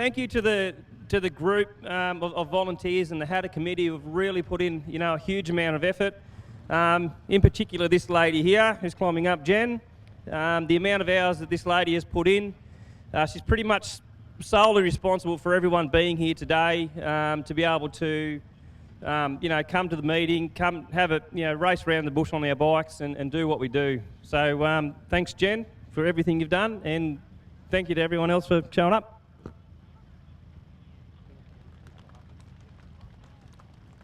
thank you to the group of volunteers and the Hattah committee who've really put in, a huge amount of effort. In particular, this lady here who's climbing up, Jen. The amount of hours that this lady has put in, she's pretty much solely responsible for everyone being here today, to be able to, come to the meeting, come have a, race around the bush on our bikes and do what we do. So thanks, Jen, for everything you've done, and thank you to everyone else for showing up.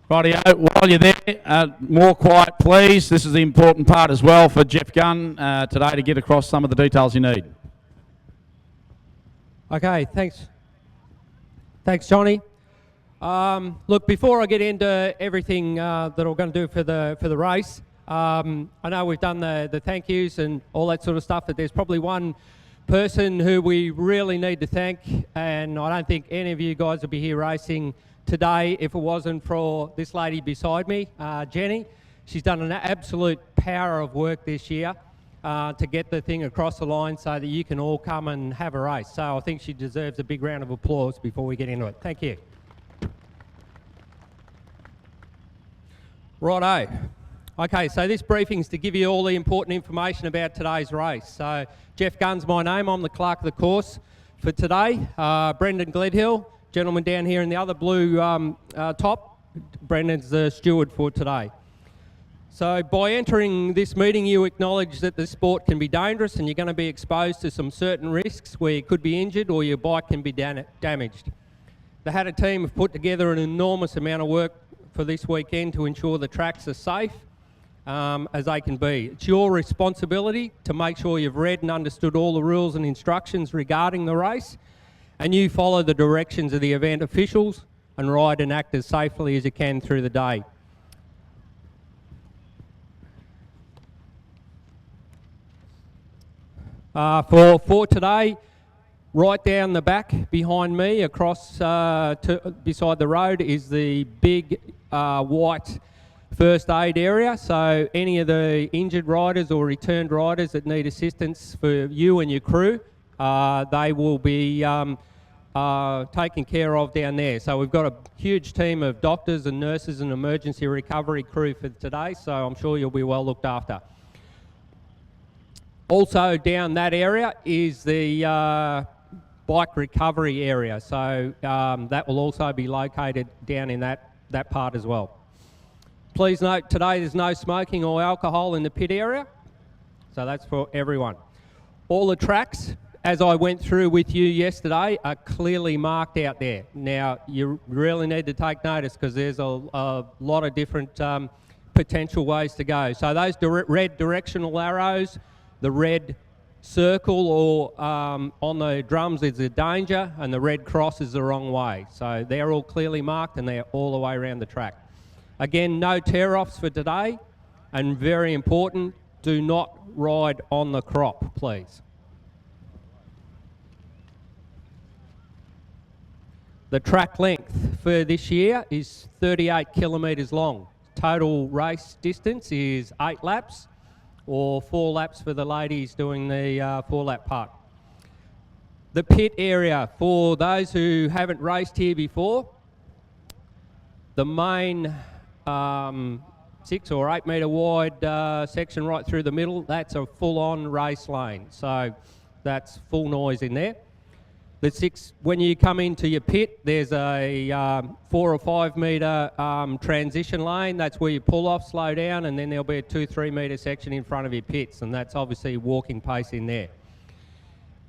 Rightio, while you're there, more quiet please. This is the important part as well for Jeff Gunn today to get across some of the details you need. Okay, thanks. Thanks, Johnny. Look, before I get into everything that we're going to do for the race, I know we've done the thank yous and all that sort of stuff, but there's probably one person who we really need to thank, and I don't think any of you guys would be here racing today if it wasn't for this lady beside me, Jenny. She's done an absolute power of work this year to get the thing across the line so that you can all come and have a race. So I think she deserves a big round of applause before we get into it. Thank you. Righto. Okay, so this briefing's to give you all the important information about today's race. So Jeff Gunn's my name. I'm the clerk of the course for today. Brendan Gledhill, gentleman down here in the other blue top, Brendan's the steward for today. So by entering this meeting, you acknowledge that the sport can be dangerous and you're going to be exposed to some certain risks where you could be injured or your bike can be damaged. The Hattah team have put together an enormous amount of work for this weekend to ensure the tracks are safe as they can be. It's your responsibility to make sure you've read and understood all the rules and instructions regarding the race, and you follow the directions of the event officials and ride and act as safely as you can through the day. For today, right down the back behind me, across beside the road, is the big white first aid area. So any of the injured riders or returned riders that need assistance for you and your crew, they will be taken care of down there. So we've got a huge team of doctors and nurses and emergency recovery crew for today, so I'm sure you'll be well looked after. Also down that area is the bike recovery area, so that will also be located down in that part as well. Please note today there's no smoking or alcohol in the pit area, so that's for everyone. All the tracks, as I went through with you yesterday, are clearly marked out there. Now, you really need to take notice because there's a lot of different potential ways to go. So those red directional arrows, the red circle or on the drums is a danger, and the red cross is the wrong way. So they're all clearly marked and they're all the way around the track. Again, no tear-offs for today, and very important, do not ride on the crop, please. The track length for this year is 38 kilometres long. Total race distance is 8 laps, or 4 laps for the ladies doing the 4-lap part. The pit area, for those who haven't raced here before, the main 6 or 8 metre wide section right through the middle, that's a full-on race lane. So that's full noise in there. The 6, when you come into your pit, there's a 4 or 5 metre transition lane. That's where you pull off, slow down, and then there'll be a 2-3 metre section in front of your pits, and that's obviously walking pace in there.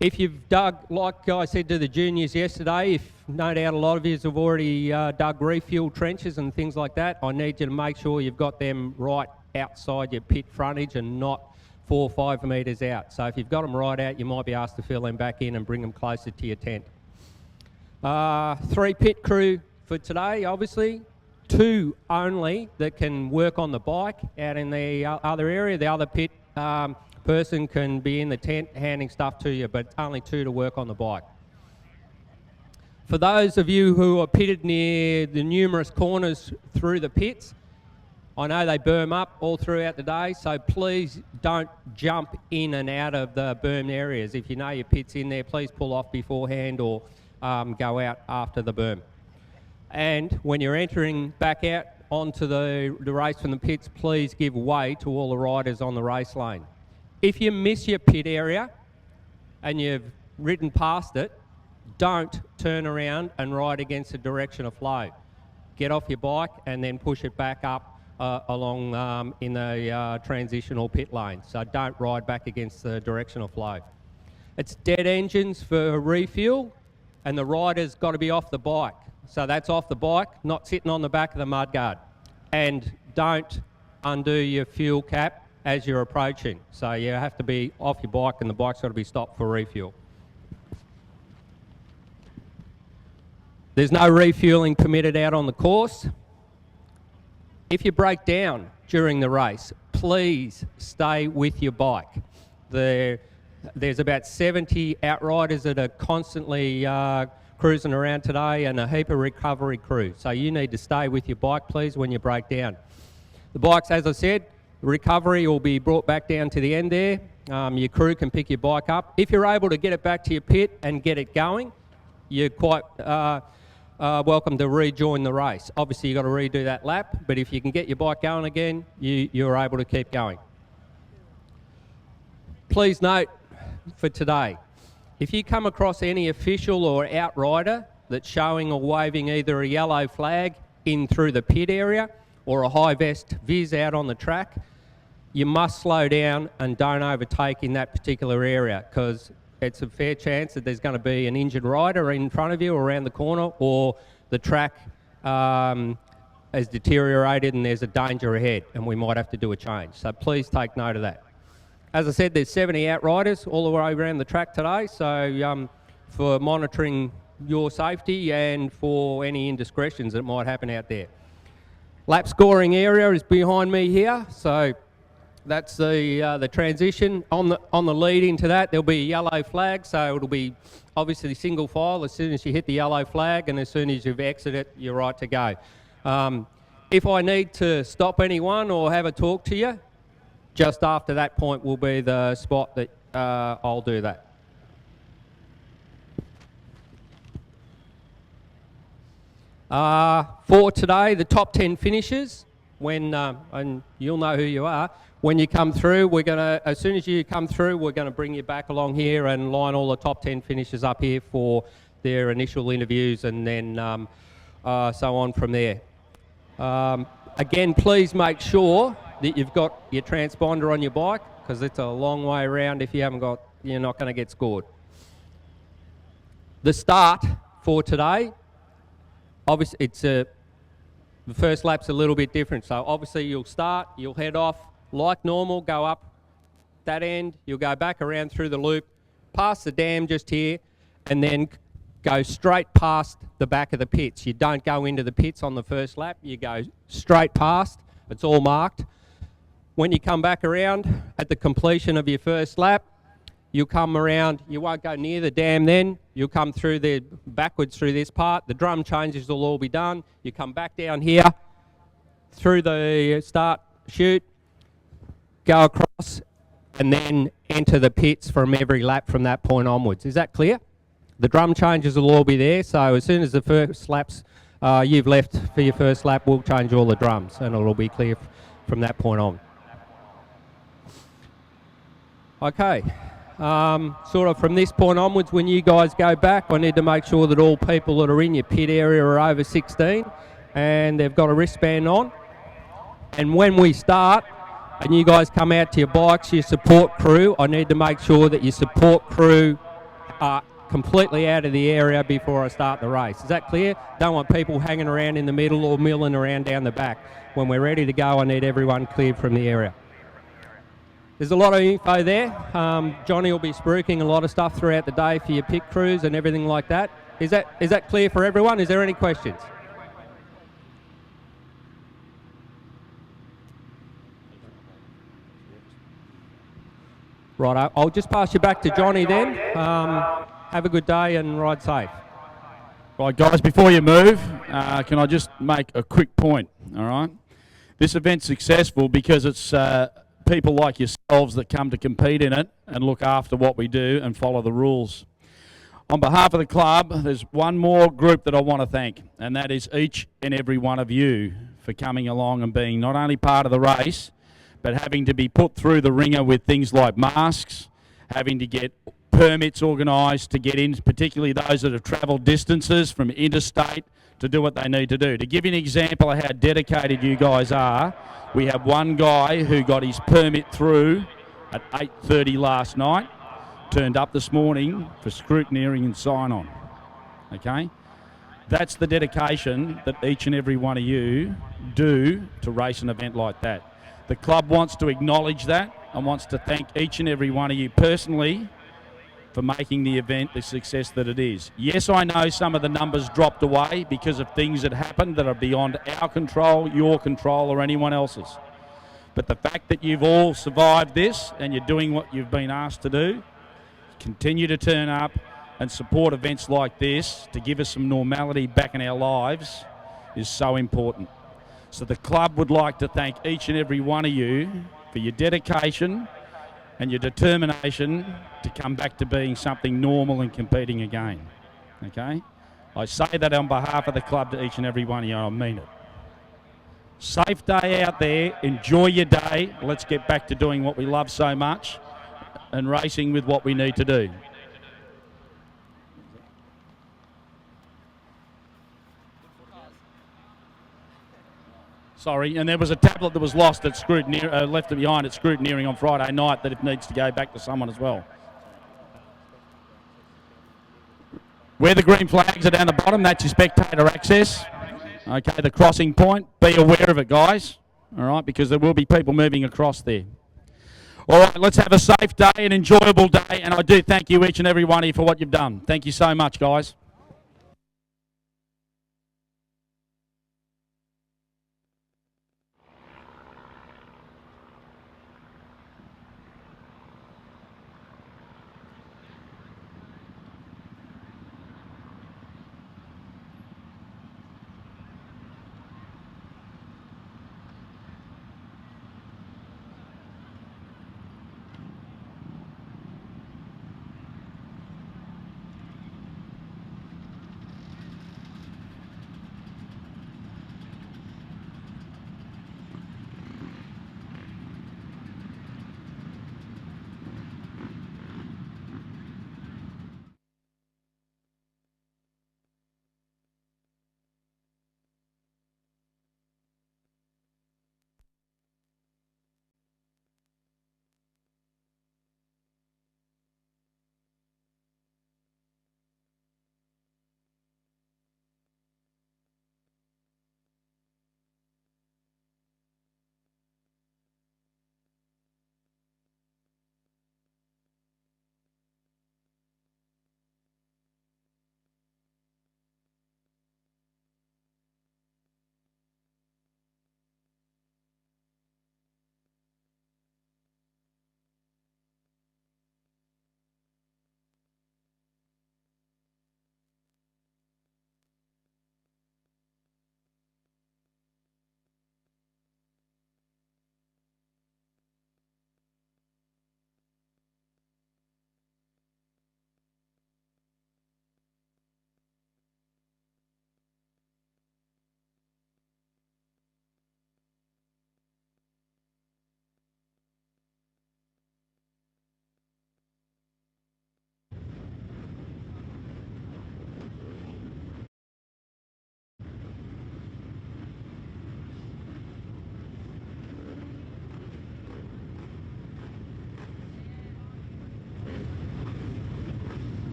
If you've dug, like I said to the juniors yesterday, if no doubt a lot of you have already dug refuel trenches and things like that, I need you to make sure you've got them right outside your pit frontage and not 4 or 5 metres out. So if you've got them right out, you might be asked to fill them back in and bring them closer to your tent. 3 pit crew for today, obviously. 2 only that can work on the bike out in the other area. The other pit person can be in the tent handing stuff to you, but only 2 to work on the bike. For those of you who are pitted near the numerous corners through the pits, I know they berm up all throughout the day, so please don't jump in and out of the berm areas. If you know your pit's in there, please pull off beforehand or go out after the berm. And when you're entering back out onto the race from the pits, please give way to all the riders on the race lane. If you miss your pit area and you've ridden past it, don't turn around and ride against the direction of flow. Get off your bike and then push it back up along in the transitional pit lane. So don't ride back against the direction of flow. It's dead engines for refuel, and the rider's got to be off the bike. So that's off the bike, not sitting on the back of the mudguard. And don't undo your fuel cap as you're approaching. So you have to be off your bike and the bike's got to be stopped for refuel. There's no refueling permitted out on the course. If you break down during the race, please stay with your bike. There's about 70 outriders that are constantly cruising around today and a heap of recovery crew. So you need to stay with your bike, please, when you break down. The bikes, as I said, recovery will be brought back down to the end there. Your crew can pick your bike up. If you're able to get it back to your pit and get it going, you're quite welcome to rejoin the race. Obviously, you've got to redo that lap, but if you can get your bike going again, you're able to keep going. Please note for today, if you come across any official or outrider that's showing or waving either a yellow flag in through the pit area or a high vest viz out on the track, you must slow down and don't overtake in that particular area, because it's a fair chance that there's going to be an injured rider in front of you or around the corner, or the track has deteriorated and there's a danger ahead and we might have to do a change. So please take note of that. As I said, there's 70 outriders all the way around the track today, so for monitoring your safety and for any indiscretions that might happen out there. Lap scoring area is behind me here, so that's the transition. On the lead into that, there'll be a yellow flag, so it'll be obviously single file as soon as you hit the yellow flag, and as soon as you've exited, you're right to go. If I need to stop anyone or have a talk to you, just after that point will be the spot that I'll do that. For today, the top 10 finishers, and you'll know who you are, when you come through, as soon as you come through, we're going to bring you back along here and line all the top 10 finishers up here for their initial interviews, and then so on from there. Again, please make sure that you've got your transponder on your bike, because it's a long way around. If you haven't got, you're not going to get scored. The start for today, obviously the first lap's a little bit different. So obviously you'll start, you'll head off like normal, go up that end, you'll go back around through the loop, past the dam just here, and then go straight past the back of the pits. You don't go into the pits on the first lap, you go straight past, it's all marked. When you come back around at the completion of your first lap, you'll come around, you won't go near the dam then, you'll come through backwards through this part, the drum changes will all be done, you come back down here, through the start chute, go across, and then enter the pits from every lap from that point onwards. Is that clear? The drum changes will all be there, so as soon as the first laps you've left for your first lap, we'll change all the drums and it'll be clear from that point on. Okay, sort of from this point onwards, when you guys go back, I need to make sure that all people that are in your pit area are over 16 and they've got a wristband on. And when we start and you guys come out to your bikes, your support crew, I need to make sure that your support crew are completely out of the area before I start the race. Is that clear? Don't want people hanging around in the middle or milling around down the back. When we're ready to go, I need everyone cleared from the area. There's a lot of info there. Johnny will be spruiking a lot of stuff throughout the day for your pit crews and everything like that. Is that clear for everyone? Is there any questions? Right, I'll just pass you back to Johnny then. Have a good day and ride safe. Right, guys, before you move, can I just make a quick point, all right? This event's successful because it's people like yourselves that come to compete in it and look after what we do and follow the rules. On behalf of the club, there's one more group that I want to thank, and that is each and every one of you for coming along and being not only part of the race, but having to be put through the ringer with things like masks, having to get permits organised to get in, particularly those that have travelled distances from interstate to do what they need to do. To give you an example of how dedicated you guys are, we have one guy who got his permit through at 8:30 last night, turned up this morning for scrutineering and sign-on. Okay? That's the dedication that each and every one of you do to race an event like that. The club wants to acknowledge that and wants to thank each and every one of you personally for making the event the success that it is. Yes, I know some of the numbers dropped away because of things that happened that are beyond our control, your control, or anyone else's. But the fact that you've all survived this and you're doing what you've been asked to do, continue to turn up and support events like this to give us some normality back in our lives is so important. So the club would like to thank each and every one of you for your dedication and your determination to come back to being something normal and competing again. Okay? I say that on behalf of the club to each and every one of you, and I mean it. Safe day out there. Enjoy your day. Let's get back to doing what we love so much and racing with what we need to do. Sorry, and there was a tablet that was lost at left behind at scrutineering on Friday night that it needs to go back to someone as well. Where the green flags are down the bottom, that's your spectator access. Okay, the crossing point, be aware of it, guys. All right, because there will be people moving across there. All right, let's have a safe day, an enjoyable day, and I do thank you, each and every one of you, for what you've done. Thank you so much, guys.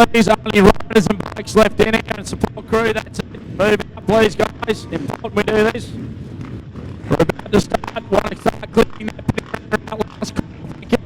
please. Only riders and bikes left in here and support crew. That's it. Move up, please, guys. Important we do this. We're about to start. Want to start clicking that last call. Thank you.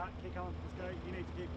start. Kick on. Let's go. You need to kick.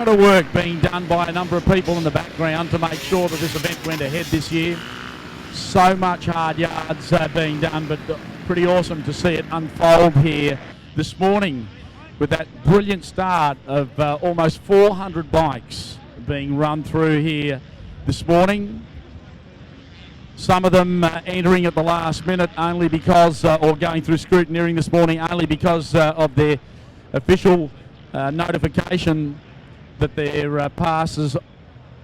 gamut of work being done by a number of people in the background to make sure that this event went ahead this year. So much hard yards being done, but pretty awesome to see it unfold here this morning with that brilliant start of almost 400 bikes being run through here this morning. Some of them entering at the last minute only because, or going through scrutineering this morning only because of their official notification that their passes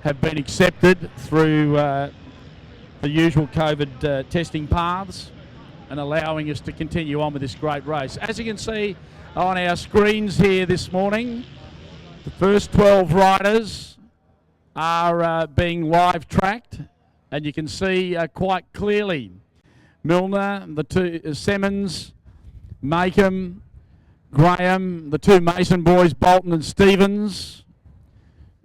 have been accepted through the usual COVID testing paths and allowing us to continue on with this great race. As you can see on our screens here this morning, the first 12 riders are being live tracked, and you can see quite clearly Milner, the two Simmons, Makem, Graham, the two Mason boys, Bolton and Stevens,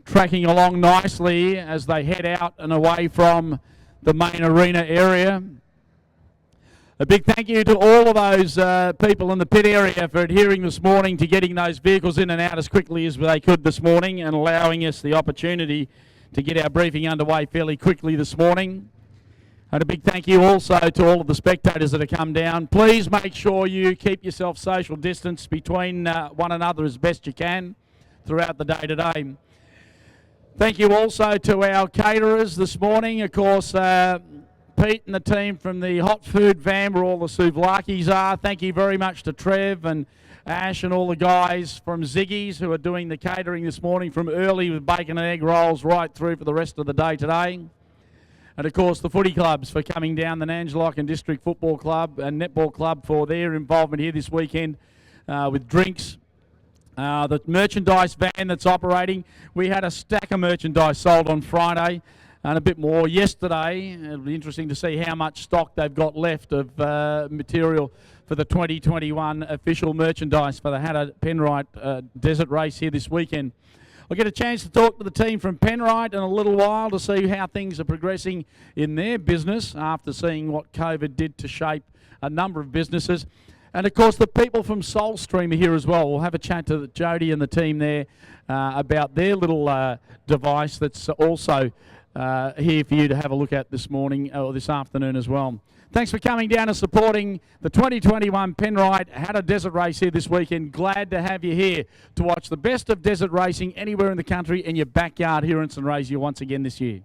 tracking along nicely as they head out and away from the main arena area. A big thank you to all of those people in the pit area for adhering this morning to getting those vehicles in and out as quickly as they could this morning and allowing us the opportunity to get our briefing underway fairly quickly this morning. And a big thank you also to all of the spectators that have come down. Please make sure you keep yourself social distance between one another as best you can throughout the day today. Thank you also to our caterers this morning. Of course, Pete and the team from the hot food van where all the souvlaki's are. Thank you very much to Trev and Ash and all the guys from Ziggy's who are doing the catering this morning from early with bacon and egg rolls right through for the rest of the day today. And of course the footy clubs for coming down, the Nangelock and District Football Club and Netball Club for their involvement here this weekend with drinks. The merchandise van that's operating, we had a stack of merchandise sold on Friday and a bit more yesterday. It'll be interesting to see how much stock they've got left of material for the 2021 official merchandise for the Hattah Penrite Desert Race here this weekend. I'll get a chance to talk to the team from Penrite in a little while to see how things are progressing in their business after seeing what COVID did to shape a number of businesses. And of course the people from Soulstream are here as well. We'll have a chat to Jody and the team there about their little device that's also here for you to have a look at this morning or this afternoon as well. Thanks for coming down and supporting the 2021 Penrite Hattah Desert Race here this weekend. Glad to have you here to watch the best of desert racing anywhere in the country in your backyard here in St Razia once again this year.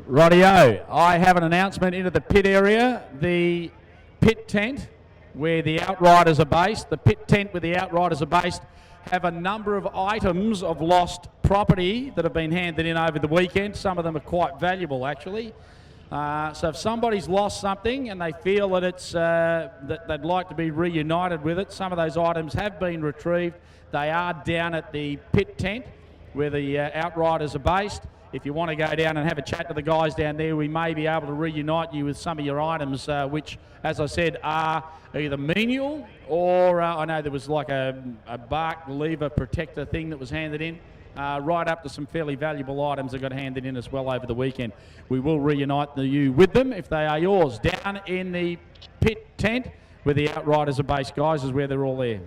Rightio, I have an announcement into the pit area. The pit tent where the outriders are based, the pit tent where the outriders are based, have a number of items of lost property that have been handed in over the weekend. Some of them are quite valuable actually. So if somebody's lost something and they feel that it's that they'd like to be reunited with it, some of those items have been retrieved. They are down at the pit tent where the outriders are based. If you want to go down and have a chat to the guys down there, we may be able to reunite you with some of your items, which, as I said, are either menial or I know there was like a bark lever protector thing that was handed in, right up to some fairly valuable items that got handed in as well over the weekend. We will reunite you with them if they are yours. Down in the pit tent where the outriders are based, guys, is where they're all there.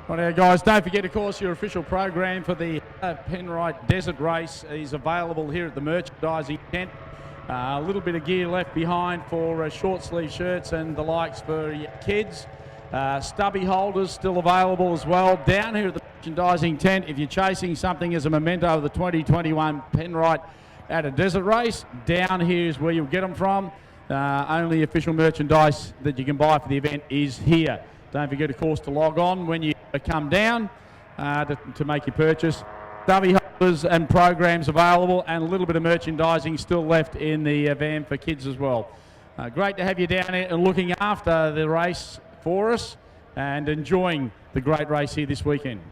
Right, guys, don't forget, of course, your official program for the Penrite Desert Race is available here at the merchandising tent. A little bit of gear left behind for short sleeve shirts and the likes for your kids. Stubby holders still available as well. Down here at the merchandising tent, if you're chasing something as a memento of the 2021 Penrite at a desert race, down here is where you'll get them from. Only official merchandise that you can buy for the event is here. Don't forget, of course, to log on when you come down to make your purchase. Stubby holders and programs available, and a little bit of merchandising still left in the van for kids as well. Great to have you down here and looking after the race for us and enjoying the great race here this weekend.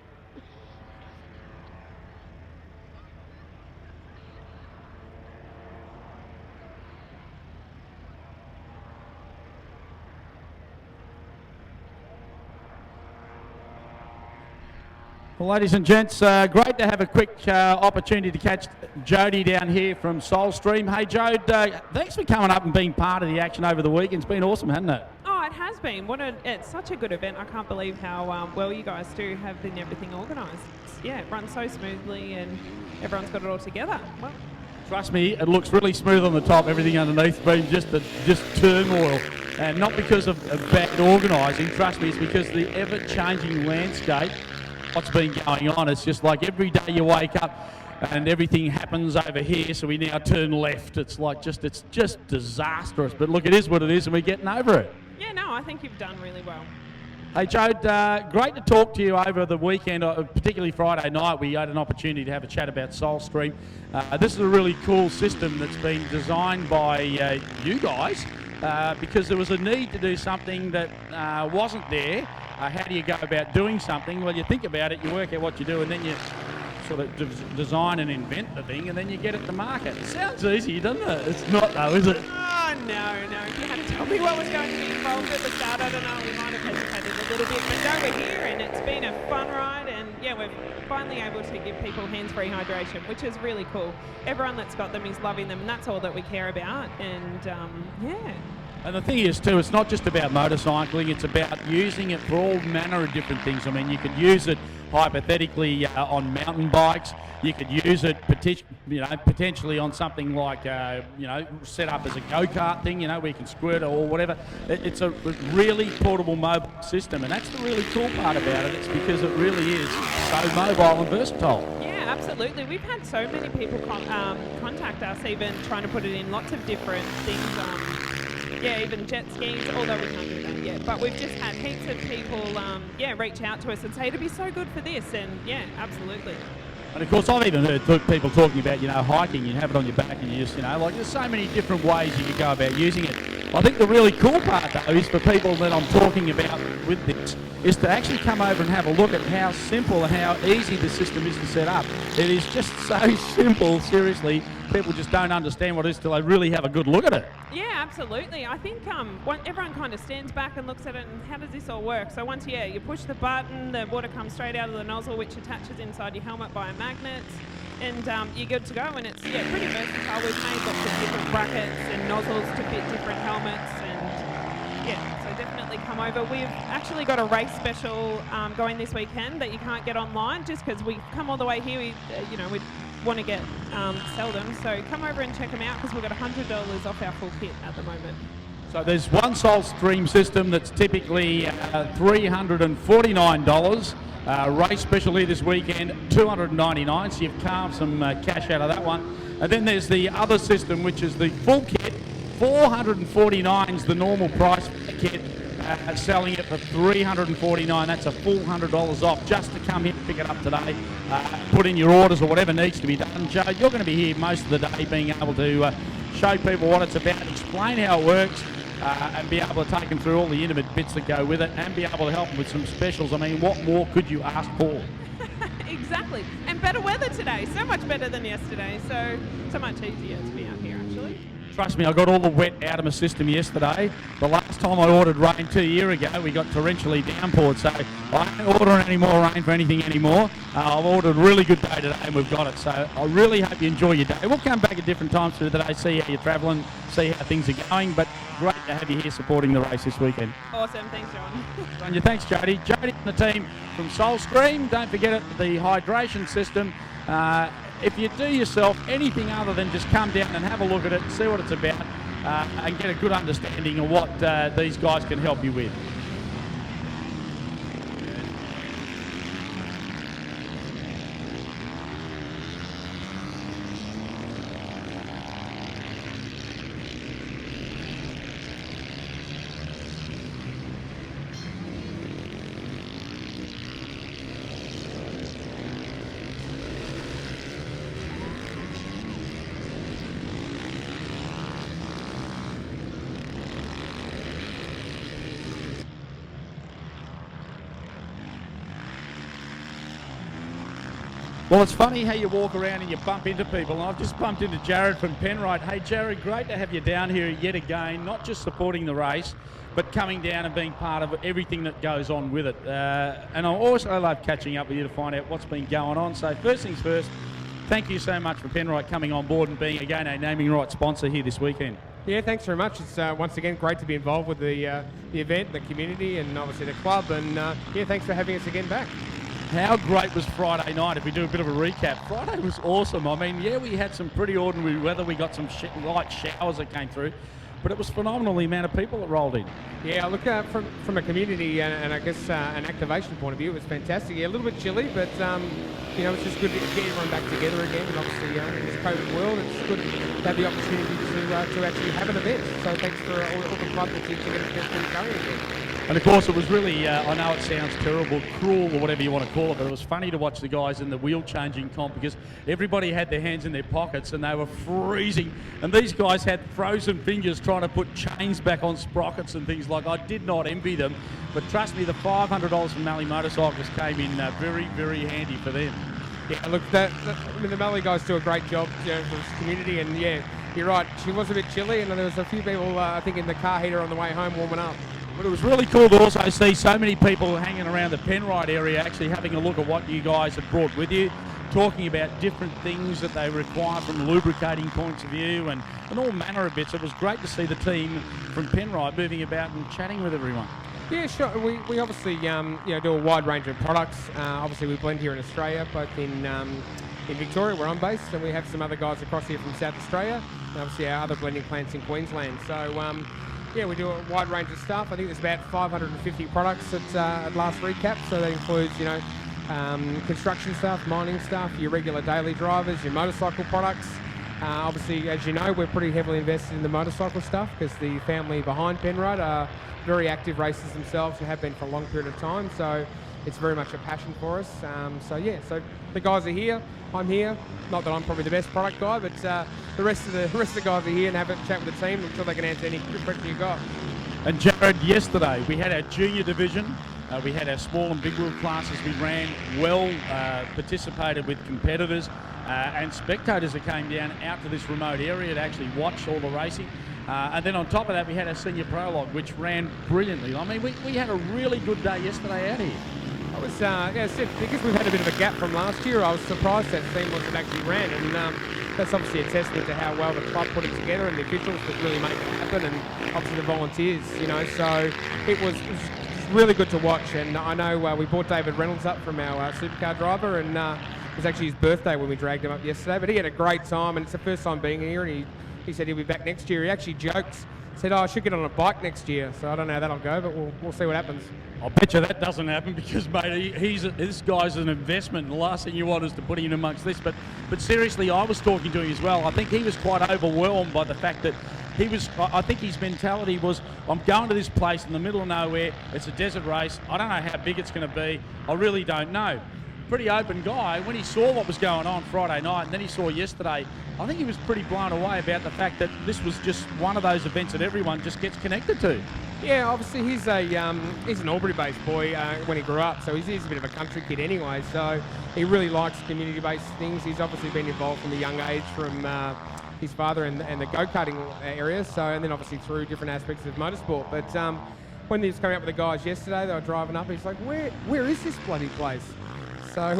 Well, ladies and gents, great to have a quick opportunity to catch Jody down here from Soulstream. Hey, Jode, thanks for coming up and being part of the action over the weekend. It's been awesome, hasn't it? Oh, it has been. It's such a good event. I can't believe how well you guys do have everything organised. Yeah, it runs so smoothly and everyone's got it all together. Well, trust me, it looks really smooth on the top. Everything underneath been just turmoil. And not because of bad organising. Trust me, it's because the ever-changing landscape, what's been going on. It's just like every day you wake up and everything happens over here, so we now turn left. It's just disastrous. But look, it is what it is, and we're getting over it. yeah, no, I think you've done really well. Hey, Jode, great to talk to you over the weekend, particularly Friday night. We had an opportunity to have a chat about Soulstream. This is a really cool system that's been designed by you guys because there was a need to do something that wasn't there. How do you go about doing something? Well, you think about it, you work out what you do, and then you sort of design and invent the thing, and then you get it to market. It sounds easy, doesn't it? It's not, though, is it? Oh, no. If you had to tell me what was going to be involved at the start, I don't know, we might have hesitated a little bit. But no, we're here, and it's been a fun ride, and yeah, we're finally able to give people hands-free hydration, which is really cool. Everyone that's got them is loving them, and that's all that we care about, and yeah. And the thing is, too, it's not just about motorcycling, it's about using it for all manner of different things. I mean, you could use it hypothetically on mountain bikes. You could use it potentially on something like, set up as a go-kart thing, where you can squirt or whatever. It's a really portable mobile system, and that's the really cool part about it. It's because it really is so mobile and versatile. Yeah, absolutely. We've had so many people contact us, even trying to put it in lots of different things. Yeah, even jet skis, although we can't do that yet. But we've just had heaps of people, reach out to us and say it'd be so good for this. And yeah, absolutely. And of course, I've even heard people talking about, hiking. You have it on your back, and you just, there's so many different ways you could go about using it. I think the really cool part, though, is for people that I'm talking about with this, is to actually come over and have a look at how simple and how easy the system is to set up. It is just so simple, seriously. People just don't understand what it is till they really have a good look at it. Yeah, absolutely. I think everyone kind of stands back and looks at it and how does this all work? So once, you push the button, the water comes straight out of the nozzle, which attaches inside your helmet via magnets, and you're good to go. And it's, pretty versatile. We've made lots of different brackets and nozzles to fit different helmets, and so definitely come over. We've actually got a race special going this weekend that you can't get online just because we've come all the way here. We want to sell them, so come over and check them out because we've got $100 off our full kit at the moment. So there's one Soulstream system that's typically $349. Race special here this weekend, $299, so you've carved some cash out of that one. And then there's the other system, which is the full kit. $449 is the normal price for the kit. Selling it for $349. That's a full $100 off just to come here and pick it up today. Put in your orders or whatever needs to be done. Joe, you're going to be here most of the day being able to show people what it's about, explain how it works, and be able to take them through all the intimate bits that go with it and be able to help them with some specials. I mean, what more could you ask for? Exactly. And better weather today. So much better than yesterday. So much easier to be out here, actually. Trust me, I got all the wet out of my system yesterday. The last time I ordered rain 2 years ago, we got torrentially downpoured, so I ain't ordering any more rain for anything anymore. I've ordered a really good day today and we've got it, so I really hope you enjoy your day. We'll come back at different times through the day, see how you're travelling, see how things are going, but great to have you here supporting the race this weekend. Awesome, thanks, John. On you. Thanks, Jody. Jody and the team from Soulstream. Don't forget it, the hydration system. If you do yourself anything other than just come down and have a look at it, see what it's about, and get a good understanding of what these guys can help you with. Well, it's funny how you walk around and you bump into people. And I've just bumped into Jared from Penrite. Hey, Jared, great to have you down here yet again, not just supporting the race, but coming down and being part of everything that goes on with it. And I also love catching up with you to find out what's been going on. So first things first, thank you so much for Penrite coming on board and being, again, a naming rights sponsor here this weekend. Yeah, thanks very much. It's once again great to be involved with the event, the community, and obviously the club. And yeah, thanks for having us again back. How great was Friday night, if we do a bit of a recap? Friday was awesome. I mean, yeah, we had some pretty ordinary weather. We got some light showers that came through, but it was phenomenal, the amount of people that rolled in. Yeah, look, from a community and I guess an activation point of view, it was fantastic. Yeah, a little bit chilly, but you know, it's just good to get everyone back together again. And obviously, in this COVID world, it's good to have the opportunity to actually have an event. So thanks for all the club that's to get it going again. And of course, it was really, I know it sounds terrible, cruel, or whatever you want to call it, but it was funny to watch the guys in the wheel changing comp because everybody had their hands in their pockets and they were freezing. And these guys had frozen fingers trying to put chains back on sprockets and things like. I did not envy them, but trust me, the $500 from Mallee Motorcycles came in very, very handy for them. Yeah, look, I mean, the Mallee guys do a great job, you know, for this community, and yeah, you're right. She was a bit chilly, and there was a few people, I think, in the car heater on the way home warming up. But it was really cool to also see so many people hanging around the Penrite area actually having a look at what you guys have brought with you, talking about different things that they require from lubricating points of view and all manner of bits. It was great to see the team from Penrite moving about and chatting with everyone. Yeah, sure. We obviously you know, do a wide range of products. Obviously, we blend here in Australia, both in Victoria, where I'm based, and we have some other guys across here from South Australia, and obviously our other blending plants in Queensland. So yeah, we do a wide range of stuff. I think there's about 550 products at last recap. So that includes, you know, construction stuff, mining stuff, your regular daily drivers, your motorcycle products. Obviously, as you know, we're pretty heavily invested in the motorcycle stuff because the family behind Penrite are very active racers themselves and have been for a long period of time. So it's very much a passion for us. So yeah, so the guys are here. I'm here. Not that I'm probably the best product guy, but the rest of the guys are here and have a chat with the team until they can answer any question you got. And Jared, yesterday we had our junior division. We had our small and big wheel classes. We ran well, participated with competitors and spectators that came down out to this remote area to actually watch all the racing. And then on top of that, we had our senior prologue, which ran brilliantly. I mean, we had a really good day yesterday out here. I was, yeah, because we've had a bit of a gap from last year, I was surprised that seamless had actually ran, and that's obviously a testament to how well the club put it together and the officials that really make it happen, and obviously the volunteers, you know. So it was really good to watch, and I know we brought David Reynolds up from our supercar driver, and it was actually his birthday when we dragged him up yesterday, but he had a great time, and it's the first time being here, and he said he'll be back next year. He actually joked, said, I should get on a bike next year, so I don't know how that'll go, but we'll see what happens. I'll bet you that doesn't happen because, mate, this guy's an investment. The last thing you want is to put him in amongst this. But seriously, I was talking to him as well. I think he was quite overwhelmed by the fact that I think his mentality was, I'm going to this place in the middle of nowhere. It's a desert race. I don't know how big it's going to be. I really don't know. Pretty open guy. When he saw what was going on Friday night and then he saw yesterday, I think he was pretty blown away about the fact that this was just one of those events that everyone just gets connected to. Yeah, obviously he's an Albury-based boy when he grew up, so he's a bit of a country kid anyway, so he really likes community-based things. He's obviously been involved from a young age from his father and the go-karting area. So, and then obviously through different aspects of motorsport. But when he was coming up with the guys yesterday, they were driving up. He's like, "Where is this bloody place?" So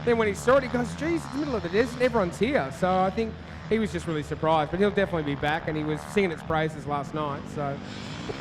then when he saw it, he goes, "Geez, it's the middle of the desert. Everyone's here." So I think he was just really surprised. But he'll definitely be back, and he was singing its praises last night. So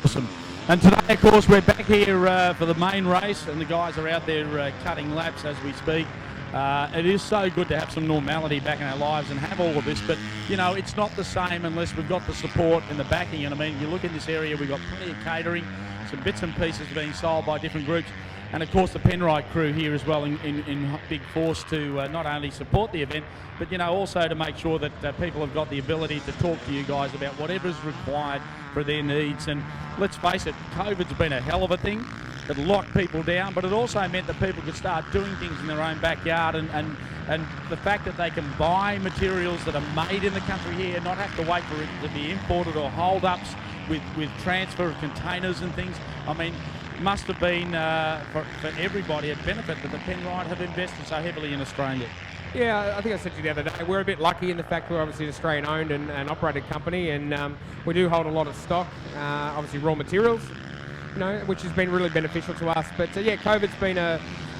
Awesome. And today, of course, we're back here for the main race, and the guys are out there cutting laps as we speak. It is so good to have some normality back in our lives and have all of this, but, you know, it's not the same unless we've got the support and the backing. And, I mean, you look in this area, we've got plenty of catering, some bits and pieces being sold by different groups, and, of course, the Penrite crew here as well in big force to not only support the event, but, you know, also to make sure that people have got the ability to talk to you guys about whatever's required for their needs. And let's face it, COVID's been a hell of a thing. It locked people down, but it also meant that people could start doing things in their own backyard, and the fact that they can buy materials that are made in the country here, not have to wait for it to be imported or hold-ups with transfer of containers and things. I mean, must have been for everybody a benefit that the Penrite have invested so heavily in Australia. yeah, I think I said to you the other day, we're a bit lucky in the fact we're obviously an Australian-owned and operated company, and we do hold a lot of stock, obviously raw materials, you know, which has been really beneficial to us. But yeah, COVID's been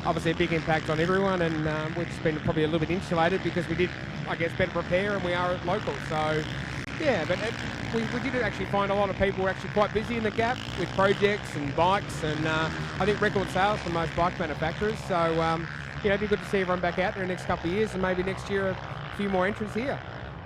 obviously a big impact on everyone, and we've been probably a little bit insulated because we did, I guess, better prepare, and we are local. So yeah, but we did actually find a lot of people were actually quite busy in the gap with projects and bikes, and I think record sales for most bike manufacturers. So you know, it'd be good to see everyone back out there in the next couple of years, and maybe next year a few more entrants here.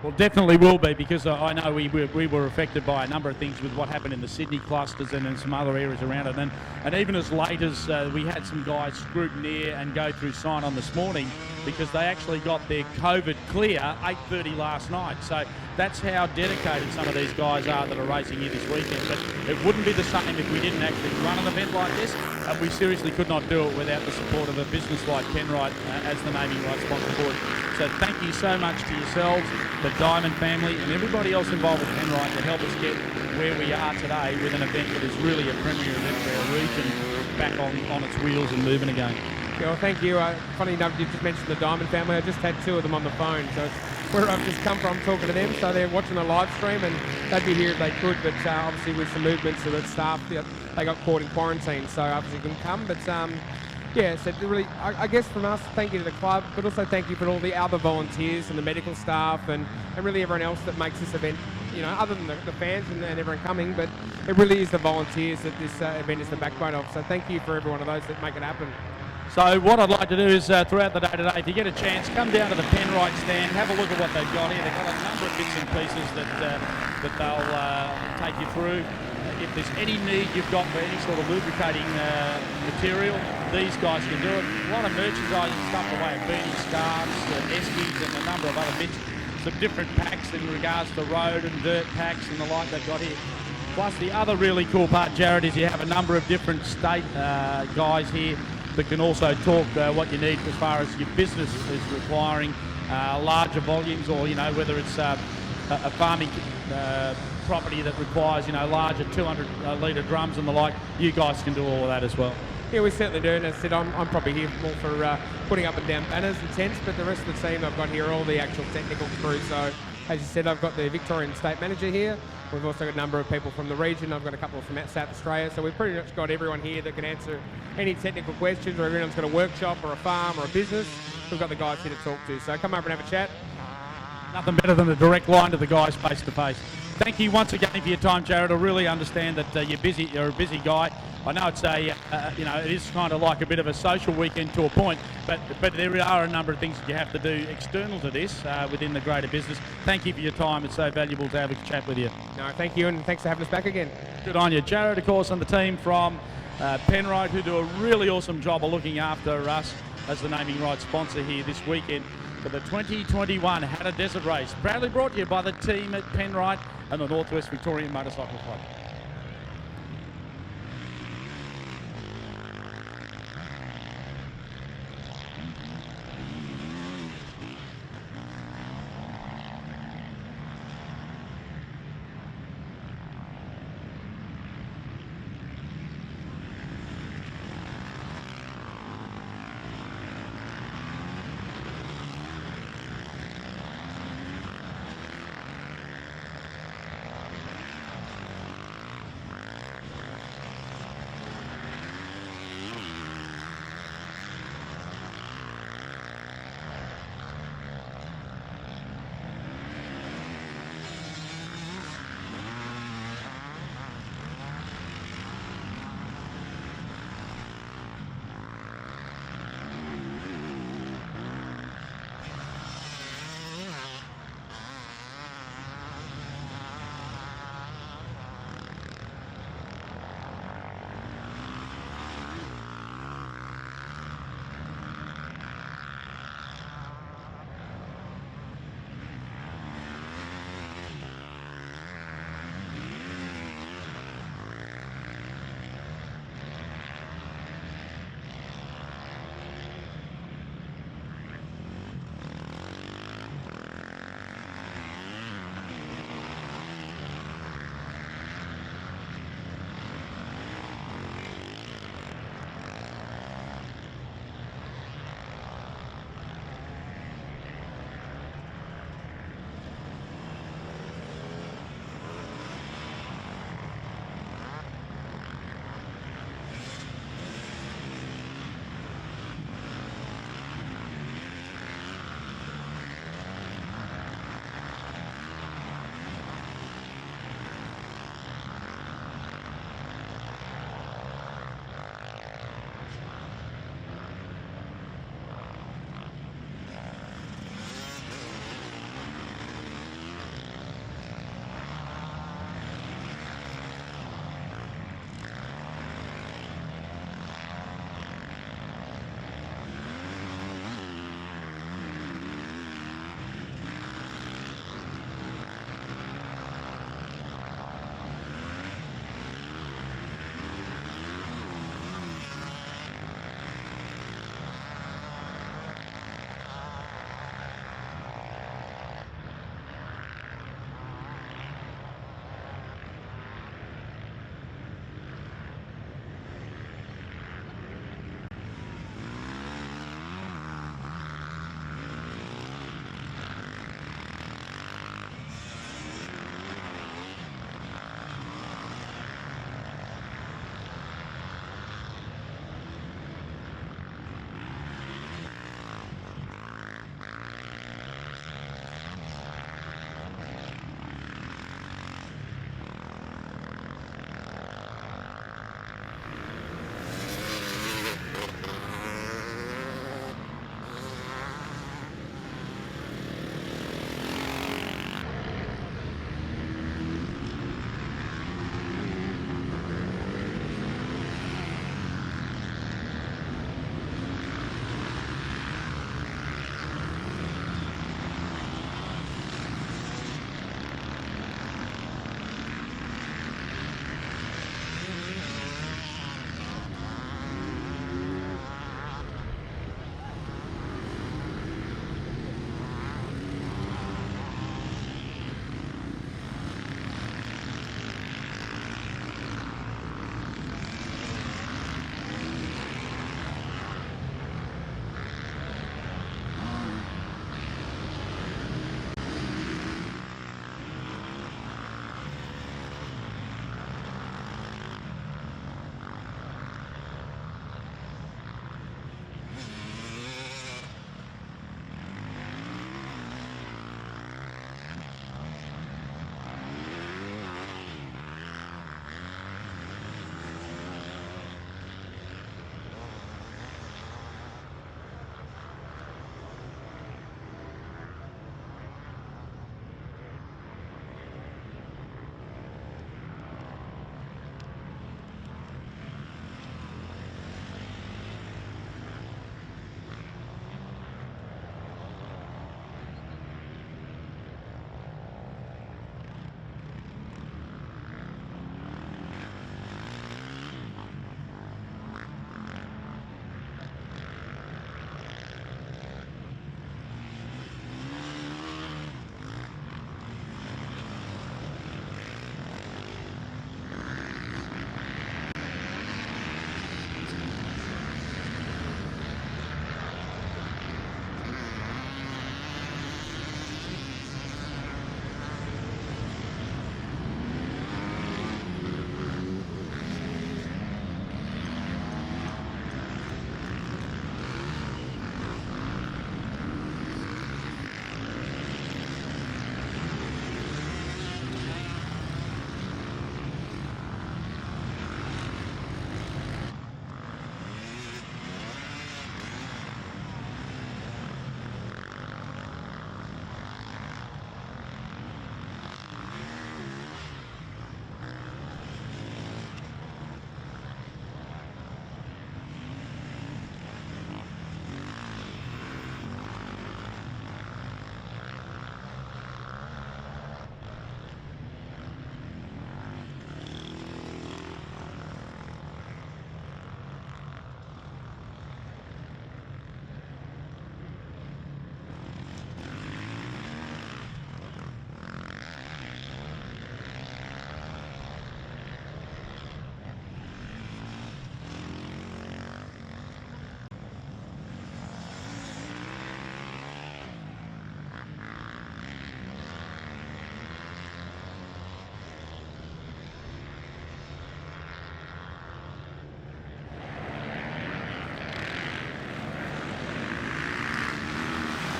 Well, definitely will be, because I know we were affected by a number of things with what happened in the Sydney clusters and in some other areas around it. And even as late as we had some guys scrutineer and go through sign-on this morning, because they actually got their COVID clear 8:30 last night. So that's how dedicated some of these guys are that are racing here this weekend. But it wouldn't be the same if we didn't actually run an event like this, and we seriously could not do it without the support of a business like Penrite as the naming rights sponsor for it. So thank you so much to yourselves, the Diamond family, and everybody else involved with Penrite to help us get where we are today with an event that is really a premier event for our region, back on its wheels and moving again. Yeah, well, thank you. Funny enough, you just mentioned the Diamond family. I just had two of them on the phone, so it's where I've just come from talking to them. So they're watching the live stream, and they'd be here if they could, but obviously with some movements of the staff, they got caught in quarantine, so obviously couldn't come. But yeah, so really, I guess from us, thank you to the club, but also thank you for all the other volunteers and the medical staff and really everyone else that makes this event, you know, other than the fans and everyone coming, but it really is the volunteers that this event is the backbone of. So thank you for every one of those that make it happen. So what I'd like to do is throughout the day today, if you get a chance, come down to the Penrite stand, have a look at what they've got here. They've got a number of bits and pieces that they'll take you through. If there's any need you've got for any sort of lubricating material, these guys can do it. A lot of merchandise and stuff, the way of beanie scarves, eskies, and a number of other bits. Some different packs in regards to road and dirt packs and the like they've got here. Plus, the other really cool part, Jared, is you have a number of different state guys here that can also talk what you need as far as your business is requiring larger volumes, or, you know, whether it's a farming property that requires, you know, larger 200-litre drums and the like. You guys can do all of that as well. Yeah, we certainly do. And as I said, I'm probably here more for putting up and down banners and tents, but the rest of the team I've got here are all the actual technical crew. So, as you said, I've got the Victorian State Manager here. We've also got a number of people from the region. I've got a couple from South Australia. So we've pretty much got everyone here that can answer any technical questions, or everyone's got a workshop or a farm or a business. We've got the guys here to talk to. So come over and have a chat. Nothing better than a direct line to the guys face to face. Thank you once again for your time, Jared. I really understand that you're busy. You're a busy guy. I know it's you know, it is kind of like a bit of a social weekend to a point, but there are a number of things that you have to do external to this within the greater business. Thank you for your time. It's so valuable to have a chat with you. No, thank you, and thanks for having us back again. Good on you. Jared, of course, and the team from Penrite, who do a really awesome job of looking after us as the naming rights sponsor here this weekend for the 2021 Hattah Desert Race. Proudly brought to you by the team at Penrite and the Northwest Victorian Motorcycle Club.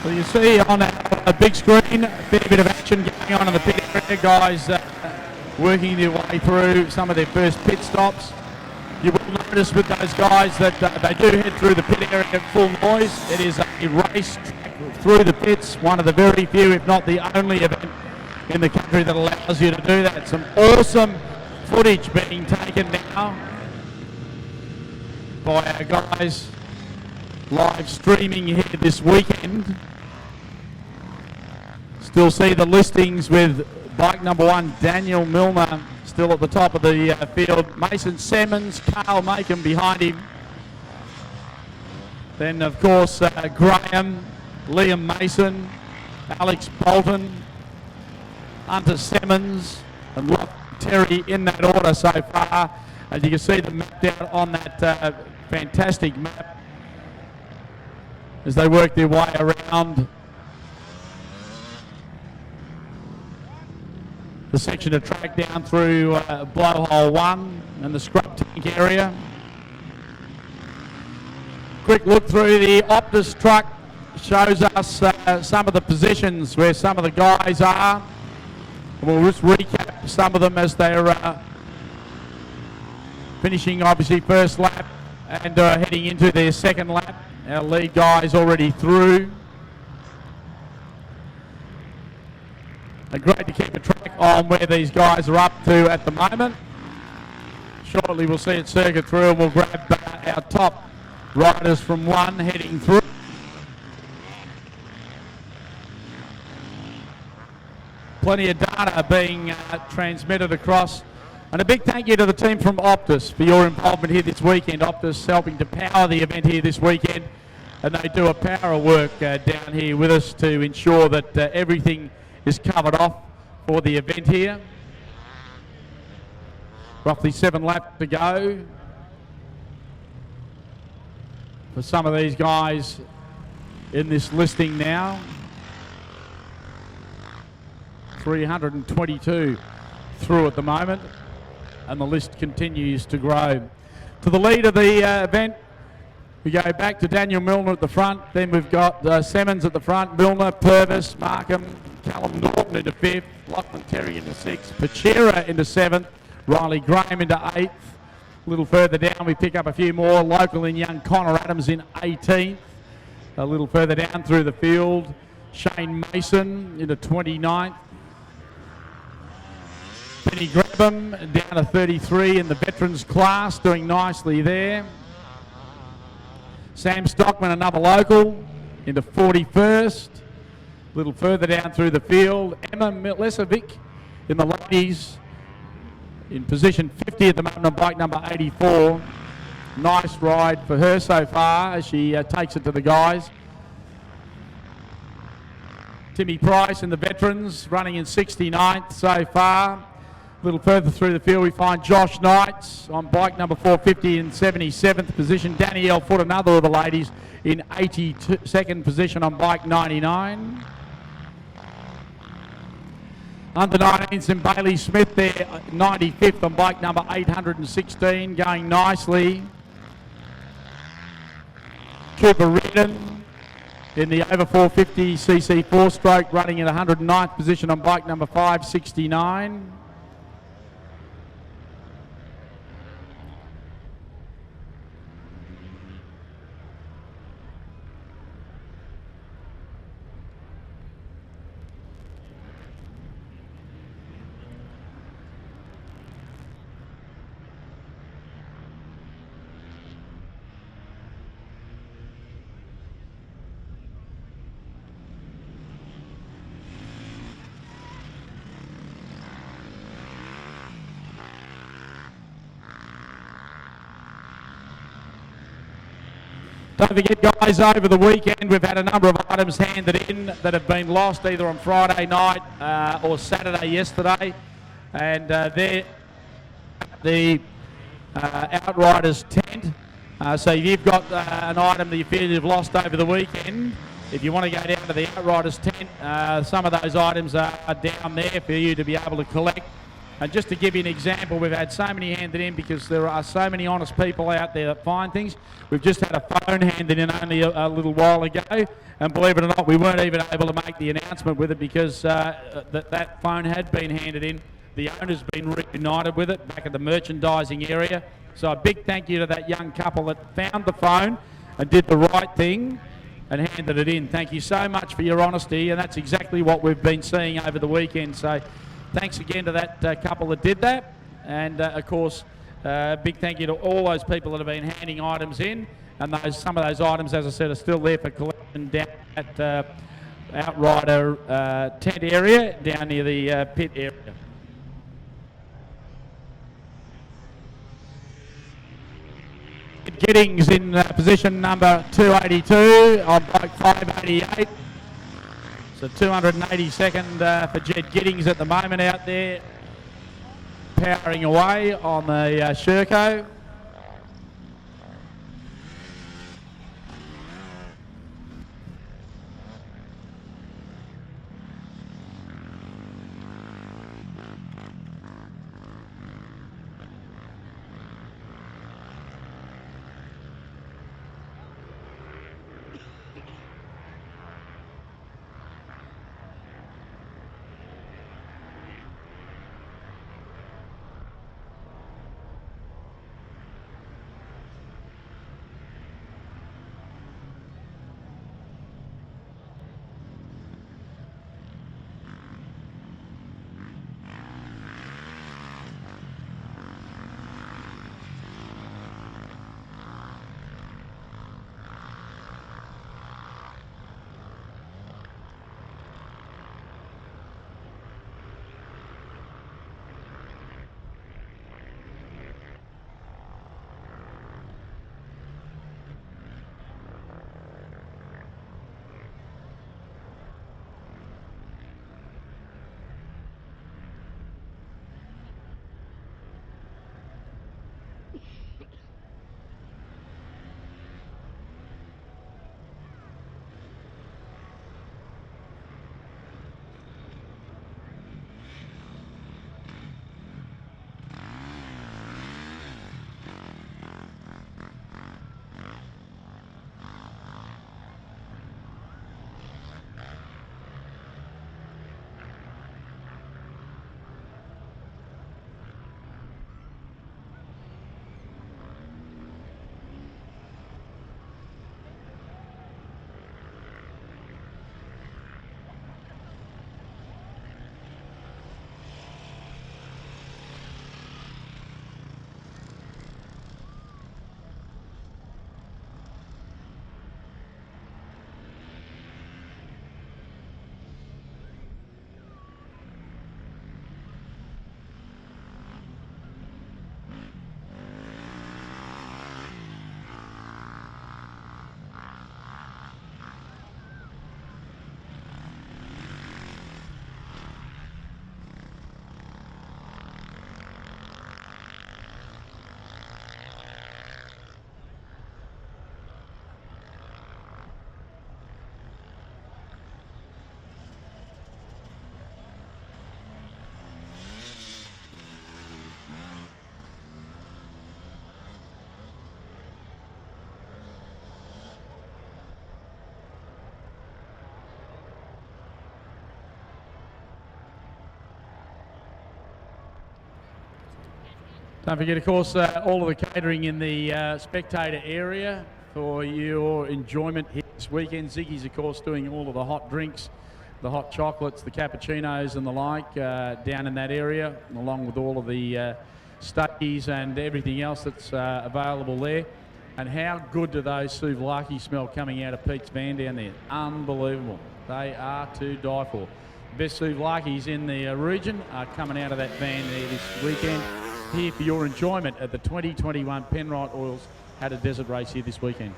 So you see on a big screen, a fair bit of action going on in the pit area. Guys working their way through some of their first pit stops. You will notice with those guys that they do head through the pit area at full noise. It is a race track through the pits, one of the very few, if not the only event in the country that allows you to do that. Some awesome footage being taken now by our guys live streaming here this weekend. Still see the listings with bike number 1, Daniel Milner, still at the top of the field. Mason Simmons, Carl Macon behind him. Then, of course, Graham, Liam Mason, Alex Bolton, Hunter Simmons, and Lachlan Terry in that order so far. As you can see them mapped out on that fantastic map as they work their way around the section of track down through blowhole 1 and the scrub tank area. Quick look through the Optus truck shows us some of the positions where some of the guys are. We'll just recap some of them as they're finishing obviously first lap and heading into their second lap. Our lead guys already through. Great to keep a track on where these guys are up to at the moment. Shortly we'll see it circuit through and we'll grab our top riders from 1 heading through. Plenty of data being transmitted across. And a big thank you to the team from Optus for your involvement here this weekend. Optus helping to power the event here this weekend. And they do a power of work down here with us to ensure that everything is covered off for the event here. Roughly 7 laps to go for some of these guys in this listing now. 322 through at the moment, and the list continues to grow. To the lead of the event, we go back to Daniel Milner at the front. Then we've got Simmons at the front, Milner, Purvis, Markham, Callum Norton into 5th, Lachlan Terry into 6th, Pachera into 7th, Riley Graham into 8th. A little further down we pick up a few more, local and young Connor Adams in 18th. A little further down through the field, Shane Mason into 29th. Benny Grabham down to 33 in the veterans class, doing nicely there. Sam Stockman, another local, into 41st. A little further down through the field, Emma Milesevic in the ladies in position 50 at the moment on bike number 84. Nice ride for her so far as she takes it to the guys. Timmy Price in the veterans running in 69th so far. A little further through the field we find Josh Knights on bike number 450 in 77th position. Danielle Foot, another of the ladies, in 82nd position on bike 99. Under 19s and Bailey Smith there, 95th on bike number 816, going nicely. Cooper Redden in the over 450cc 4-stroke running in 109th position on bike number 569. Don't forget, guys, over the weekend we've had a number of items handed in that have been lost either on Friday night or Saturday yesterday. And they're the Outriders tent. So if you've got an item that you feel you've lost over the weekend, if you want to go down to the Outriders tent, some of those items are down there for you to be able to collect. And just to give you an example, we've had so many handed in because there are so many honest people out there that find things. We've just had a phone handed in only a little while ago, and believe it or not, we weren't even able to make the announcement with it because that phone had been handed in. The owner's been reunited with it back at the merchandising area. So a big thank you to that young couple that found the phone and did the right thing and handed it in. Thank you so much for your honesty, and that's exactly what we've been seeing over the weekend. So thanks again to that couple that did that. And, of course, big thank you to all those people that have been handing items in. And some of those items, as I said, are still there for collection down at outrider tent area, down near the pit area. Giddings in position number 282 on bike 588. So 282nd for Jed Giddings at the moment out there, powering away on the Sherco. Don't forget, of course, all of the catering in the Spectator area for your enjoyment here this weekend. Ziggy's, of course, doing all of the hot drinks, the hot chocolates, the cappuccinos and the like down in that area, along with all of the steakies and everything else that's available there. And how good do those souvlaki smell coming out of Pete's van down there? Unbelievable. They are to die for. Best souvlakis in the region are coming out of that van there this weekend, here for your enjoyment at the 2021 Penrite Oils Hattah Desert Race here this weekend.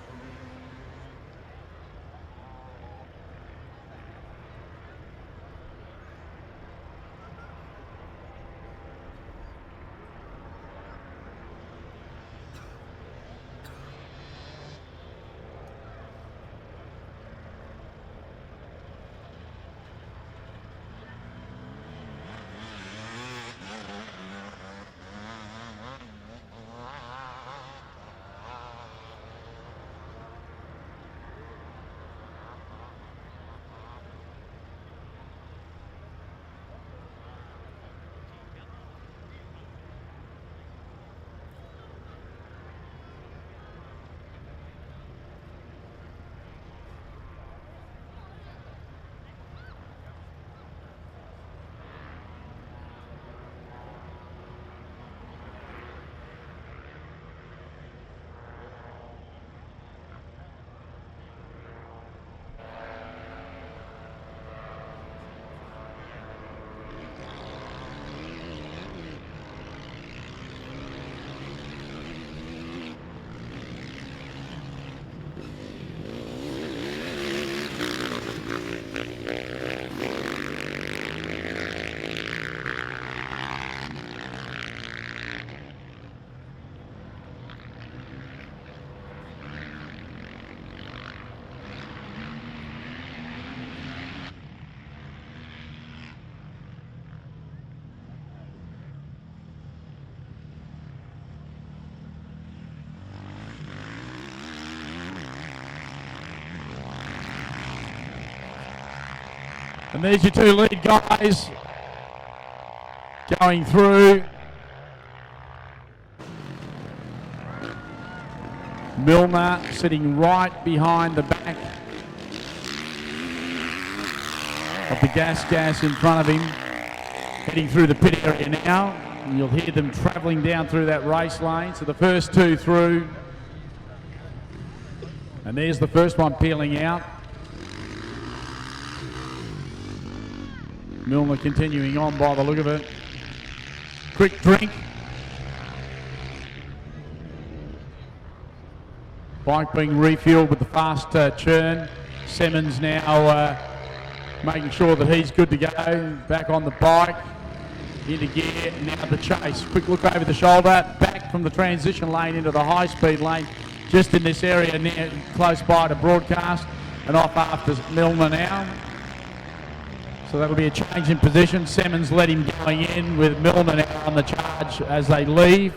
And there's your two lead guys going through. Milner sitting right behind the back of the gas in front of him, heading through the pit area now. And you'll hear them travelling down through that race lane. So the first two through. And there's the first one peeling out. Milner continuing on by the look of it. Quick drink. Bike being refueled with the fast churn. Simmons now making sure that he's good to go. Back on the bike. Into gear. Now the chase. Quick look over the shoulder. Back from the transition lane into the high-speed lane. Just in this area near, close by to broadcast. And off after Milner now. So that'll be a change in position. Simmons led him going in with Milner now on the charge as they leave.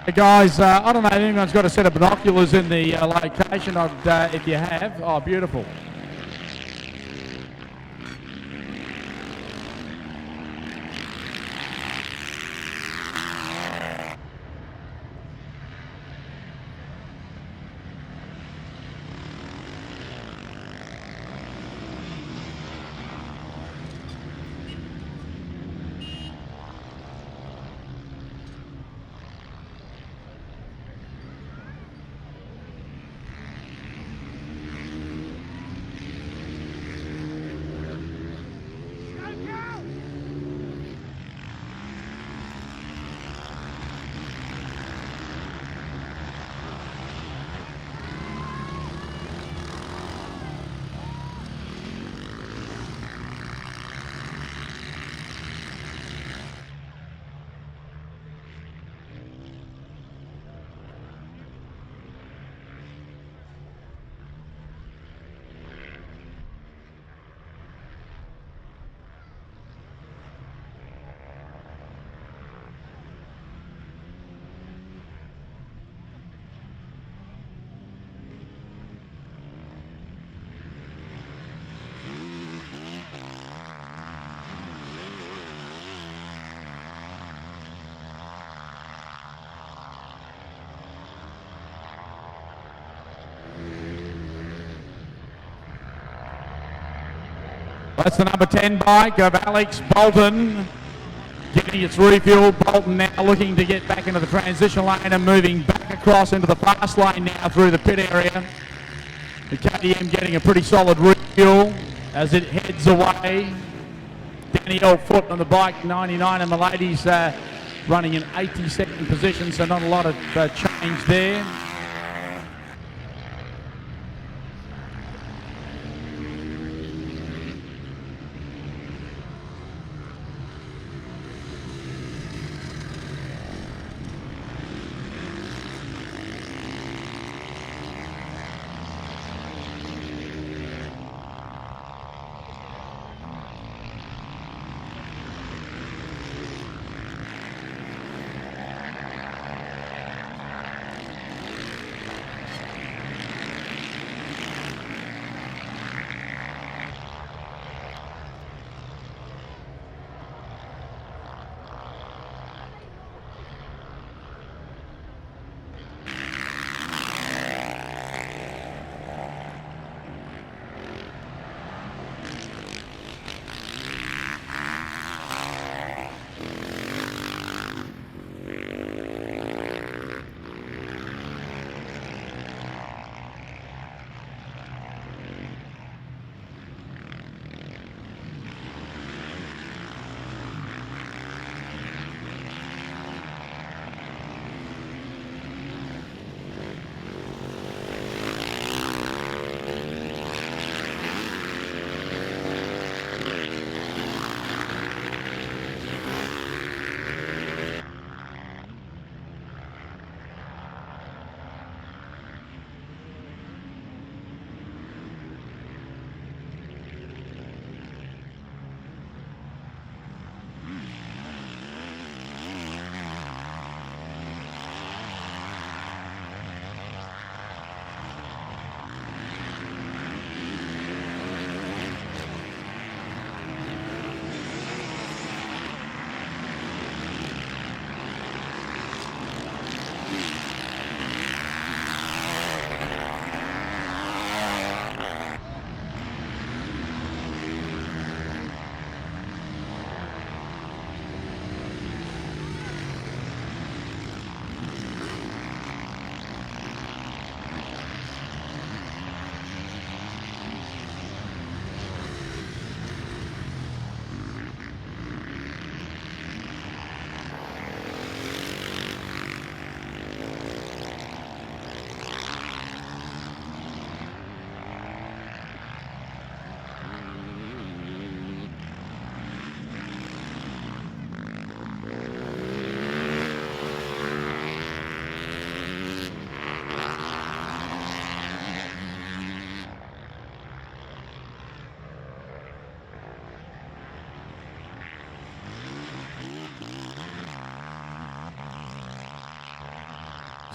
Hey guys, I don't know if anyone's got a set of binoculars in the location. If you have, oh, beautiful. That's the number 10 bike of Alex Bolton, getting its refuel. Bolton now looking to get back into the transition lane and moving back across into the fast lane now through the pit area. The KTM getting a pretty solid refuel as it heads away. Danielle Foot on the bike, 99, and the ladies running in 82nd position, so not a lot of change there.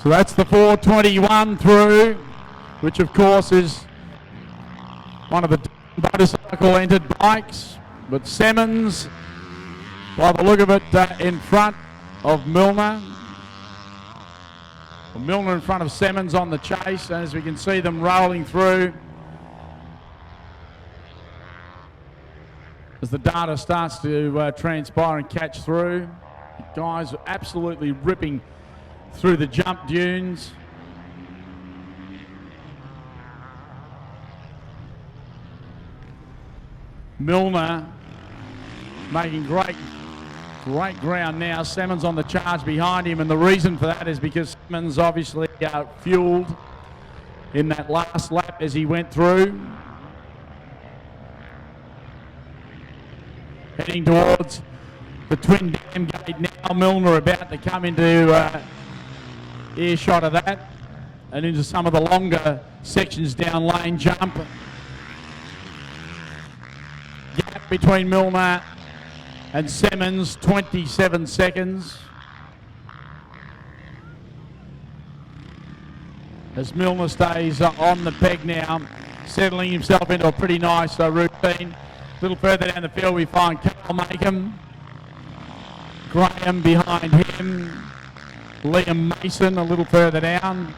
So that's the 421 through, which of course is one of the motorcycle entered bikes. But Simmons, by the look of it, in front of Milner. Milner in front of Simmons on the chase, as we can see them rolling through. As the data starts to transpire and catch through, guys are absolutely ripping through the jump dunes. Milner making great ground now. Simmons on the charge behind him, and the reason for that is because Simmons obviously fueled in that last lap as he went through. Heading towards the Twin Dam Gate now. Milner about to come into earshot of that and into some of the longer sections down lane jump. Gap between Milner and Simmons, 27 seconds. As Milner stays on the peg now, settling himself into a pretty nice routine. A little further down the field we find Carl Makem. Graham behind him. Liam Mason a little further down.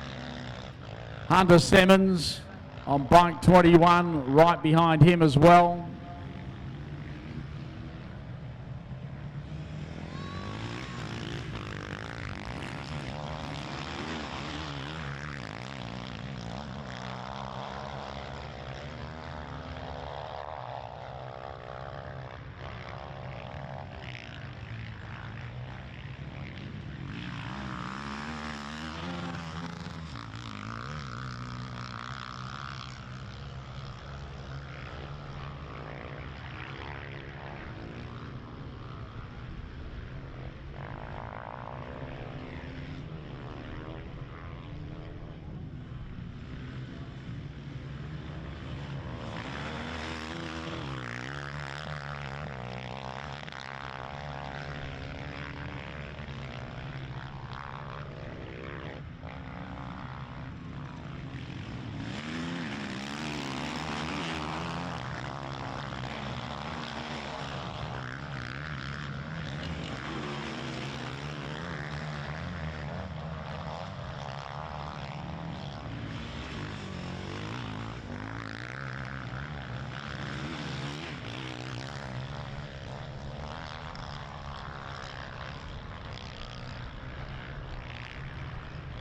Hunter Simmons on bike 21 right behind him as well.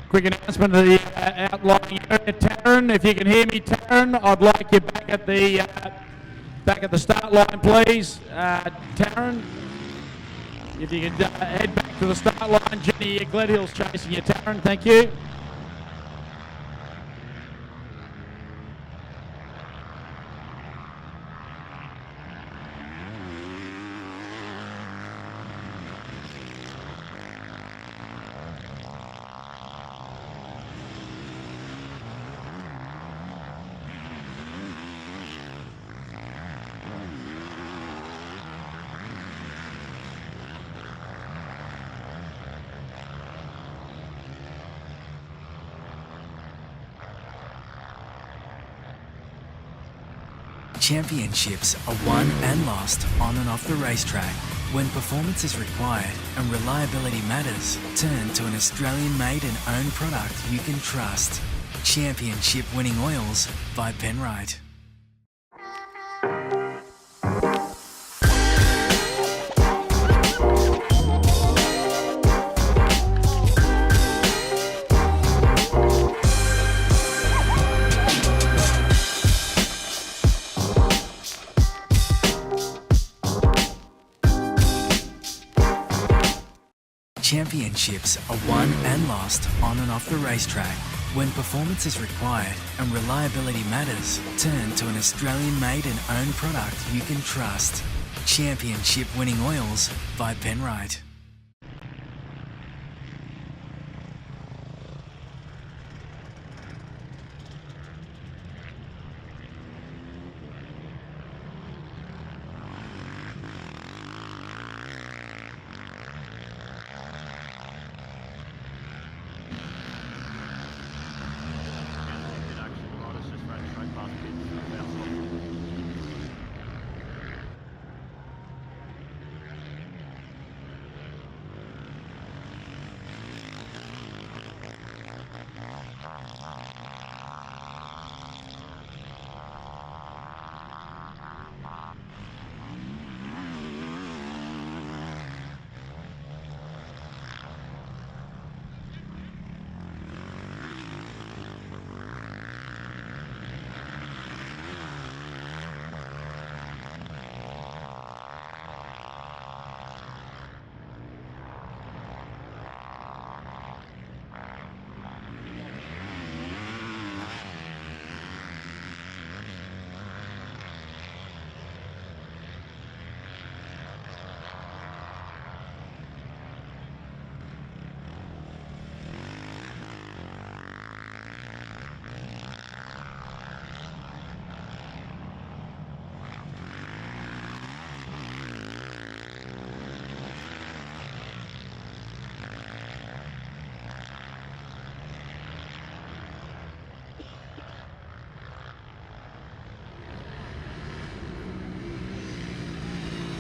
Quick announcement of the outlying area. Taryn, if you can hear me, Taryn, I'd like you back at the start line, please. Taryn, if you could head back to the start line. Jenny Gledhill's chasing you, Taryn. Thank you. Championships are won and lost on and off the racetrack. When performance is required and reliability matters, turn to an Australian-made and owned product you can trust. Championship winning oils by Penrite. Championships are won and lost on and off the racetrack. When performance is required and reliability matters, turn to an Australian-made and owned product you can trust. Championship winning oils by Penrite.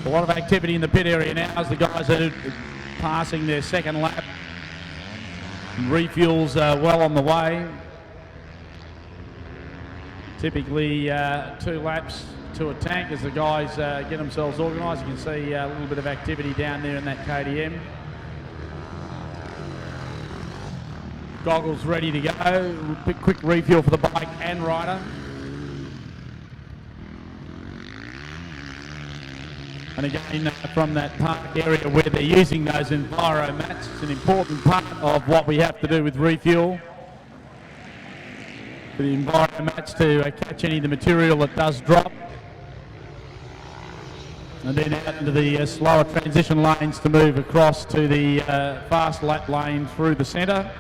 A lot of activity in the pit area now as the guys are passing their second lap. Refuels well on the way. Typically 2 laps to a tank as the guys get themselves organised. You can see a little bit of activity down there in that KTM. Goggles ready to go. Quick refuel for the bike and rider. And again, from that park area where they're using those enviro mats, it's an important part of what we have to do with refuel. For the enviro mats to catch any of the material that does drop. And then out into the slower transition lanes to move across to the fast lap lane through the centre.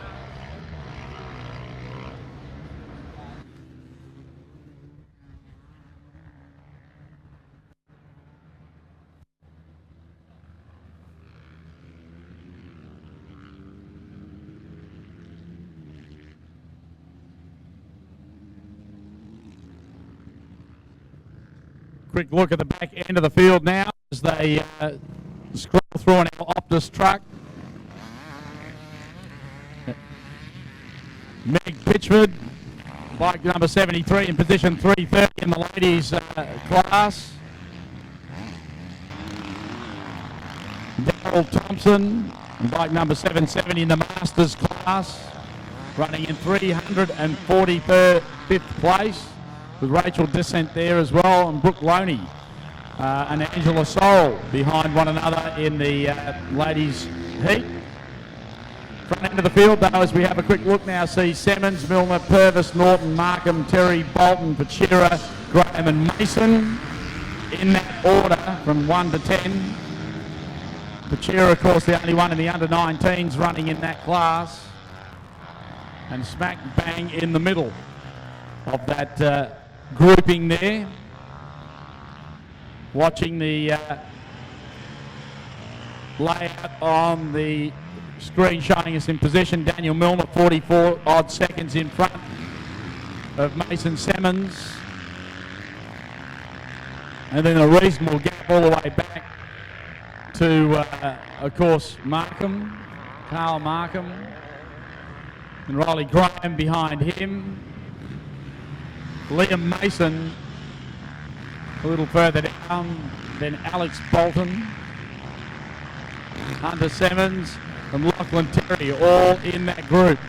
Quick look at the back end of the field now as they scroll through an Optus truck. Meg Pitchford, bike number 73 in position 330 in the ladies class. Daryl Thompson, bike number 770 in the Masters class, running in 345th place. With Rachel Dissent there as well, and Brooke Loney and Angela Sorrell behind one another in the ladies' heat. Front end of the field, though, as we have a quick look now, see Simmons, Milner, Purvis, Norton, Markham, Terry, Bolton, Pachira, Graham and Mason in that order from 1 to 10. Pachera, of course, the only one in the under-19s running in that class. And smack bang in the middle of that grouping there. Watching the layout on the screen showing us in position. Daniel Milner, 44 odd seconds in front of Mason Simmons. And then a reasonable gap all the way back to, of course, Markham, Carl Markham. And Riley Graham behind him. Liam Mason a little further down, then Alex Bolton, Hunter Simmons and Lachlan Terry all in that group.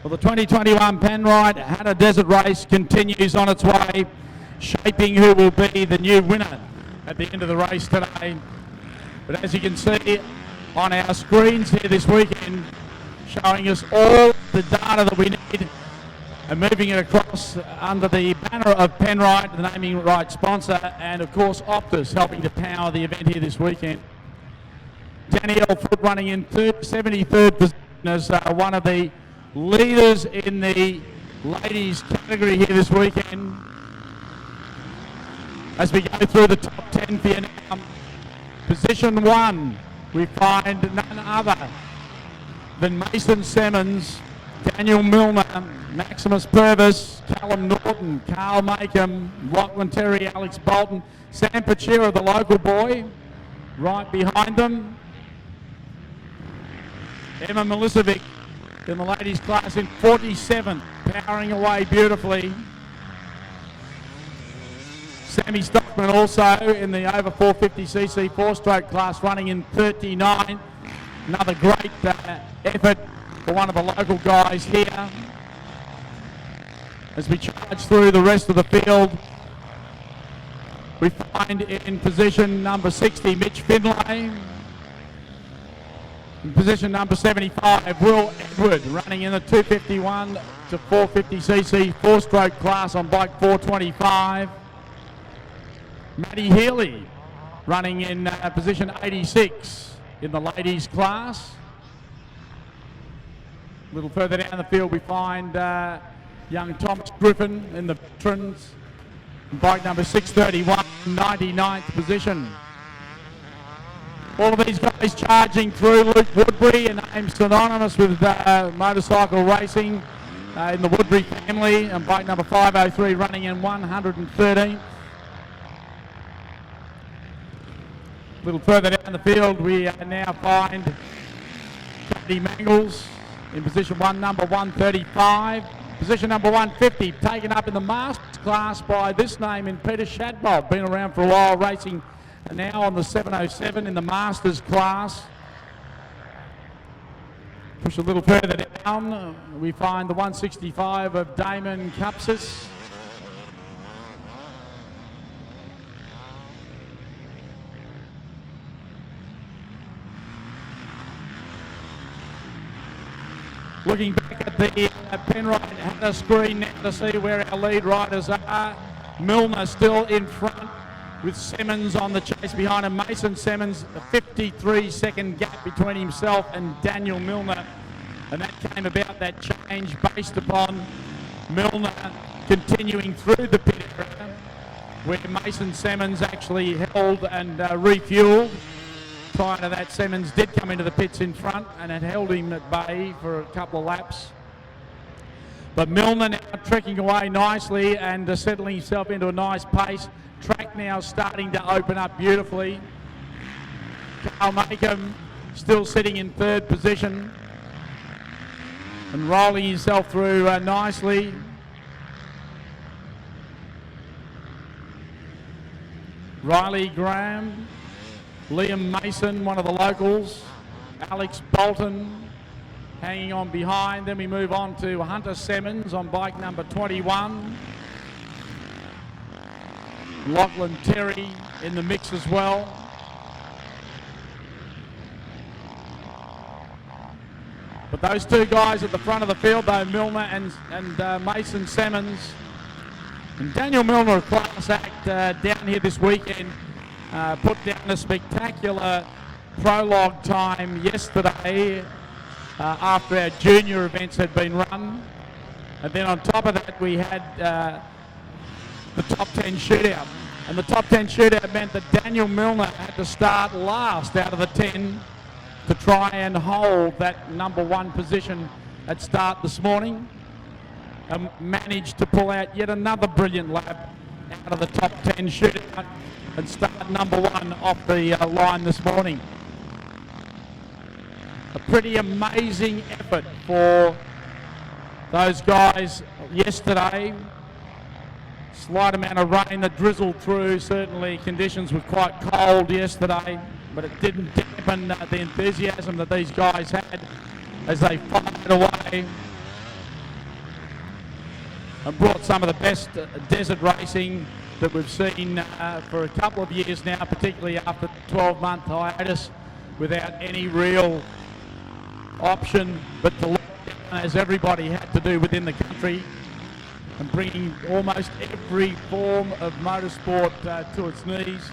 Well, the 2021 Penrite Hattah Desert Race continues on its way, shaping who will be the new winner at the end of the race today. But as you can see on our screens here this weekend, showing us all the data that we need and moving it across under the banner of Penrite, the naming rights sponsor, and of course Optus helping to power the event here this weekend. Danielle Foot running in 73rd position as one of the leaders in the ladies category here this weekend. As we go through the top 10 for you now, position 1, we find none other than Mason Simmons, Daniel Milner, Maximus Purvis, Callum Norton, Carl Makem, Lachlan Terry, Alex Bolton, Sam Pachira, the local boy, right behind them. Emma Milicevic in the ladies class in 47th, powering away beautifully. Sammy Stockman also in the over 450cc 4-stroke class running in 39th. Another great effort for one of the local guys here. As we charge through the rest of the field, we find in position number 60 Mitch Finlay. In position number 75, Will Edward running in the 251 to 450cc 4-stroke class on bike 425. Maddie Healy running in position 86 in the ladies class. A little further down the field we find young Thomas Griffin in the veterans, bike number 631, 99th position. All of these guys charging through. Luke Woodbury, a name synonymous with motorcycle racing in the Woodbury family, and bike number 503 running in 113th. A little further down the field we now find Cody Mangles in position 1, number 135. Position number 150 taken up in the Masters class by this name in Peter Shadbolt, been around for a while racing, and now on the 707 in the Masters class. Push a little further down, we find the 165 of Damon Cupsis. Looking back at the Penrite Hattah screen now to see where our lead riders are. Milner still in front with Simmons on the chase behind him. Mason Simmons, a 53-second gap between himself and Daniel Milner. And that came about, that change, based upon Milner continuing through the pit area, where Mason Simmons actually held and refueled. Prior to that, Simmons did come into the pits in front and had held him at bay for a couple of laps. But Milner now trekking away nicely and settling himself into a nice pace. Track now starting to open up beautifully. Carl Makem still sitting in 3rd position and rolling himself through nicely. Riley Graham, Liam Mason, one of the locals, Alex Bolton hanging on behind. Then we move on to Hunter Simmons on bike number 21. Lachlan Terry in the mix as well. But those two guys at the front of the field, though, Milner and Mason Simmons. And Daniel Milner, a class act down here this weekend, put down a spectacular prologue time yesterday after our junior events had been run. And then on top of that we had the top 10 shootout. And the top 10 shootout meant that Daniel Milner had to start last out of the 10 to try and hold that number 1 position at start this morning. And managed to pull out yet another brilliant lap out of the top 10 shootout and start number 1 off the line this morning. A pretty amazing effort for those guys yesterday. Slight amount of rain that drizzled through. Certainly conditions were quite cold yesterday, but it didn't dampen the enthusiasm that these guys had as they fired away. and brought some of the best desert racing that we've seen for a couple of years now, particularly after the 12-month hiatus, without any real option but to lock down, as everybody had to do within the country, and bringing almost every form of motorsport to its knees.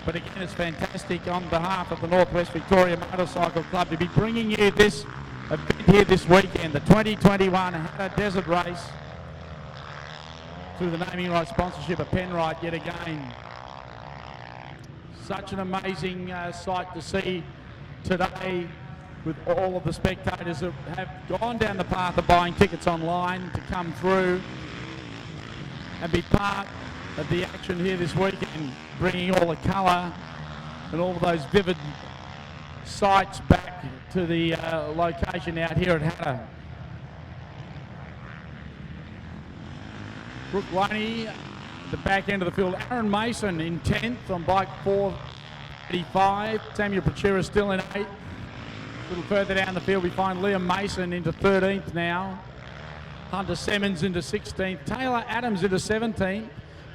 But again, it's fantastic on behalf of the Northwest Victoria Motorcycle Club to be bringing you this event here this weekend, the 2021 Hattah Desert Race, through the naming rights sponsorship of Penrite yet again. Such an amazing sight to see today, with all of the spectators that have gone down the path of buying tickets online to come through and be part of the action here this weekend, bringing all the colour and all of those vivid sights back to the location out here at Hattah. Brooke Loney at the back end of the field. Aaron Mason in 10th on bike 485. Samuel Pachira still in 8th. A little further down the field we find Liam Mason into 13th now. Hunter Simmons into 16th. Taylor Adams into 17th.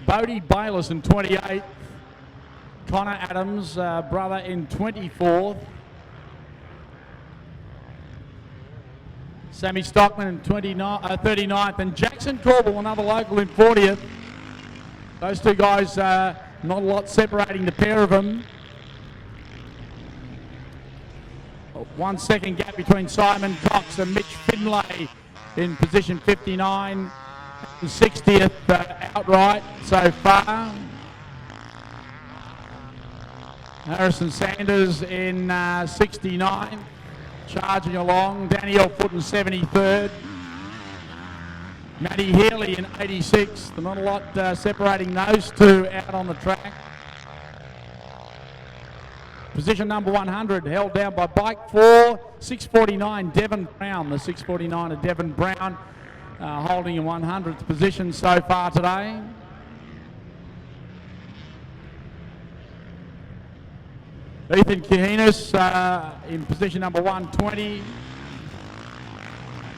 Bodie Bayless in 28th. Connor Adams, brother, in 24th. Sammy Stockman in 39th. And Jackson Corbell, another local, in 40th. Those two guys, not a lot separating the pair of them. 1 second gap between Simon Cox and Mitch Finlay in position 59 and 60th outright so far. Harrison Sanders in 69, charging along. Danielle Foot in 73rd. Matty Healy in 86th. Not a lot separating those two out on the track. Position number 100 held down by bike 4, 649 Devon Brown. The 649 of Devon Brown holding in 100th position so far today. Ethan Kahinas in position number 120.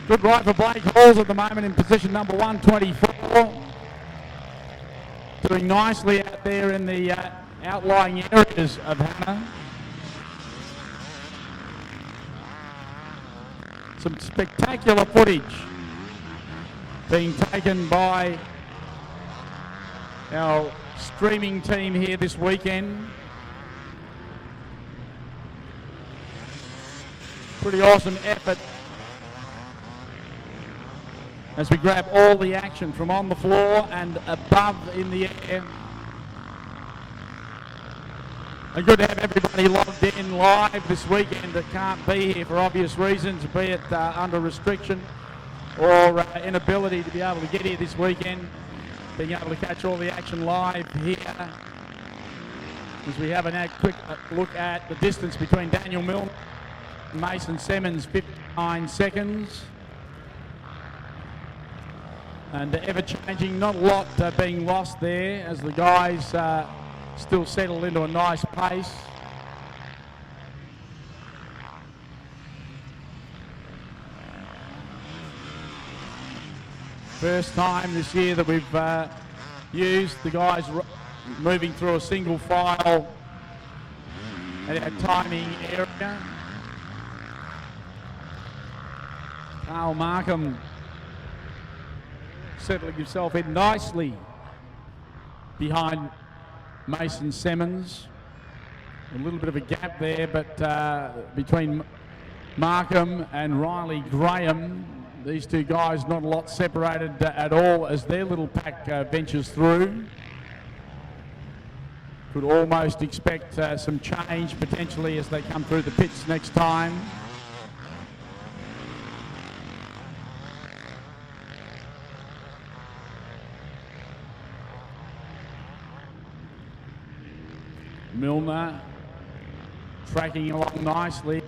Good ride for Blake Halls at the moment in position number 124. Doing nicely out there in the outlying areas of Hattah. Some spectacular footage being taken by our streaming team here this weekend. Pretty awesome effort as we grab all the action from on the floor and above in the air. And good to have everybody logged in live this weekend that can't be here for obvious reasons, be it under restriction or inability to be able to get here this weekend. Being able to catch all the action live here as we have a quick look at the distance between Daniel Milner and Mason Simmons, 59 seconds. And ever changing, not a lot being lost there as the guys still settled into a nice pace. First time this year that we've used the guys moving through a single file at our timing area. Carl Markham settling himself in nicely behind Mason Simmons. A little bit of a gap there, but between Markham and Riley Graham, these two guys not a lot separated at all as their little pack ventures through. Could almost expect some change potentially as they come through the pits next time. Milner tracking along nicely.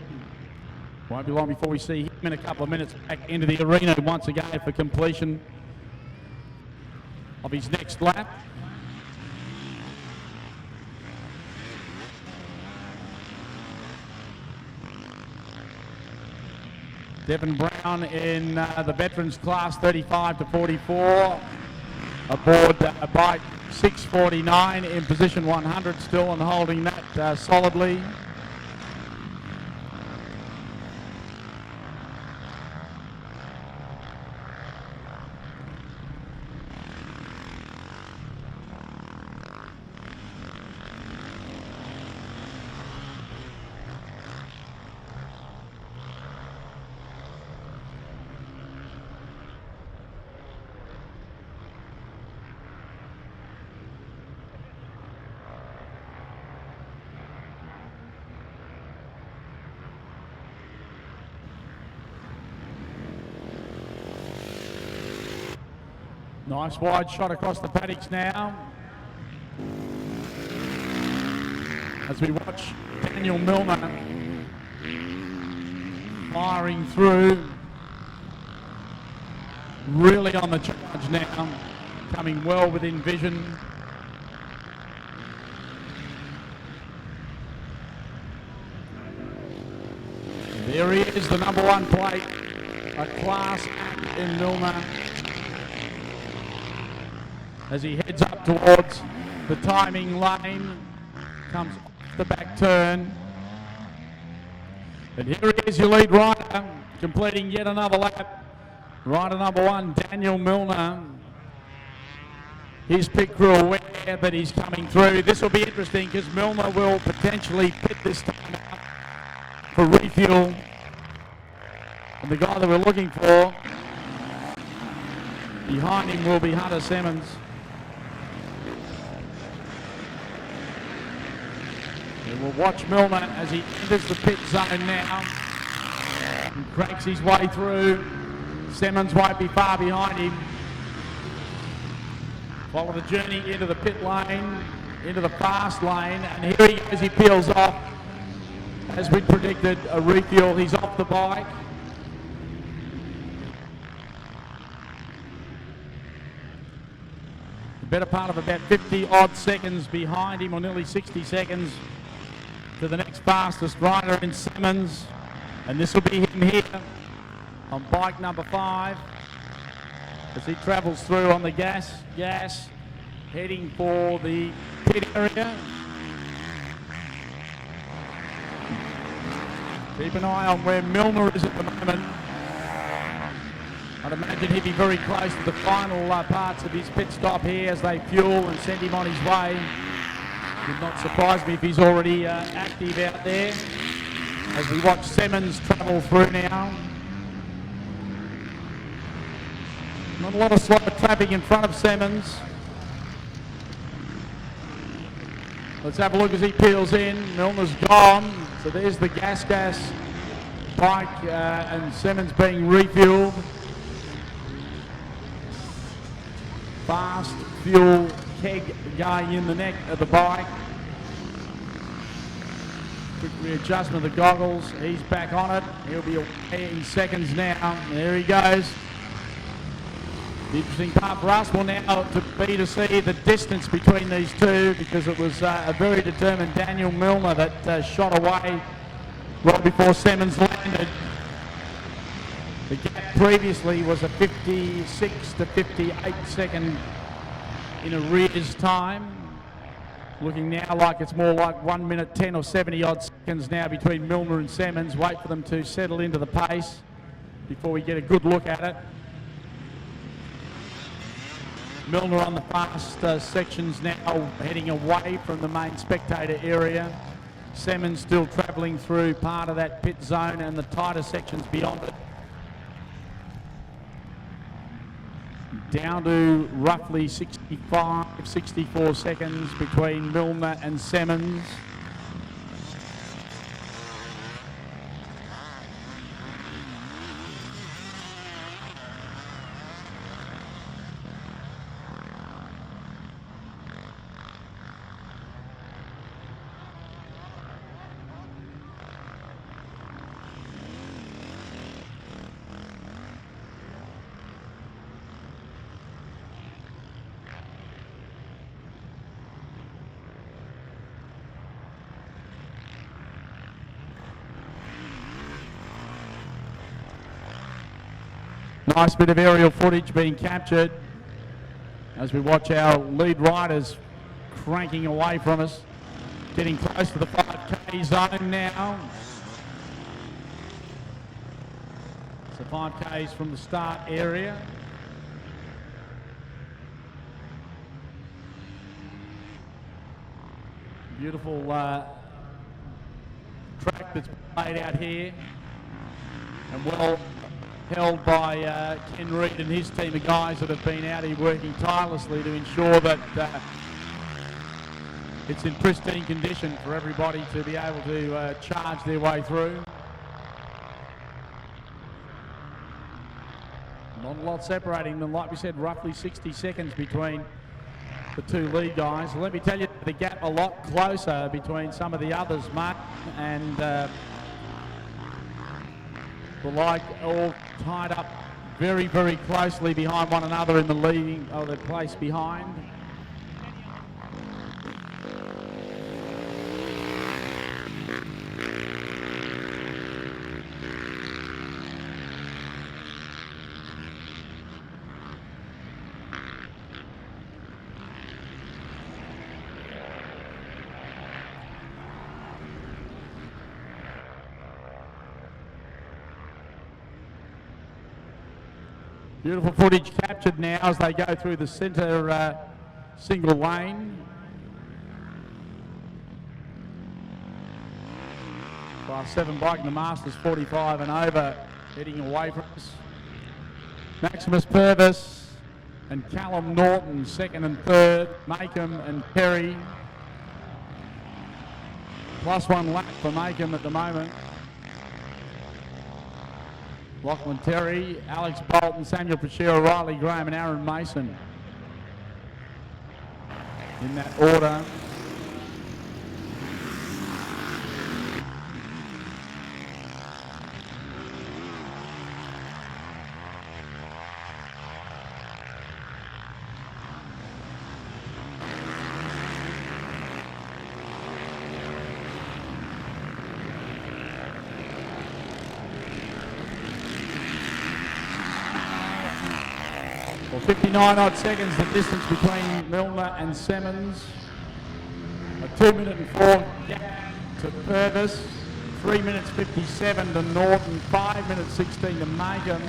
Won't be long before we see him in a couple of minutes back into the arena once again for completion of his next lap. Devon Brown in the veterans class, 35 to 44. Aboard bike 649 in position 100 still and holding that solidly. Nice wide shot across the paddocks now. As we watch Daniel Milner firing through. Really on the charge now. Coming well within vision. There he is, the number 1 plate. A class act in Milner. As he heads up towards the timing lane, comes off the back turn. And here he is, your lead rider, completing yet another lap. Rider number 1, Daniel Milner. His pit crew aware that he's coming through. This will be interesting because Milner will potentially pit this time out for refuel. And the guy that we're looking for behind him will be Hattah Simmons. And we'll watch Milner as he enters the pit zone now and cranks his way through. Simmons won't be far behind him. Follow the journey into the pit lane, into the fast lane, and here he goes, he peels off. As we predicted, a refuel, he's off the bike. The better part of about 50 odd seconds behind him, or nearly 60 seconds, to the next fastest rider in Simmons. And this will be him here on bike number 5 as he travels through on the gas, heading for the pit area. Keep an eye on where Milner is at the moment. I'd imagine he'd be very close to the final parts of his pit stop here as they fuel and send him on his way. Would not surprise me if he's already active out there as we watch Simmons travel through now. Not a lot of slow traffic in front of Simmons. Let's have a look as he peels in. Milner's gone. So there's the gas bike and Simmons being refueled. Fast fuel keg going in the neck of the bike. Quick readjustment of the goggles. He's back on it. He'll be away in seconds now. There he goes. The interesting part for us will now be to see the distance between these two, because it was a very determined Daniel Milner that shot away right before Simmons landed. The gap previously was a 56 to 58 second in arrears time. Looking now like it's more like 1 minute 10 or 70 odd seconds now between Milner and Simmons. Wait for them to settle into the pace before we get a good look at it. Milner on the fast sections now, heading away from the main spectator area. Simmons still travelling through part of that pit zone and the tighter sections beyond it. Down to roughly 65, 64 seconds between Milner and Simmons. Nice bit of aerial footage being captured as we watch our lead riders cranking away from us. Getting close to the 5K zone now. So 5Ks from the start area. Beautiful track that's laid out here, and well held by Ken Reid and his team of guys that have been out here working tirelessly to ensure that it's in pristine condition for everybody to be able to charge their way through. Not a lot separating them, like we said, roughly 60 seconds between the two lead guys. Let me tell you, the gap a lot closer between some of the others, Mark, and the like all tied up very, very closely behind one another in the leading of the place behind. Beautiful footage captured now as they go through the centre single lane. Class 7 bike in the Masters 45 and over, heading away from us. Maximus Purvis and Callum Norton, second and third. Makem and Perry. +1 lap for Makem at the moment. Lachlan Terry, Alex Bolton, Samuel Pachera, Riley Graham and Aaron Mason in that order. Well, 59 odd seconds the distance between Milner and Simmons. A 2 minute and 4 gap to Purvis. 3 minutes 57 to Norton. 5 minutes 16 to Makem.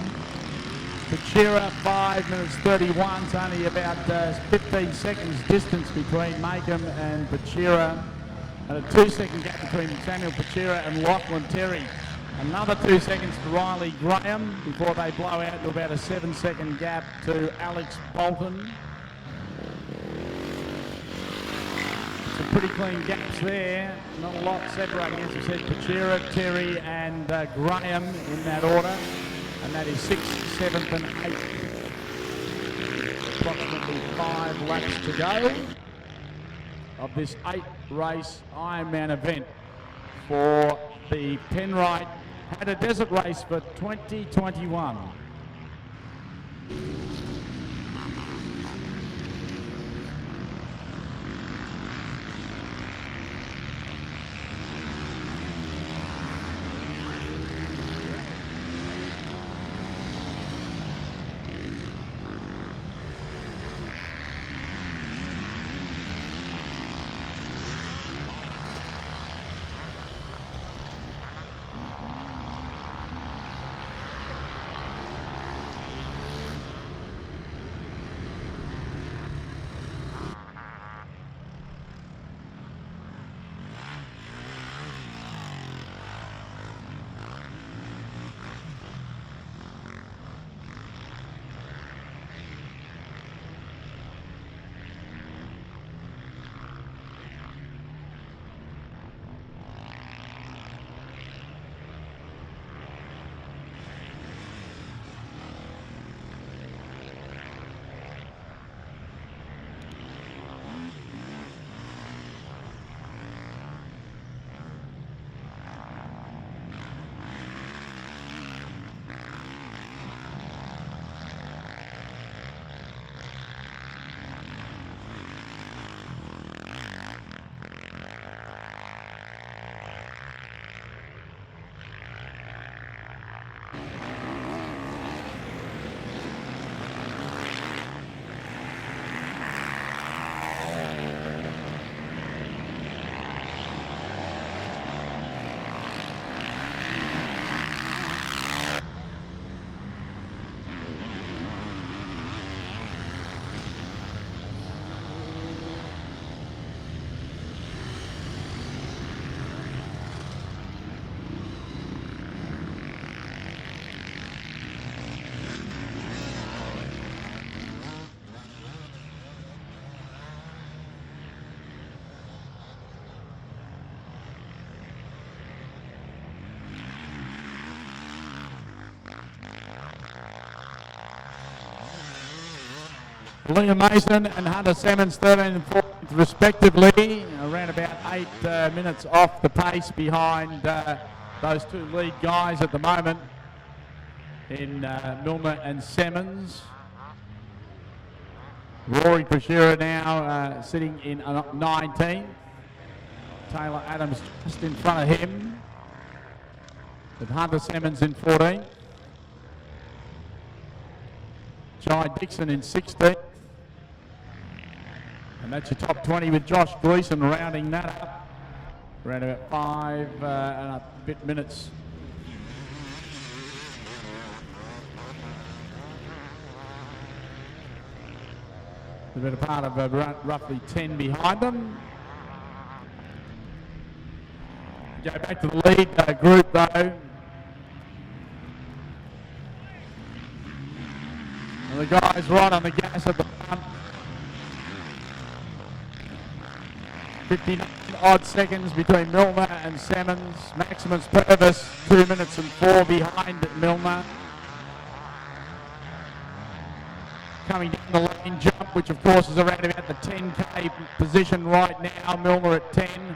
Pachira 5 minutes 31. It's only about 15 seconds distance between Makem and Pachira. And a 2 second gap between Samuel Pachira and Lachlan Terry. Another 2 seconds to Riley Graham before they blow out to about a 7 second gap to Alex Bolton. Some pretty clean gaps there. Not a lot separating, as I said, Pachira, Terry and Graham in that order. And that is 6th, 7th and 8th. Approximately 5 laps to go of this 8-race Ironman event for the Penrite Hattah Desert Race for 2021. Liam Mason and Hunter Simmons 13th and 14th respectively, around about 8 minutes off the pace behind those two lead guys at the moment in Milner and Simmons. Rory Pachira now sitting in 19th. Taylor Adams just in front of him, with Hunter Simmons in 14th. Jai Dixon in 16th. And that's your top 20 with Josh Gleeson rounding that up. Around about 5 and a bit minutes. A bit of part of roughly 10 behind them. Go back to the lead group though. And the guys right on the gas at the front. 59 odd seconds between Milner and Simmons. Maximus Purvis 2 minutes and 4 behind Milner. Coming down the lane jump, which of course is around about the 10k position right now. Milner at 10.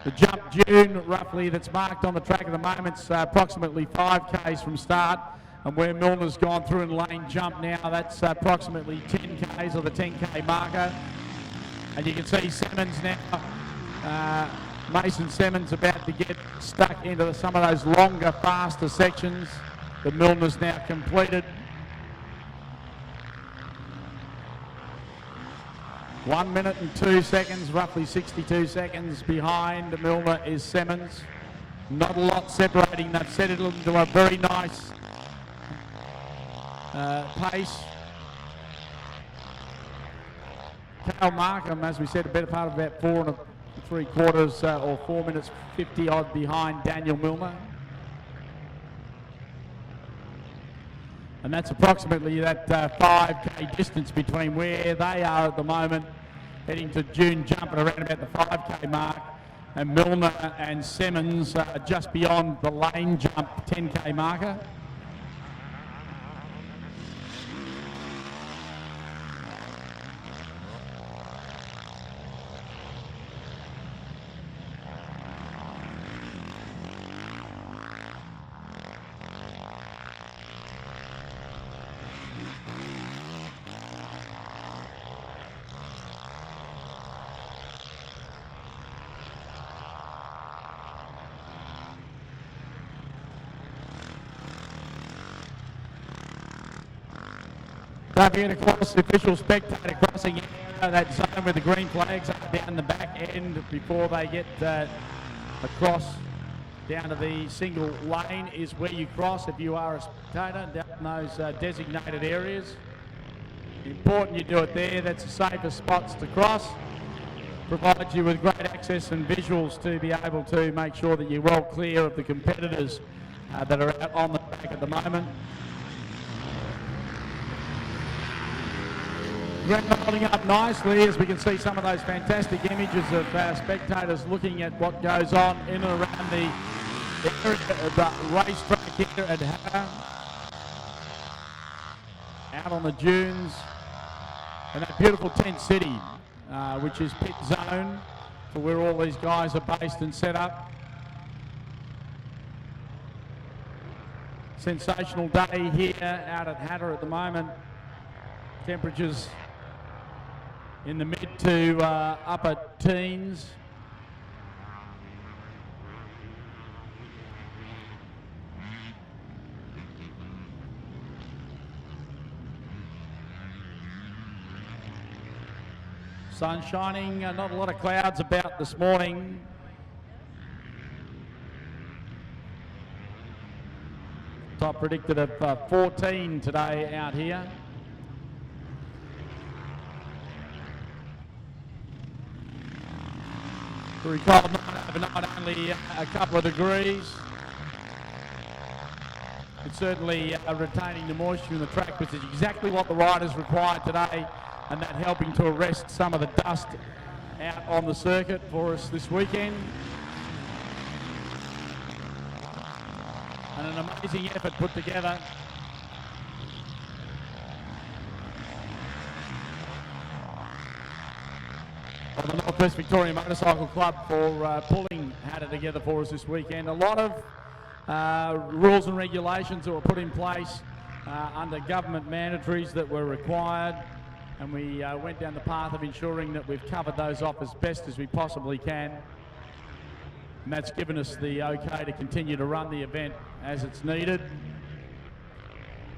The jump dune, roughly, that's marked on the track at the moment, is approximately 5k's from start. And where Milner's gone through in lane jump now, that's approximately 10k's, or the 10k marker. And you can see Simmons now, Mason Simmons about to get stuck into some of those longer, faster sections that Milner's now completed. 1 minute and 2 seconds, roughly 62 seconds behind Milner is Simmons. Not a lot separating. They've set it into a very nice pace. Cal Markham, as we said, a better part of about 4 3/4 or 4 minutes 50 odd behind Daniel Milner. And that's approximately that 5k distance between where they are at the moment, heading to June jump at around about the 5k mark, and Milner and Simmons just beyond the lane jump 10k marker. Don't forget, of course, the official spectator crossing that zone with the green flags up down the back end before they get across down to the single lane is where you cross if you are a spectator down those designated areas. Important you do it there. That's the safest spots to cross. Provides you with great access and visuals to be able to make sure that you're well clear of the competitors that are out on the track at the moment. Ground holding up nicely as we can see some of those fantastic images of spectators looking at what goes on in and around the area of the racetrack here at Hattah. Out on the dunes and that beautiful tent city, which is pit zone for where all these guys are based and set up. Sensational day here out at Hattah at the moment. Temperatures in the mid to upper teens. Sun shining, not a lot of clouds about this morning. Top predicted of 14 today out here. Very cold night overnight, only a couple of degrees. It's certainly retaining the moisture in the track, which is exactly what the riders required today, and that helping to arrest some of the dust out on the circuit for us this weekend. And an amazing effort put together. of the North West Victoria Motorcycle Club for pulling Hattah together for us this weekend. A lot of rules and regulations that were put in place under government mandatories that were required, and we went down the path of ensuring that we've covered those off as best as we possibly can. And that's given us the okay to continue to run the event as it's needed.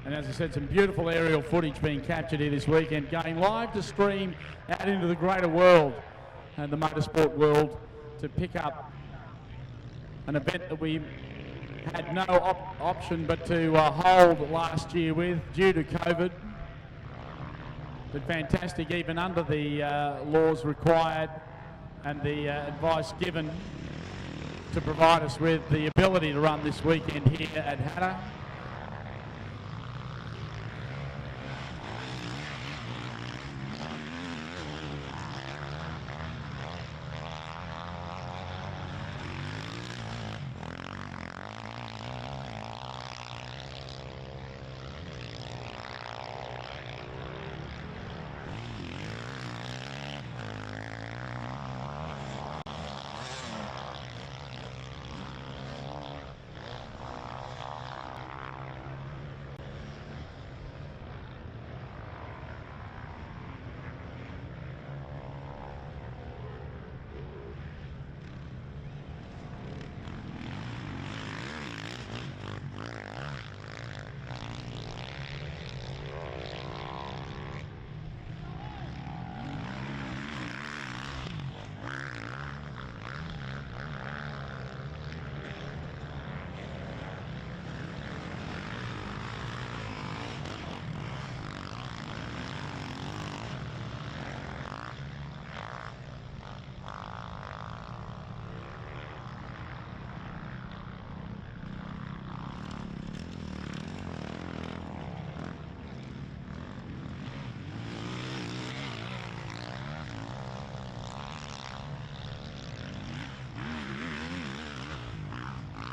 And as I said, some beautiful aerial footage being captured here this weekend, going live to stream out into the greater world and the motorsport world to pick up an event that we had no option but to hold last year with due to COVID. But fantastic, even under the laws required and the advice given to provide us with the ability to run this weekend here at Hattah.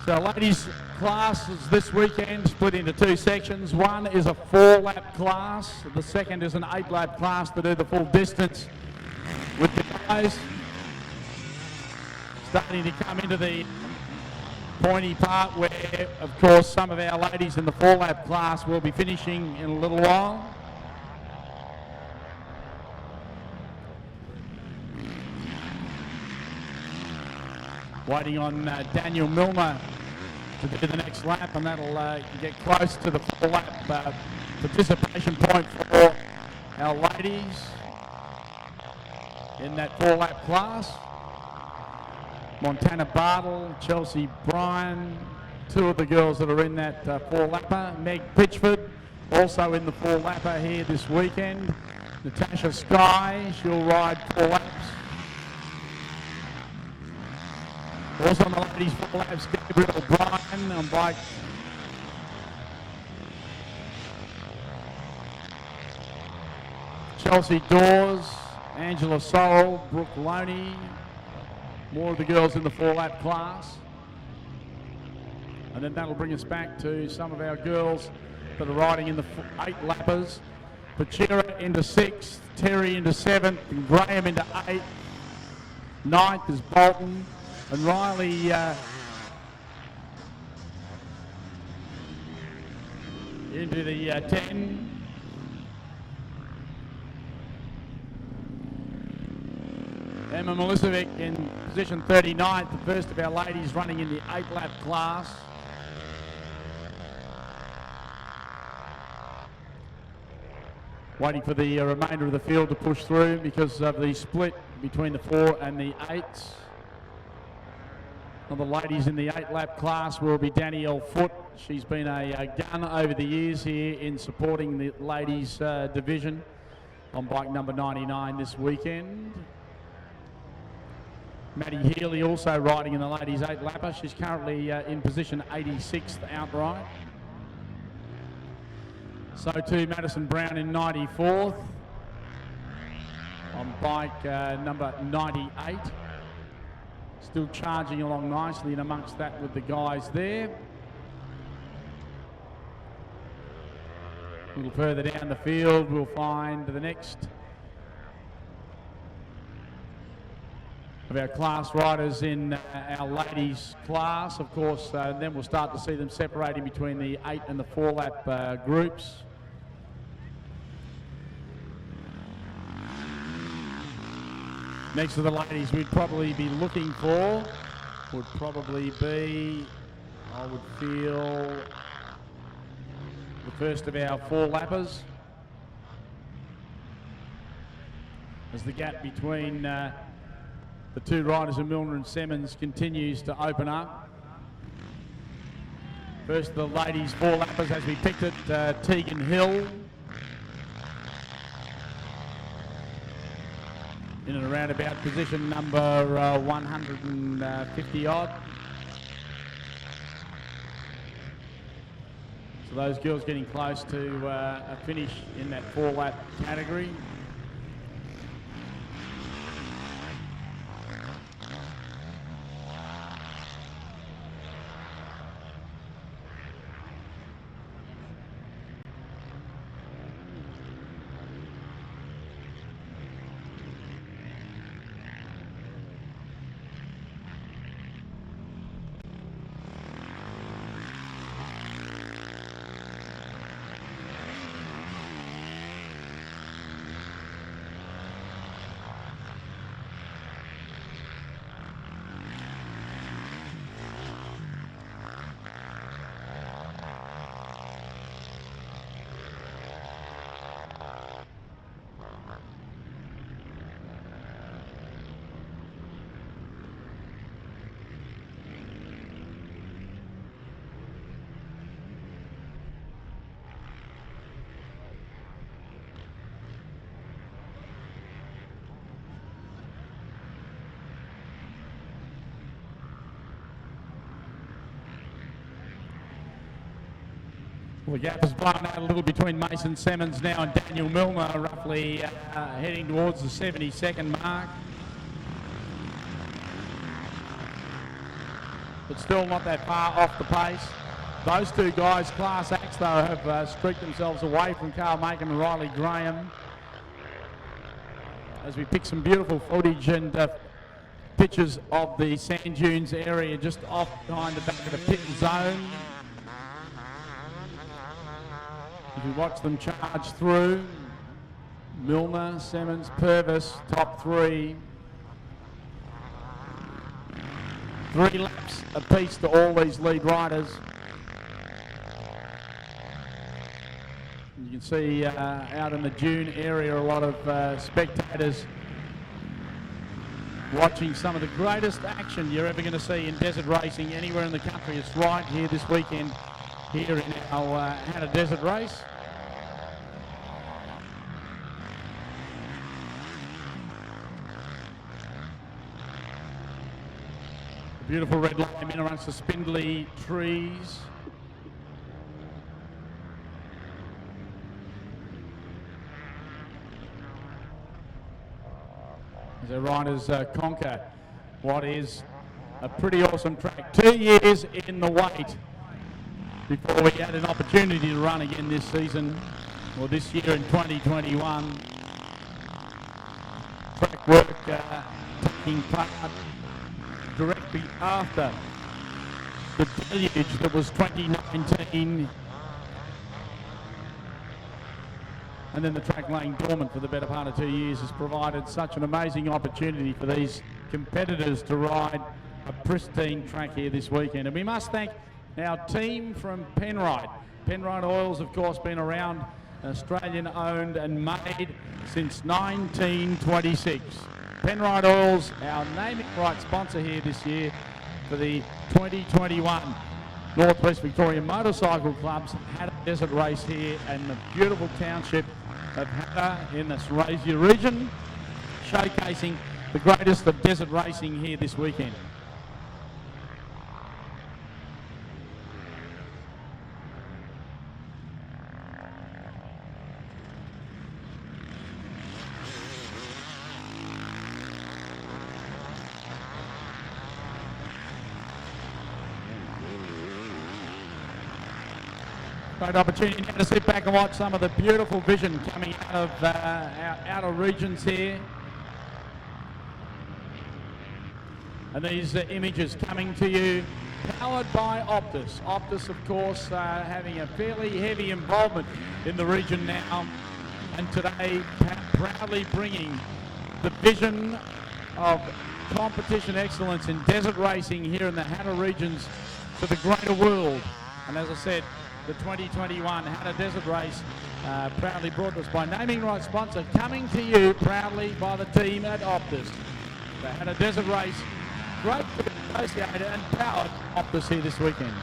So ladies class is this weekend split into two sections. One is a 4-lap class. The second is an 8-lap class to do the full distance with the guys. Starting to come into the pointy part where, of course, some of our ladies in the 4-lap class will be finishing in a little while. Waiting on Daniel Milner to do the next lap, and that'll get close to the 4-lap participation point for our ladies in that 4-lap class. Montana Bartle, Chelsea Bryan, two of the girls that are in that 4-lapper. Meg Pitchford, also in the 4-lapper here this weekend. Natasha Sky, she'll ride 4 laps. Also on the ladies 4 laps, Gabriel Bryan on bike. Chelsea Dawes, Angela Sorrell, Brooke Loney. More of the girls in the 4-lap class. And then that'll bring us back to some of our girls that are riding in the 8-lappers. Pachira into 6th, Terry into 7th, and Graham into 8th. 9th is Bolton. And Riley into the 10. Emma Milicevic in position 39th, the first of our ladies running in the 8-lap class. Waiting for the remainder of the field to push through because of the split between the 4 and the 8s. One of the ladies in the 8-lap class will be Danielle Foote. She's been a gun over the years here in supporting the ladies division on bike number 99 this weekend. Maddie Healy also riding in the ladies 8-lapper. She's currently in position 86th outright. So too Madison Brown in 94th on bike number 98. Still charging along nicely and amongst that with the guys there. A little further down the field we'll find the next of our class riders in our ladies class. Of course, then we'll start to see them separating between the 8 and the 4 lap groups. Next to the ladies we'd probably be looking for would probably be, I would feel, the first of our 4 lappers. As the gap between the 2 riders of Milner and Simmons continues to open up. First of the ladies 4 lappers as we picked it, Tegan Hill. In and around about position number 150 odd. So those girls getting close to a finish in that 4 lap category. Well, the gap has blown out a little between Mason Simmons now and Daniel Milner, roughly heading towards the 72nd mark. But still not that far off the pace. Those 2 guys, Class Acts though, have streaked themselves away from Carl Macon and Riley Graham. As we pick some beautiful footage and pictures of the sand dunes area just off behind the back of the pit zone. If you watch them charge through, Milner, Simmons, Purvis, top 3. 3 laps apiece to all these lead riders. You can see out in the dune area a lot of spectators watching some of the greatest action you're ever going to see in desert racing anywhere in the country. It's right here this weekend here in our Hattah Desert Race. A beautiful red line in amongst the spindly trees. As our riders conquer what is a pretty awesome track. 2 years in the wait before we had an opportunity to run again this season, or this year in 2021. Track work taking part directly after the deluge that was 2019, and then the track laying dormant for the better part of 2 years has provided such an amazing opportunity for these competitors to ride a pristine track here this weekend. And we must thank our team from Penrite. Penrite Oil's, of course, been around, Australian owned and made since 1926. Penrite Oil's our naming right sponsor here this year for the 2021 Northwest Victoria Motorcycle Club's Hattah Desert Race here in the beautiful township of Hattah in the Silesia region, showcasing the greatest of desert racing here this weekend. Great opportunity now to sit back and watch some of the beautiful vision coming out of our outer regions here. And these images coming to you, powered by Optus. Optus, of course, having a fairly heavy involvement in the region now, and today proudly bringing the vision of competition excellence in desert racing here in the Hattah regions to the greater world. And as I said, the 2021 Hattah Desert Race proudly brought to us by naming rights sponsor, coming to you proudly by the team at Optus. The Hattah Desert Race, great to be associated and powered Optus here this weekend.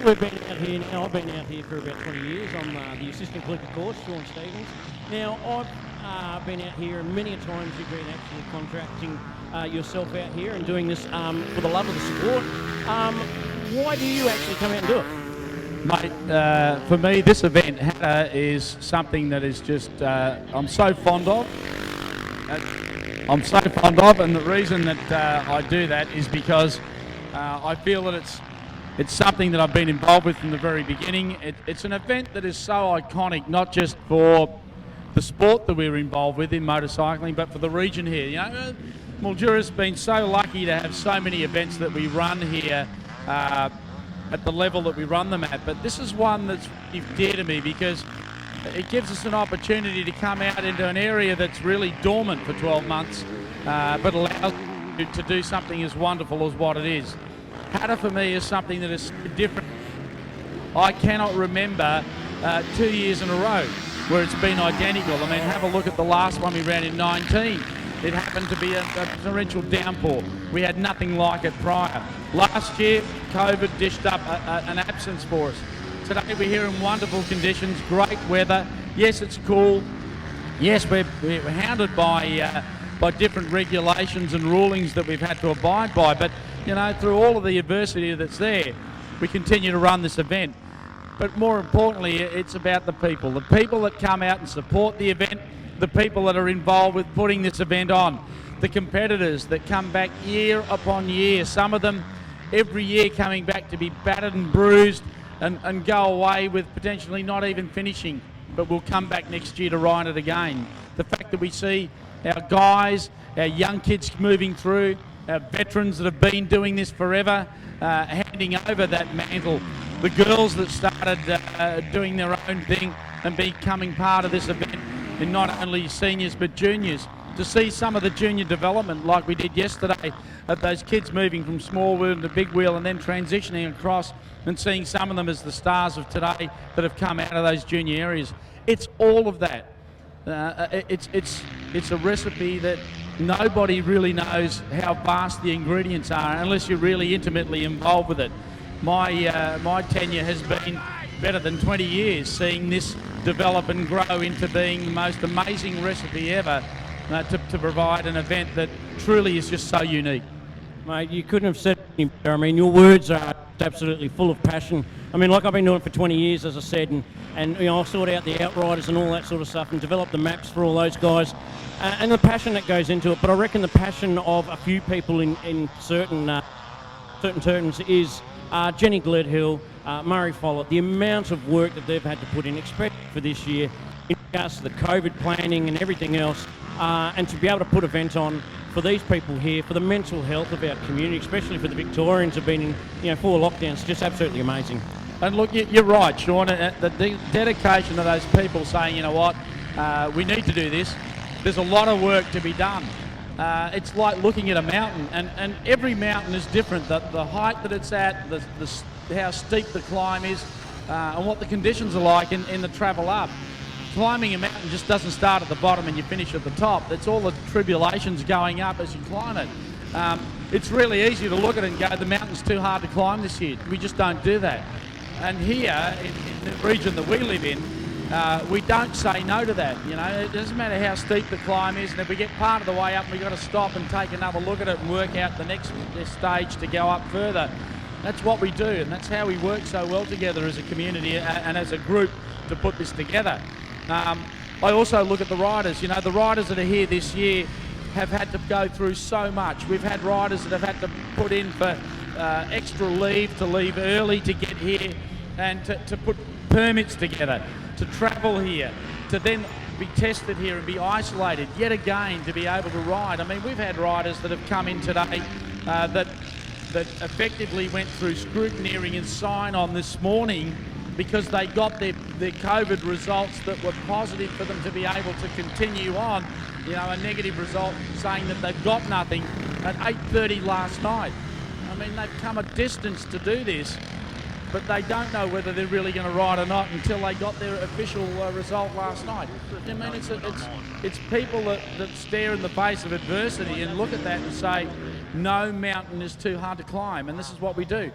we've been out here now. I've been out here for about 20 years. I'm the assistant clerk of course, Sean Stevens. Now, I've been out here, and many a times you've been actually contracting yourself out here and doing this for the love of the sport. Why do you actually come out and do it? Mate, for me, this event, Hattah, is something that is just, I'm so fond of. And the reason that I do that is because I feel that it's something that I've been involved with from the very beginning. It's an event that is so iconic, not just for the sport that we're involved with in motorcycling, but for the region here. You know, Mildura's been so lucky to have so many events that we run here at the level that we run them at. But this is one that's dear to me because it gives us an opportunity to come out into an area that's really dormant for 12 months, but allows you to do something as wonderful as what it is. Hattah for me is something that is different. I cannot remember 2 years in a row where it's been identical. I mean, have a look at the last one we ran in 19. It happened to be a torrential downpour. We had nothing like it prior. Last year, COVID dished up an absence for us. Today we're here in wonderful conditions, great weather. Yes, it's cool. Yes, we're hounded by different regulations and rulings that we've had to abide by. But, you know, through all of the adversity that's there, we continue to run this event. But more importantly, it's about the people that come out and support the event, the people that are involved with putting this event on, the competitors that come back year upon year, some of them every year coming back to be battered and bruised and go away with potentially not even finishing, but we'll come back next year to ride it again. The fact that we see our guys, our young kids moving through, our veterans that have been doing this forever, handing over that mantle, the girls that started doing their own thing and becoming part of this event, and not only seniors but juniors. To see some of the junior development like we did yesterday, of those kids moving from small wheel to big wheel and then transitioning across, and seeing some of them as the stars of today that have come out of those junior areas. It's all of that. It's a recipe that nobody really knows how vast the ingredients are unless you're really intimately involved with it. My tenure has been better than 20 years, seeing this develop and grow into being the most amazing recipe ever to provide an event that truly is just so unique. Mate, you couldn't have said it better. I mean, your words are absolutely full of passion. I mean, like I've been doing it for 20 years, as I said, and you know, I've sorted out the outriders and all that sort of stuff and developed the maps for all those guys, and the passion that goes into it. But I reckon the passion of a few people in certain terms is Jenny Gledhill, Murray Follett, the amount of work that they've had to put in, especially for this year, in regards to the COVID planning and everything else, and to be able to put events on for these people here, for the mental health of our community, especially for the Victorians who've been in 4 lockdowns, just absolutely amazing. And look, you're right, Sean, the dedication of those people saying, you know what, we need to do this. There's a lot of work to be done. It's like looking at a mountain, and every mountain is different. The height that it's at, how steep the climb is, and what the conditions are like in the travel up. Climbing a mountain just doesn't start at the bottom and you finish at the top. It's all the tribulations going up as you climb it. It's really easy to look at it and go, the mountain's too hard to climb this year. We just don't do that. And here, in the region that we live in, we don't say no to that. You know, it doesn't matter how steep the climb is, and if we get part of the way up, we've got to stop and take another look at it and work out the next stage to go up further. That's what we do, and that's how we work so well together as a community and as a group to put this together. I also look at the riders. You know, the riders that are here this year have had to go through so much. We've had riders that have had to put in for extra leave, to leave early to get here, and to put permits together, to travel here, to then be tested here and be isolated yet again to be able to ride. I mean, we've had riders that have come in today that effectively went through scrutineering and sign-on this morning because they got their COVID results that were positive for them to be able to continue on. You know, a negative result saying that they've got nothing at 8:30 last night. I mean, they've come a distance to do this, but they don't know whether they're really going to ride or not until they got their official result last night. I mean, it's people that stare in the face of adversity and look at that and say, no mountain is too hard to climb, and this is what we do.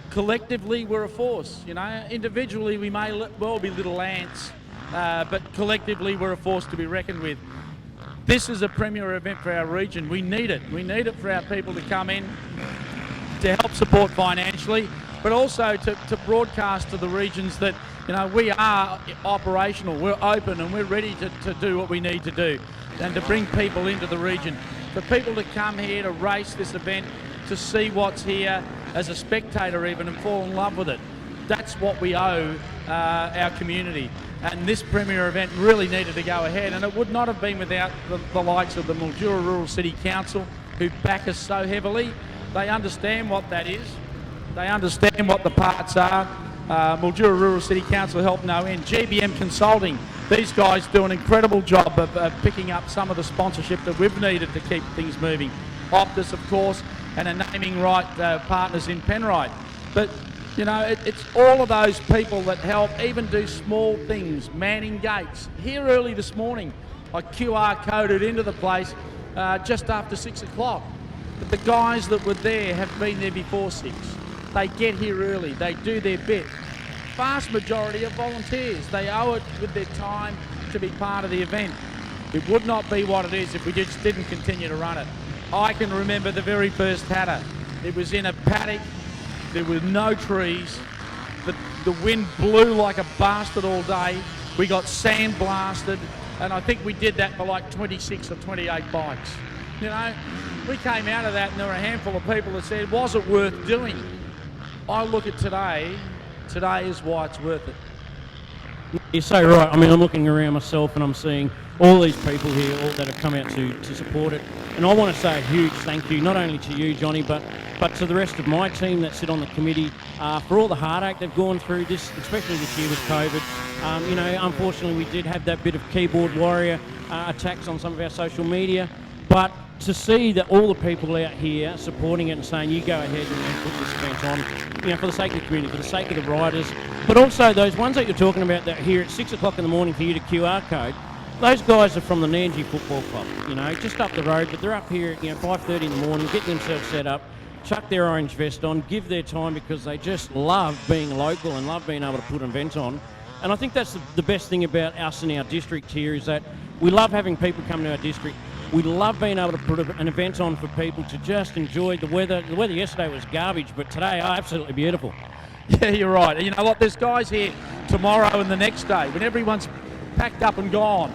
collectively we're a force. You know, individually we may well be little ants, but collectively we're a force to be reckoned with. This is a premier event for our region. We need it. We need it for our people to come in, to help support financially, but also to broadcast to the regions that, you know, we are operational, we're open and we're ready to do what we need to do and to bring people into the region. For people to come here to race this event, to see what's here as a spectator even and fall in love with it. That's what we owe our community. And this premier event really needed to go ahead, and it would not have been without the likes of the Mildura Rural City Council, who back us so heavily. They understand what that is. They understand what the parts are. Mildura Rural City Council help no end. GBM Consulting, these guys do an incredible job of picking up some of the sponsorship that we've needed to keep things moving. Optus, of course, and a naming right partners in Penrite. But, you know, it's all of those people that help even do small things, manning gates. Here early this morning, I QR coded into the place just after 6 o'clock. But the guys that were there have been there before 6. They get here early, they do their bit. Vast majority are volunteers. They owe it with their time to be part of the event. It would not be what it is if we just didn't continue to run it. I can remember the very first Hattah. It was in a paddock, there were no trees, the wind blew like a bastard all day, we got sandblasted, and I think we did that for like 26 or 28 bikes. You know, we came out of that and there were a handful of people that said, was it worth doing? I look at today is why it's worth it. You're so right. I mean, I'm looking around myself and I'm seeing all these people here all that have come out to support it. And I want to say a huge thank you, not only to you, Johnny, but to the rest of my team that sit on the committee for all the heartache they've gone through, this, especially this year with COVID. You know, unfortunately, we did have that bit of keyboard warrior attacks on some of our social media, but to see that all the people out here supporting it and saying, you go ahead and put this event on, you know, for the sake of the community, for the sake of the riders, but also those ones that you're talking about that are here at 6 o'clock in the morning for you to QR code, those guys are from the Nanji Football Club, you know, just up the road, but they're up here at, 5:30 in the morning, getting themselves set up, chuck their orange vest on, give their time because they just love being local and love being able to put an event on. And I think that's the best thing about us in our district here is that we love having people come to our district. We love being able to put an event on for people to just enjoy the weather. The weather yesterday was garbage, but today, absolutely beautiful. Yeah, you're right. And you know what? There's guys here tomorrow and the next day when everyone's packed up and gone,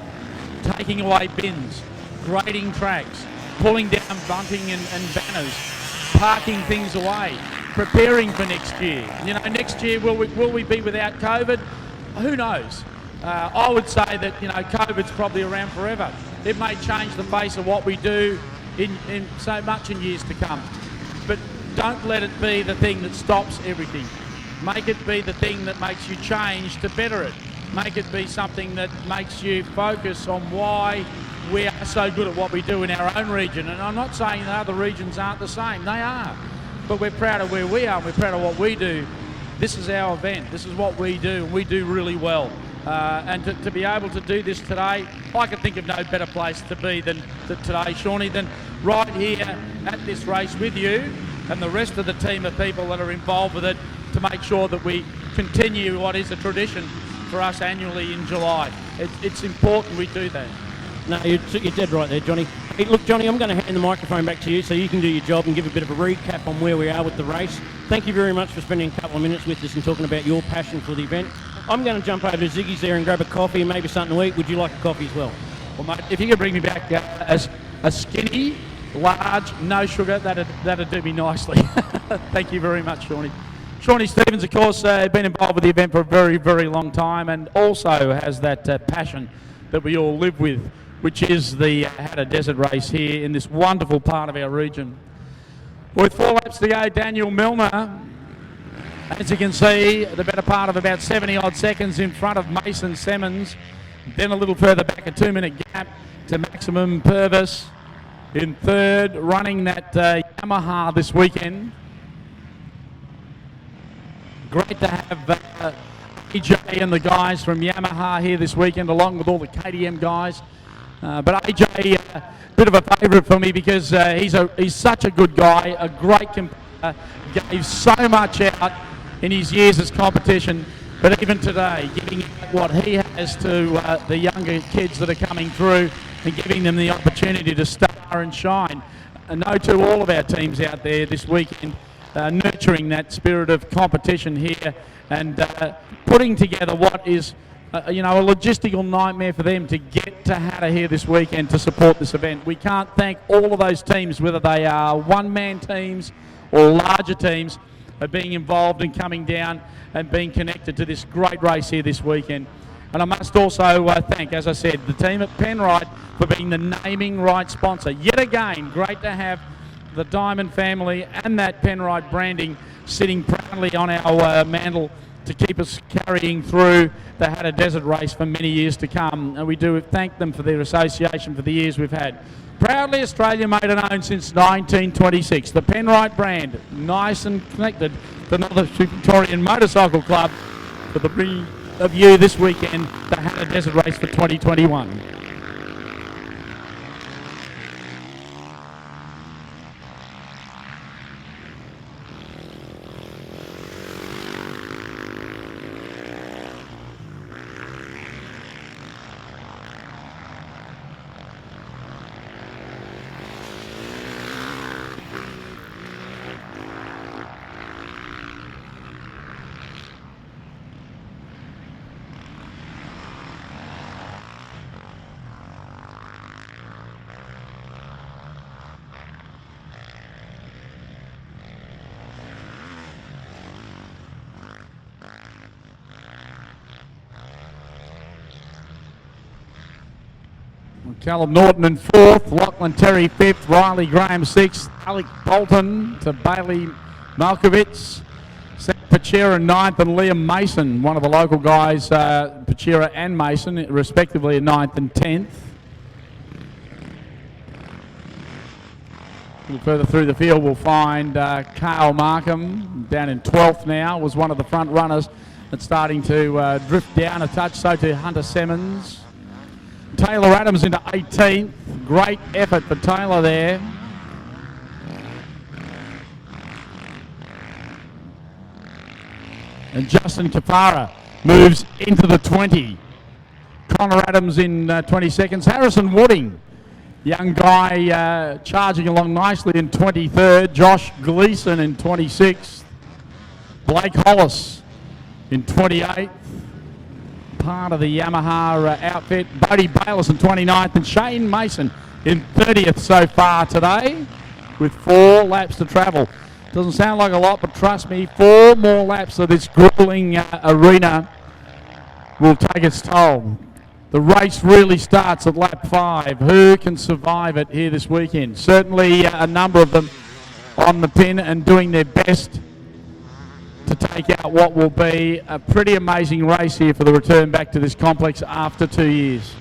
taking away bins, grading tracks, pulling down bunting and banners, parking things away, preparing for next year. You know, next year, will we be without COVID? Who knows? I would say that, you know, COVID's probably around forever. It may change the face of what we do in so much in years to come. But don't let it be the thing that stops everything. Make it be the thing that makes you change to better it. Make it be something that makes you focus on why we are so good at what we do in our own region. And I'm not saying that other regions aren't the same. They are. But we're proud of where we are and we're proud of what we do. This is our event. This is what we do, and we do really well. And to be able to do this today, I can think of no better place to be than today, Shawnee, than right here at this race with you and the rest of the team of people that are involved with it to make sure that we continue what is a tradition for us annually in July. It's important we do that. No, you're dead right there, Johnny. Hey, look, Johnny, I'm going to hand the microphone back to you so you can do your job and give a bit of a recap on where we are with the race. Thank you very much for spending a couple of minutes with us and talking about your passion for the event. I'm going to jump over to Ziggy's there and grab a coffee and maybe something to eat. Would you like a coffee as well? Well, mate, if you could bring me back as a skinny, large, no sugar, that'd do me nicely. Thank you very much, Shawnee. Shawnee Stevens, of course, been involved with the event for a very, very long time and also has that passion that we all live with, which is the Hattah Desert Race here in this wonderful part of our region. With 4 laps to go, Daniel Milner, as you can see, the better part of about 70-odd seconds in front of Mason Simmons. Then a little further back, a 2-minute gap to Maximum Purvis in third, running that Yamaha this weekend. Great to have AJ and the guys from Yamaha here this weekend, along with all the KTM guys. But AJ, a bit of a favourite for me because he's such a good guy, a great competitor, gave so much out in his years as competition, but even today, giving what he has to the younger kids that are coming through and giving them the opportunity to star and shine. A no to all of our teams out there this weekend, nurturing that spirit of competition here and putting together what is a logistical nightmare for them to get to Hattah here this weekend to support this event. We can't thank all of those teams, whether they are one-man teams or larger teams, of being involved and coming down and being connected to this great race here this weekend. And I must also thank, as I said, the team at Penrite for being the naming right sponsor. Yet again, great to have the Diamond family and that Penrite branding sitting proudly on our mantle to keep us carrying through the Hattah Desert Race for many years to come. And we do thank them for their association for the years we've had. Proudly Australian made and owned since 1926. The Penrite brand, nice and connected to Northern Victorian Motorcycle Club for the bringing of you this weekend, the Hattah Desert Race for 2021. Callum Norton in 4th, Lachlan Terry 5th, Riley Graham 6th, Alec Bolton to Bailey Malkovich, Pachera 9th, and Liam Mason, one of the local guys, Pachira and Mason, respectively 9th and 10th. A little further through the field we'll find Carl Markham down in 12th now, was one of the front runners that's starting to drift down a touch, so to Hunter Simmons. Taylor Adams into 18th. Great effort for Taylor there. And Justin Kafara moves into the 20. Connor Adams in 22nd. Harrison Wooding, young guy charging along nicely in 23rd. Josh Gleeson in 26th. Blake Hollis in 28th. Part of the Yamaha outfit. Bodie Bayless in 29th and Shane Mason in 30th so far today with 4 laps to travel. Doesn't sound like a lot, but trust me, 4 more laps of this grueling arena will take its toll. The race really starts at lap 5. Who can survive it here this weekend? Certainly a number of them on the pin and doing their best to take out what will be a pretty amazing race here for the return back to this complex after 2 years.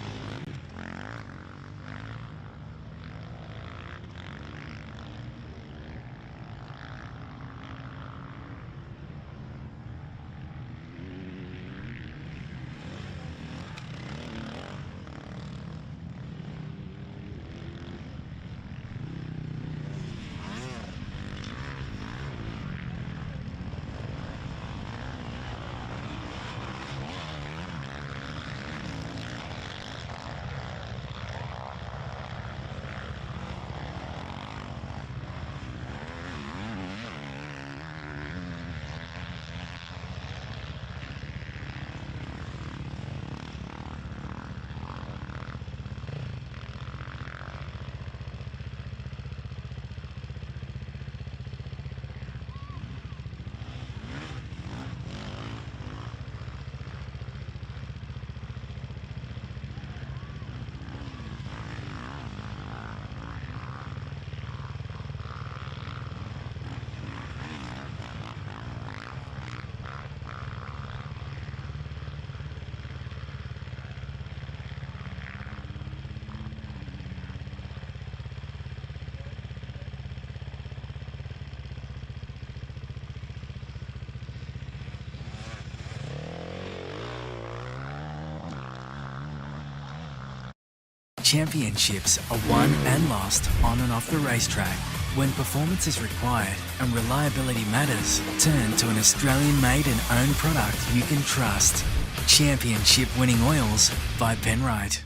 Championships are won and lost on and off the racetrack. When performance is required and reliability matters, turn to an Australian-made and owned product you can trust. Championship winning oils by Penrite.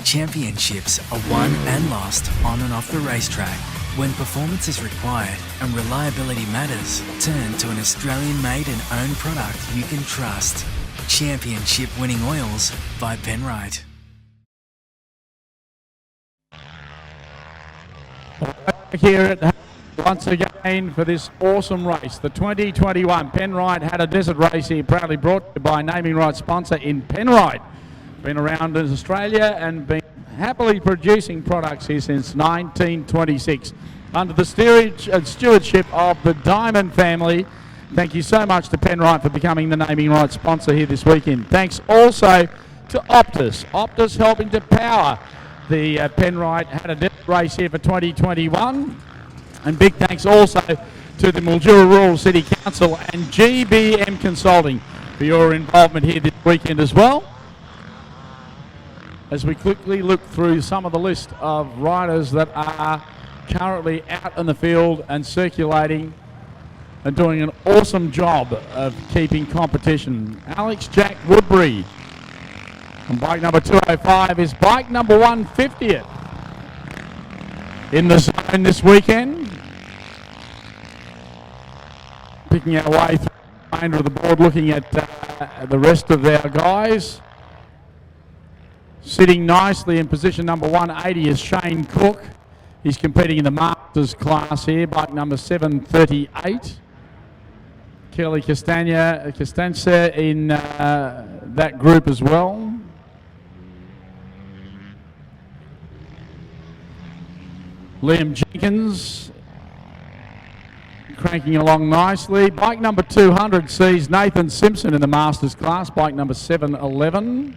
Championships are won and lost on and off the racetrack. When performance is required and reliability matters, turn to an Australian-made and owned product you can trust. Championship winning oils by Penrite. Here at Hattah once again for this awesome race, the 2021 Penrite Hattah Desert Race here, proudly brought to you by naming rights sponsor in Penrite. Been around in Australia and been happily producing products here since 1926 under the steerage and stewardship of the Diamond family. Thank you so much to Penrite for becoming the naming rights sponsor here this weekend. Thanks also to Optus. Optus helping to power the Penrite Hattah Desert Race here for 2021. And big thanks also to the Mildura Rural City Council and GBM Consulting for your involvement here this weekend as well. As we quickly look through some of the list of riders that are currently out in the field and circulating and doing an awesome job of keeping competition. Alex Jack Woodbury on bike number 205 is bike number 150th in the zone this weekend. Picking our way through the remainder of the board, looking at the rest of our guys. Sitting nicely in position number 180 is Shane Cook. He's competing in the Masters class here, bike number 738. Kelly Costanza in that group as well. Liam Jenkins cranking along nicely. Bike number 200 sees Nathan Simpson in the Masters class, bike number 711.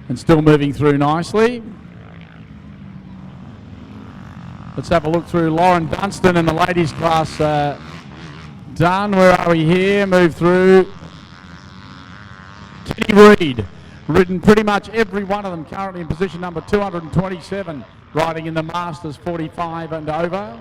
And still moving through nicely. Let's have a look through Lauren Dunstan in the ladies class. Done, where are we here? Move through. Kenny Reid, ridden pretty much every one of them, currently in position number 227, riding in the Masters 45 and over.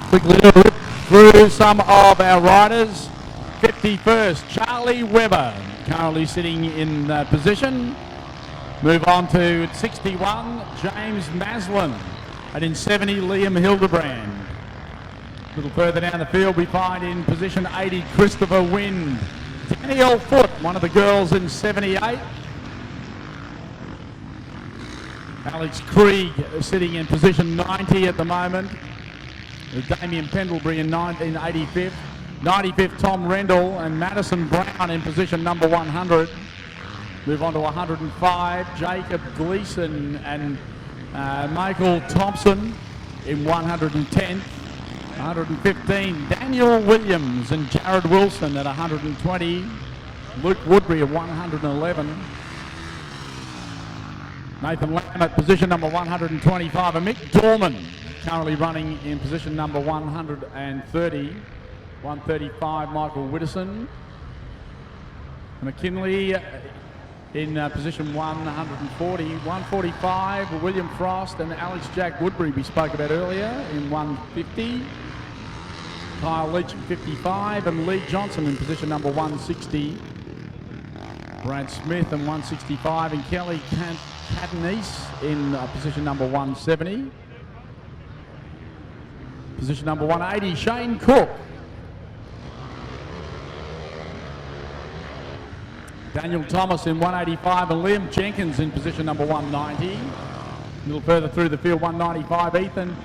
Quickly look through some of our riders. 51st, Charlie Webber, currently sitting in position. Move on to 61, James Maslin. And in 70, Liam Hildebrand. A little further down the field, we find in position 80, Christopher Wind. Danielle Foote, one of the girls in 78. Alex Krieg sitting in position 90 at the moment. Damien Pendlebury in 85th. 95th, Tom Rendell, and Madison Brown in position number 100. Move on to 105, Jacob Gleeson and Michael Thompson in 110th. 115, Daniel Williams and Jared Wilson at 120. Luke Woodbury at 111. Nathan Lamb at position number 125, and Mick Dorman currently running in position number 130. 135, Michael Widdowson. McKinley in position 140. 145, William Frost and Alex Jack Woodbury we spoke about earlier in 150. Kyle Leach in 55, and Lee Johnson in position number 160. Brad Smith in 165 and Kelly Catanese in position number 170. Position number 180, Shane Cook. Daniel Thomas in 185 and Liam Jenkins in position number 190. A little further through the field, 195, Ethan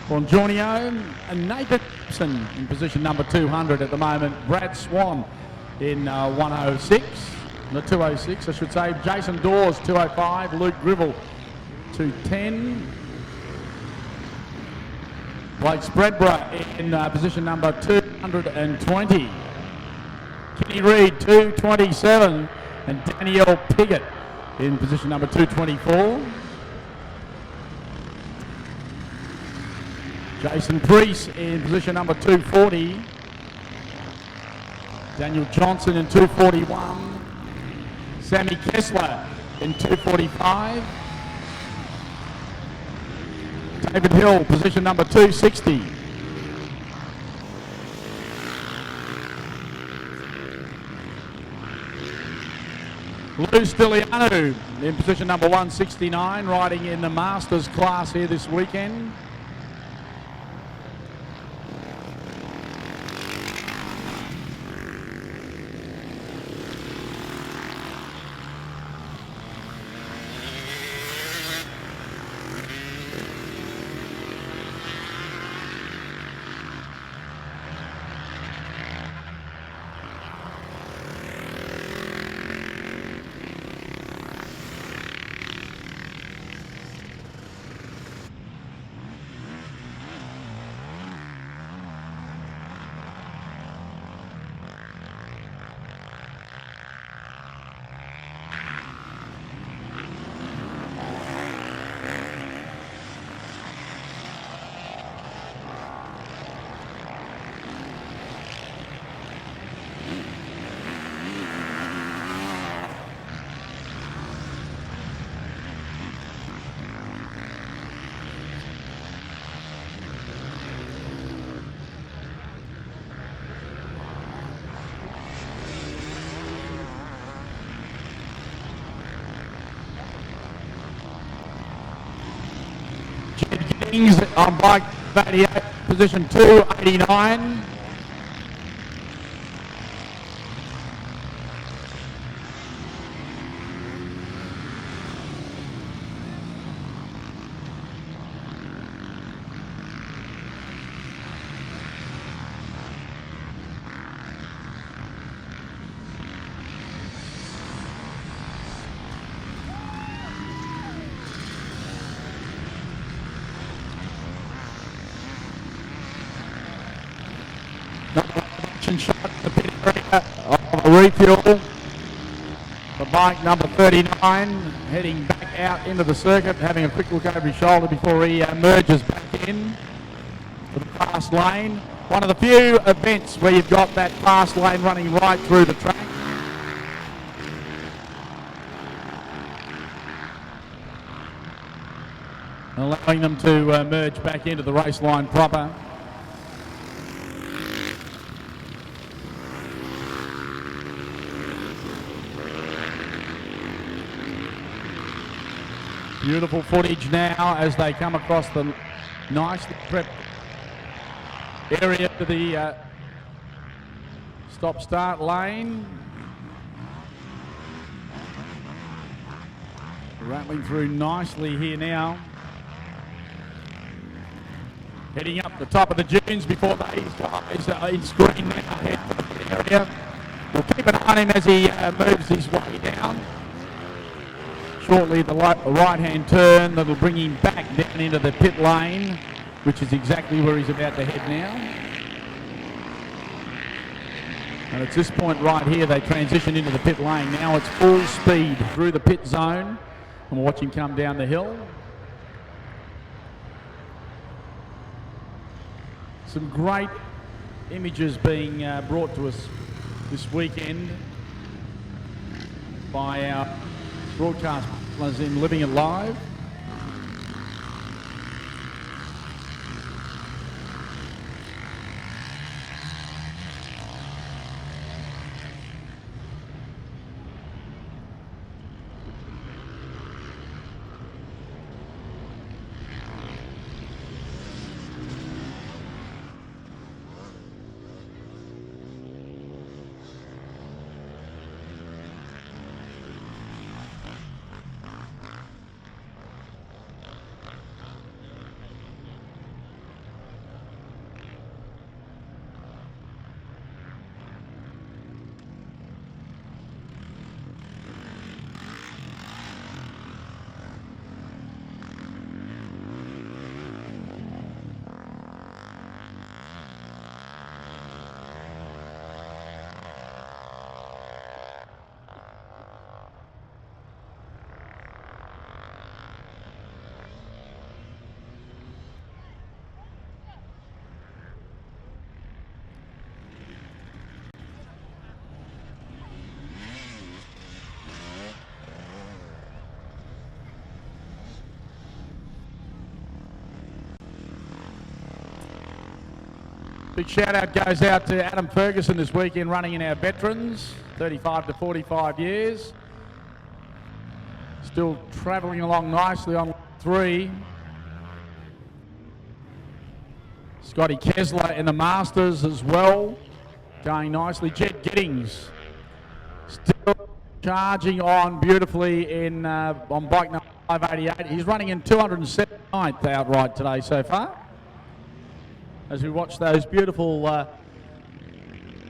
Bongiorno and Nathan Gibson in position number 200 at the moment. Brad Swan in 106, the 206 I should say. Jason Dawes 205, Luke Gribble 210. Blake Spreadborough in position number 220. Kenny Reid 227 and Danielle Piggott in position number 224. Jason Priest in position number 240. Daniel Johnson in 241. Sammy Kessler in 245. David Hill, position number 260. Lou Stiliano in position number 169, riding in the Masters class here this weekend. On bike 38, position 289. Shot the pit area of a refuel. The bike number 39 heading back out into the circuit, having a quick look over his shoulder before he merges back in to the fast lane. One of the few events where you've got that fast lane running right through the track. Allowing them to merge back into the race line proper. Beautiful footage now as they come across the nicely prepped area to the stop-start lane. Rattling through nicely here now. Heading up the top of the dunes before these guys are in screen now. Head to the area. We'll keep an eye on him as he moves his way down. Shortly the right-hand turn that'll bring him back down into the pit lane, which is exactly where he's about to head now. And it's this point right here they transition into the pit lane. Now it's full speed through the pit zone, and we'll watch him come down the hill. Some great images being brought to us this weekend by our broadcast partners in Living It Live. Big shout out goes out to Adam Ferguson this weekend running in our veterans, 35 to 45 years. Still travelling along nicely on 3. Scotty Kessler in the Masters as well, going nicely. Jed Giddings still charging on beautifully in on bike number 588. He's running in 279th outright today so far. As we watch those beautiful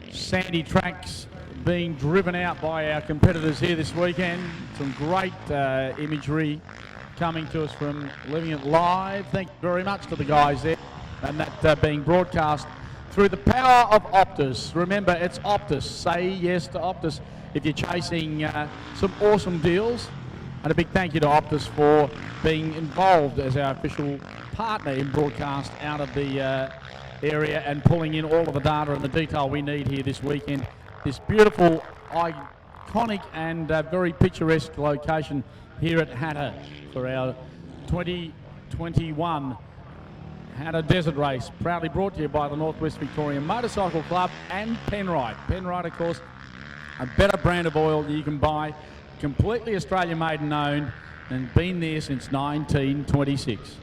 sandy tracks being driven out by our competitors here this weekend. Some great imagery coming to us from Living It Live. Thank you very much to the guys there. And that being broadcast through the power of Optus. Remember, it's Optus. Say yes to Optus if you're chasing some awesome deals. And a big thank you to Optus for being involved as our official partner in broadcast out of the area and pulling in all of the data and the detail we need here this weekend. This beautiful, iconic and very picturesque location here at Hattah for our 2021 Hattah Desert Race, proudly brought to you by the Northwest Victorian Motorcycle Club and Penrite. Penrite, of course, a better brand of oil that you can buy, completely Australian made and owned, and been there since 1926.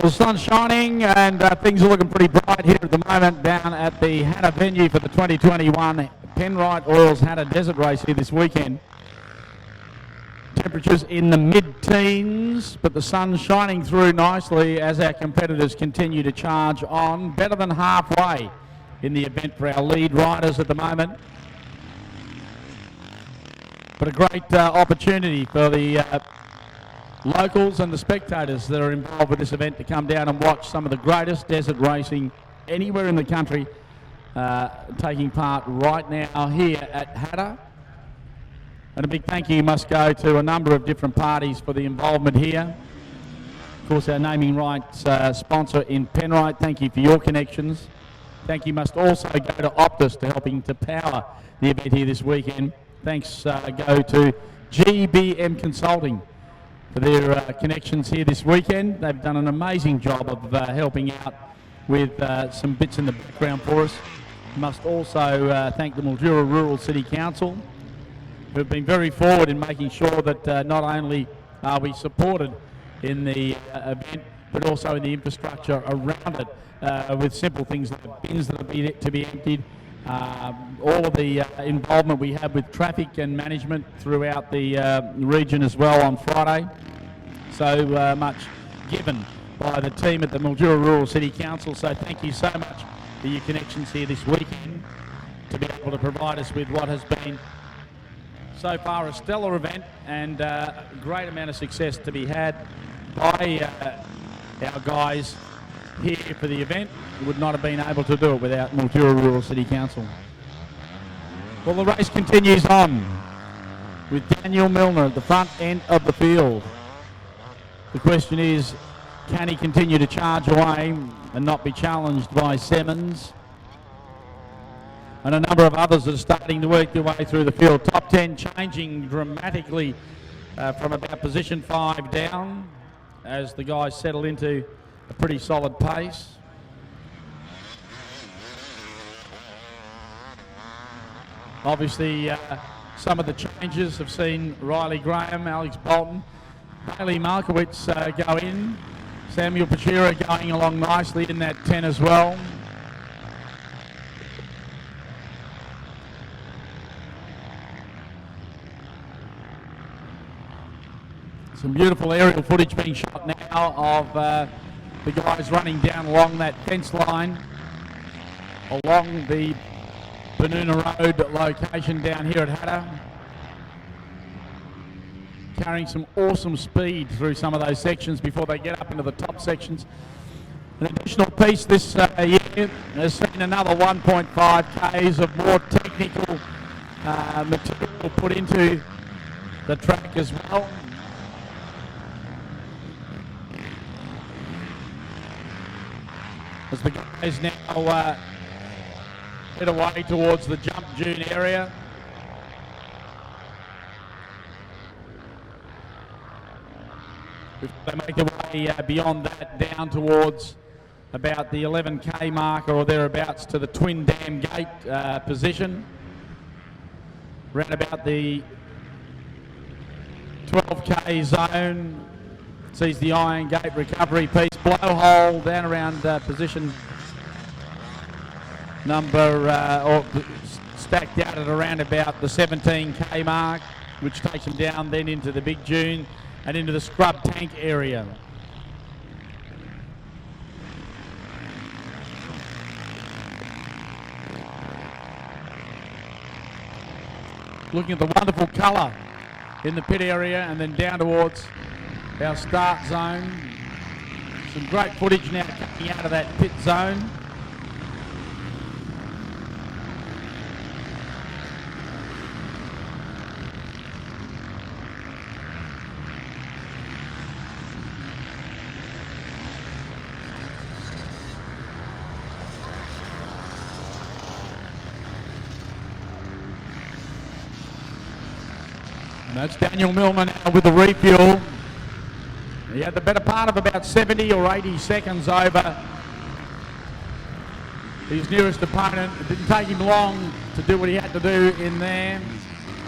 The sun's shining and things are looking pretty bright here at the moment down at the Hattah venue for the 2021 Penrite Oils Hattah Desert Race here this weekend. Temperatures in the mid-teens, but the sun's shining through nicely as our competitors continue to charge on. Better than halfway in the event for our lead riders at the moment. But a great opportunity for the locals and the spectators that are involved with this event to come down and watch some of the greatest desert racing anywhere in the country taking part right now here at Hattah. And a big thank you must go to a number of different parties for the involvement here. Of course, our naming rights sponsor in Penrite, thank you for your connections. Thank you must also go to Optus to helping to power the event here this weekend. Thanks go to GBM Consulting for their connections here this weekend. They've done an amazing job of helping out with some bits in the background for us. Must also thank the Mildura Rural City Council, who have been very forward in making sure that not only are we supported in the event, but also in the infrastructure around it with simple things like bins that are to be emptied, all of the involvement we have with traffic and management throughout the region as well on Friday. So much given by the team at the Mildura Rural City Council. So thank you so much for your connections here this weekend to be able to provide us with what has been so far a stellar event and a great amount of success to be had by our guys here for the event. We would not have been able to do it without Mildura Rural City Council. Well, the race continues on with Daniel Milner at the front end of the field. The question is, can he continue to charge away and not be challenged by Simmons? And a number of others are starting to work their way through the field. Top 10 changing dramatically from about position 5 down as the guys settle into a pretty solid pace. Obviously, some of the changes have seen Riley Graham, Alex Bolton, Bailey Markowitz go in. Samuel Pachira going along nicely in that 10 as well. Some beautiful aerial footage being shot now of the guys running down along that fence line along the Benoona Road location down here at Hattah. Carrying some awesome speed through some of those sections before they get up into the top sections. An additional piece this year has seen another 1.5 Ks of more technical material put into the track as well. As the guys now head away towards the jump dune area. They make their way beyond that down towards about the 11k marker or thereabouts to the Twin Dam Gate position. Round about the 12k zone, sees the Iron Gate recovery piece, blowhole down around position number, or stacked out at around about the 17k mark, which takes them down then into the big dune and into the scrub tank area. Looking at the wonderful colour in the pit area and then down towards our start zone. Some great footage now coming out of that pit zone. And that's Daniel Milner now with the refuel. He had the better part of about 70 or 80 seconds over his nearest opponent. It didn't take him long to do what he had to do in there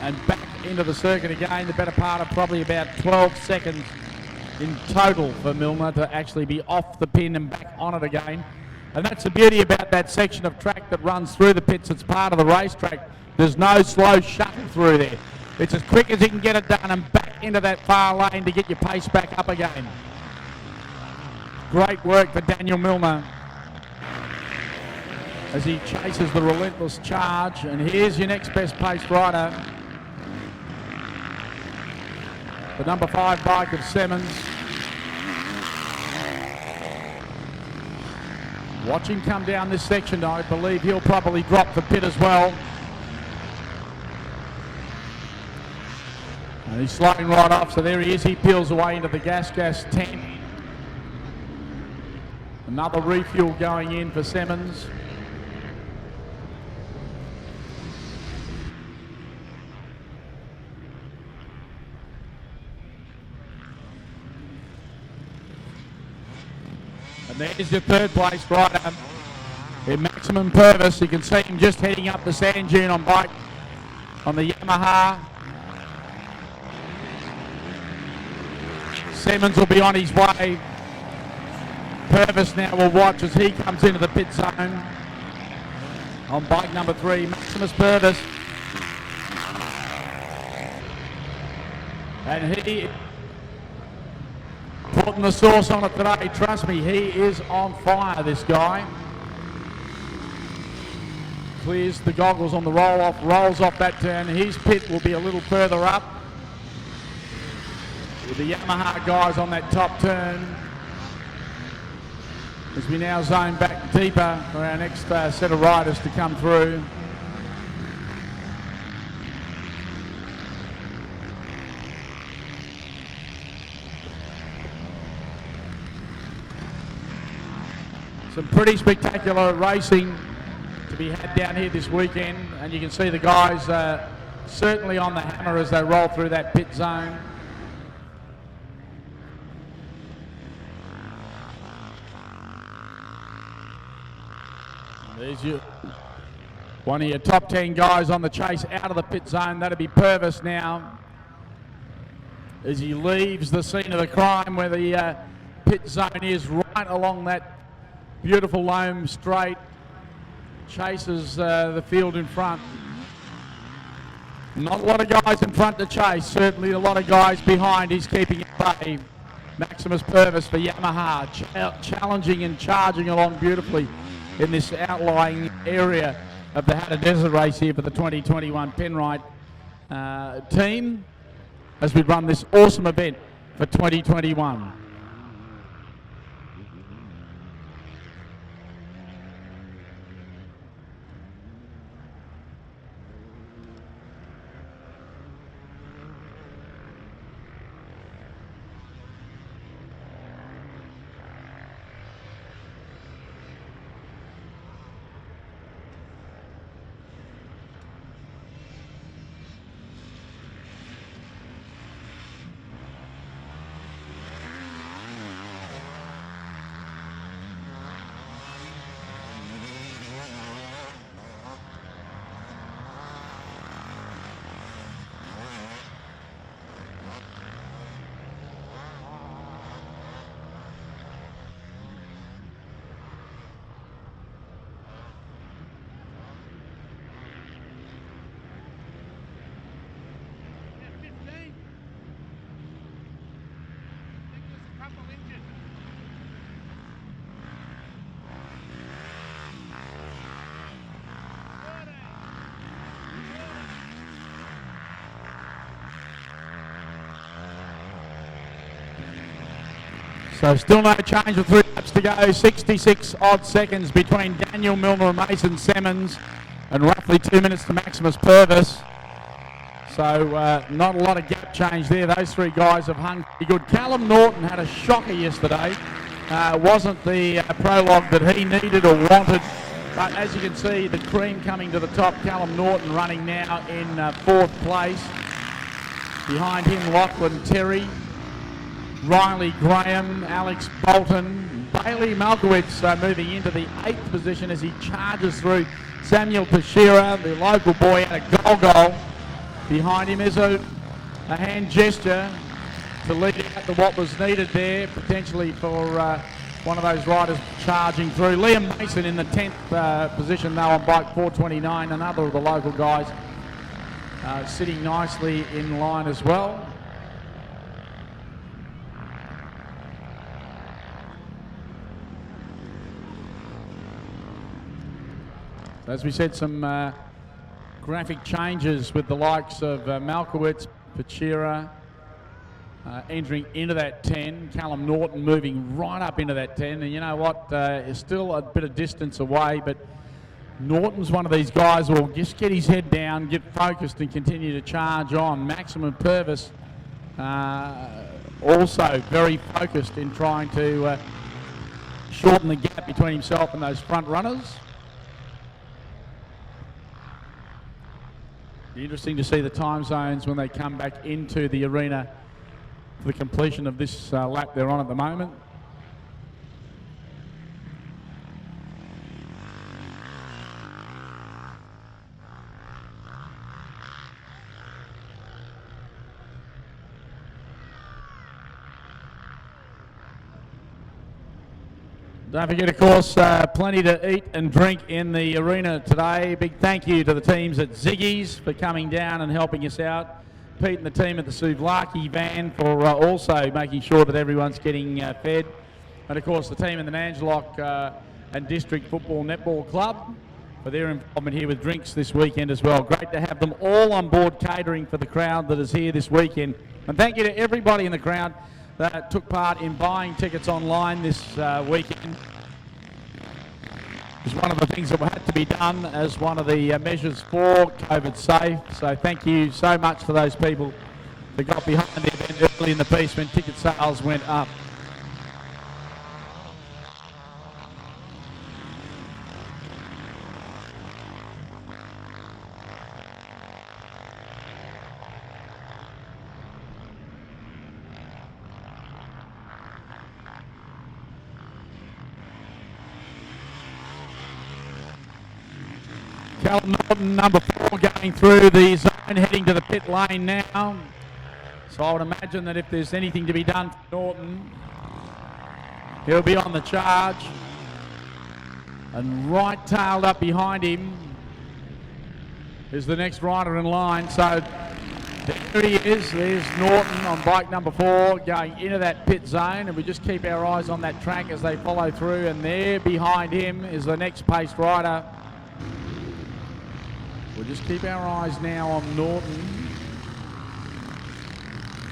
and back into the circuit again. The better part of probably about 12 seconds in total for Milner to actually be off the pin and back on it again. And that's the beauty about that section of track that runs through the pits. It's part of the racetrack. There's no slow shuttle through there. It's as quick as you can get it done and back into that far lane to get your pace back up again. Great work for Daniel Milner as he chases the relentless charge. And here's your next best paced rider, the number 5 bike of Simmons. Watch him come down this section. I believe he'll probably drop the pit as well. And he's sliding right off, so there he is. He peels away into the gas tent. Another refuel going in for Simmons. And there's your third place rider in Maximum Purvis. You can see him just heading up the sand dune on bike on the Yamaha. Simmons will be on his way. Purvis now will watch as he comes into the pit zone on bike number 3, Maximus Purvis. And he putting the sauce on it today. Trust me, he is on fire, this guy. Clears the goggles on the roll-off, rolls off that turn. His pit will be a little further up, with the Yamaha guys on that top turn, as we now zone back deeper for our next set of riders to come through. Some pretty spectacular racing to be had down here this weekend, and you can see the guys certainly on the hammer as they roll through that pit zone. There's one of your top 10 guys on the chase out of the pit zone. That'll be Purvis now as he leaves the scene of the crime where the pit zone is, right along that beautiful loam straight. Chases the field in front. Not a lot of guys in front to chase, certainly a lot of guys behind. He's keeping it bay. Maximus Purvis for Yamaha, challenging and charging along beautifully in this outlying area of the Hattah Desert race here for the 2021 Penrite team as we run this awesome event for 2021. So still no change with 3 laps to go. 66 odd seconds between Daniel Milner and Mason Simmons, and roughly 2 minutes to Maximus Purvis. So not a lot of gap change there. Those three guys have hung pretty good. Callum Norton had a shocker yesterday. Wasn't the prologue that he needed or wanted. But as you can see, the cream coming to the top. Callum Norton running now in 4th place. Behind him, Lachlan Terry, Riley Graham, Alex Bolton, Bailey Malkowitz moving into the 8th position as he charges through Samuel Pachira, the local boy, at a goal. Behind him is a hand gesture to lead out to what was needed there, potentially for one of those riders charging through. Liam Mason in the 10th position though on bike 429, another of the local guys sitting nicely in line as well. As we said, some graphic changes with the likes of Malkowitz, Pachira entering into that 10, Callum Norton moving right up into that 10, and you know what, is still a bit of distance away, but Norton's one of these guys who will just get his head down, get focused and continue to charge on. Maximum Purvis also very focused in trying to shorten the gap between himself and those front runners. Be interesting to see the time zones when they come back into the arena for the completion of this lap they're on at the moment. Don't forget, of course, plenty to eat and drink in the arena today. Big thank you to the teams at Ziggy's for coming down and helping us out. Pete and the team at the Souvlaki van for also making sure that everyone's getting fed. And, of course, the team in the Nangelock and District Football Netball Club for their involvement here with drinks this weekend as well. Great to have them all on board catering for the crowd that is here this weekend. And thank you to everybody in the crowd that took part in buying tickets online this weekend. It's one of the things that had to be done as one of the measures for COVID safe. So thank you so much to those people that got behind the event early in the piece when ticket sales went up. Callum Norton, number 4, going through the zone, heading to the pit lane now. So I would imagine that if there's anything to be done for Norton, he'll be on the charge. And right tailed up behind him is the next rider in line. So there he is. There's Norton on bike number 4 going into that pit zone, and we just keep our eyes on that track as they follow through. And there behind him is the next paced rider. We'll just keep our eyes now on Norton.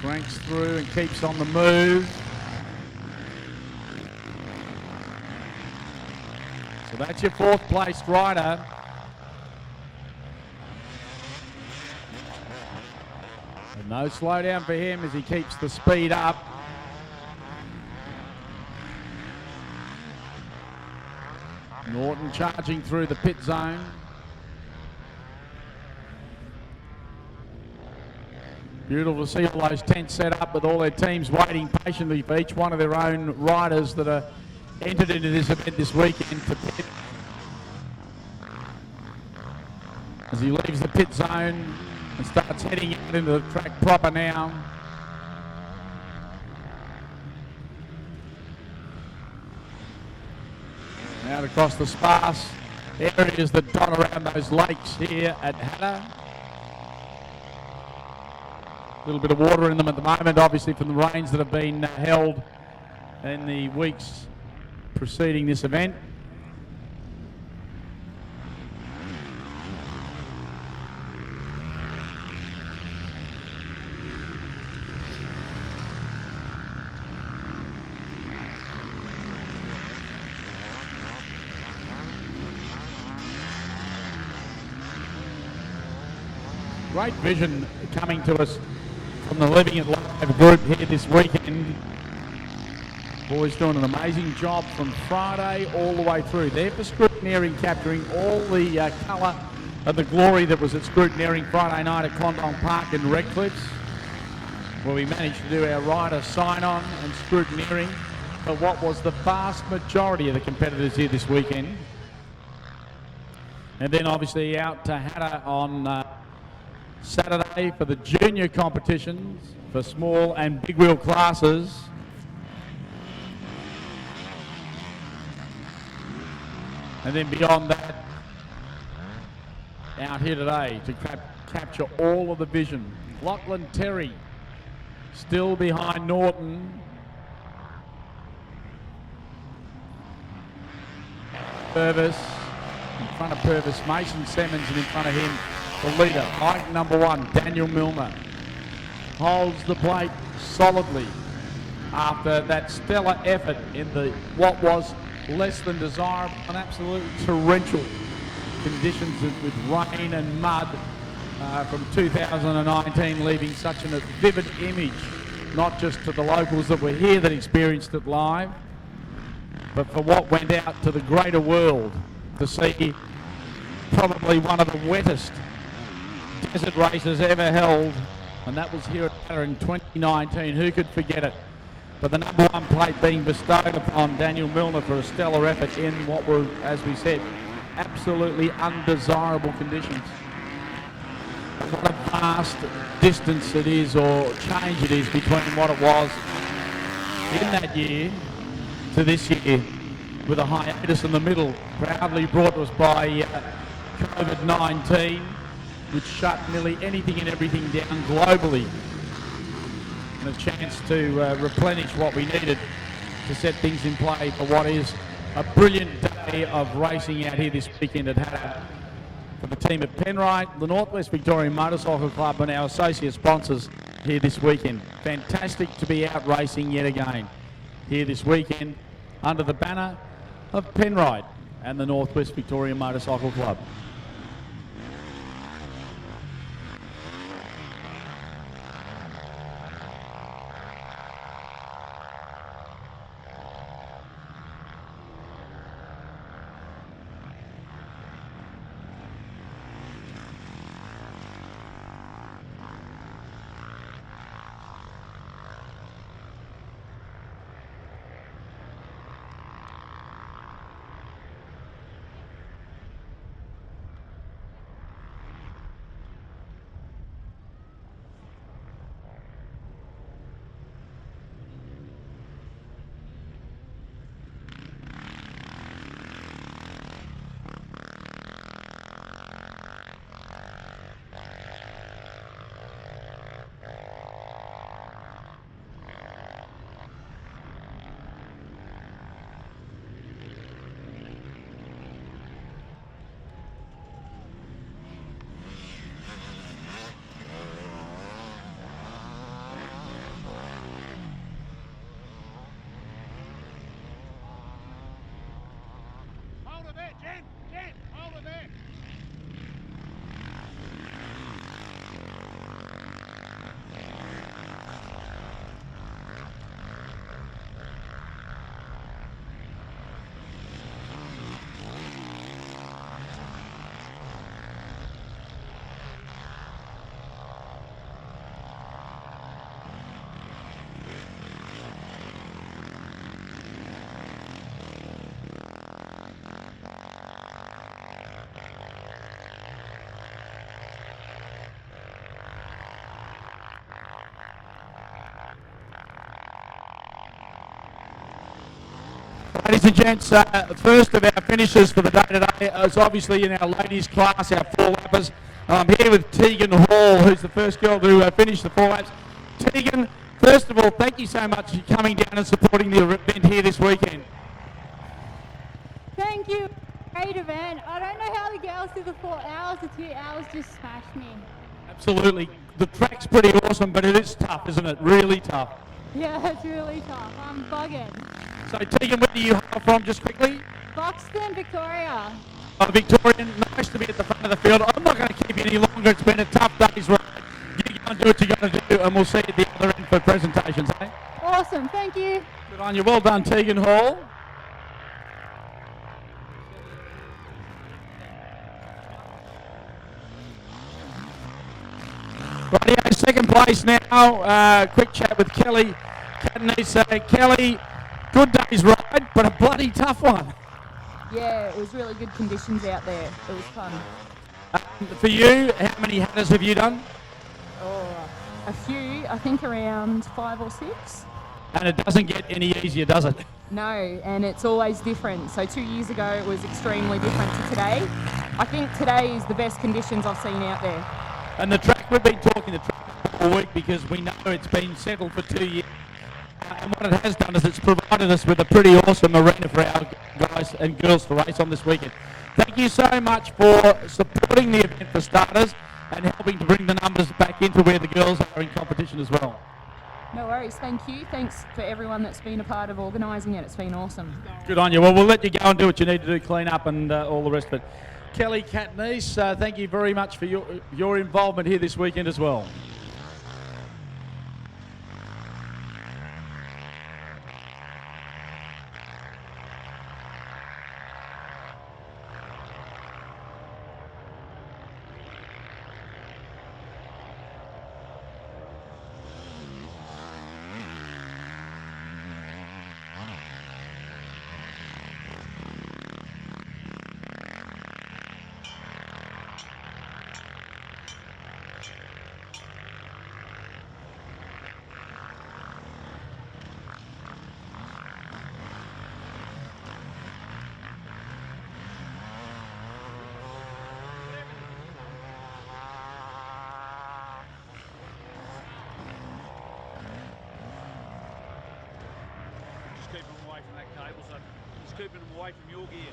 Cranks through and keeps on the move. So that's your 4th placed rider. And no slowdown for him as he keeps the speed up. Norton charging through the pit zone. Beautiful to see all those tents set up with all their teams waiting patiently for each one of their own riders that are entered into this event this weekend to pit. As he leaves the pit zone and starts heading out into the track proper now. Out across the sparse areas that dot around those lakes here at Hattah. A little bit of water in them at the moment, obviously from the rains that have been held in the weeks preceding this event. Great vision coming to us from the Living It Live group here this weekend. Boys doing an amazing job from Friday all the way through. They're for scrutineering, capturing all the colour and the glory that was at scrutineering Friday night at Klondike Park in Redcliffe, where we managed to do our rider sign-on and scrutineering for what was the vast majority of the competitors here this weekend. And then obviously out to Hattah on Saturday for the junior competitions for small and big wheel classes. And then beyond that, out here today to capture all of the vision. Lachlan Terry still behind Norton. Purvis in front of Purvis, Mason Simmons, and in front of him the leader, bike number 1, Daniel Milner, holds the plate solidly after that stellar effort in the what was less than desirable and absolutely torrential conditions with rain and mud from 2019, leaving such a vivid image, not just to the locals that were here that experienced it live, but for what went out to the greater world to see probably one of the wettest desert races ever held, and that was here at Hattah in 2019. Who could forget it? But the number 1 plate being bestowed upon Daniel Milner for a stellar effort in what were, as we said, absolutely undesirable conditions. What a vast distance it is, or change it is, between what it was in that year to this year, with a hiatus in the middle, proudly brought to us by COVID-19, which shut nearly anything and everything down globally, and a chance to replenish what we needed to set things in play for what is a brilliant day of racing out here this weekend at Hattah. For the team at Penrite, the Northwest Victorian Motorcycle Club, and our associate sponsors here this weekend. Fantastic to be out racing yet again here this weekend under the banner of Penrite and the Northwest Victorian Motorcycle Club. Ladies and gents, first of our finishers for the day today is obviously in our ladies class, our 4-lappers. I'm here with Tegan Hall, who's the first girl to finish the 4 laps. Tegan, first of all, thank you so much for coming down and supporting the event here this weekend. Thank you. Great event. I don't know how the girls did the 4 hours. The 2 hours just smashed me. Absolutely. The track's pretty awesome, but it is tough, isn't it? Really tough. Yeah, it's really tough. I'm bugging. So, Tegan, where do you hail from, just quickly? Buxton, Victoria. Victorian, nice to be at the front of the field. I'm not going to keep you any longer. It's been a tough day's ride. You go and do what you got to do, and we'll see you at the other end for presentations, eh? Awesome. Thank you. Good on you. Well done, Tegan Hall. Rightio, second place now. Quick chat with Kelly. Kelly, good day's ride, but a bloody tough one. Yeah, it was really good conditions out there. It was fun. For you, how many Hattahs have you done? Oh, a few, I think around 5 or 6. And it doesn't get any easier, does it? No, and it's always different. So 2 years ago it was extremely different to today. I think today is the best conditions I've seen out there. And the track, we've been talking the track all week because we know it's been settled for 2 years. And what it has done is it's provided us with a pretty awesome arena for our guys and girls to race on this weekend. Thank you so much for supporting the event for starters and helping to bring the numbers back into where the girls are in competition as well. No worries, thank you. Thanks for everyone that's been a part of organising it. It's been awesome. Good on you. Well, we'll let you go and do what you need to do, clean up and all the rest of it. Kelly Katniss, thank you very much for your involvement here this weekend as well. Keeping them away from your gear.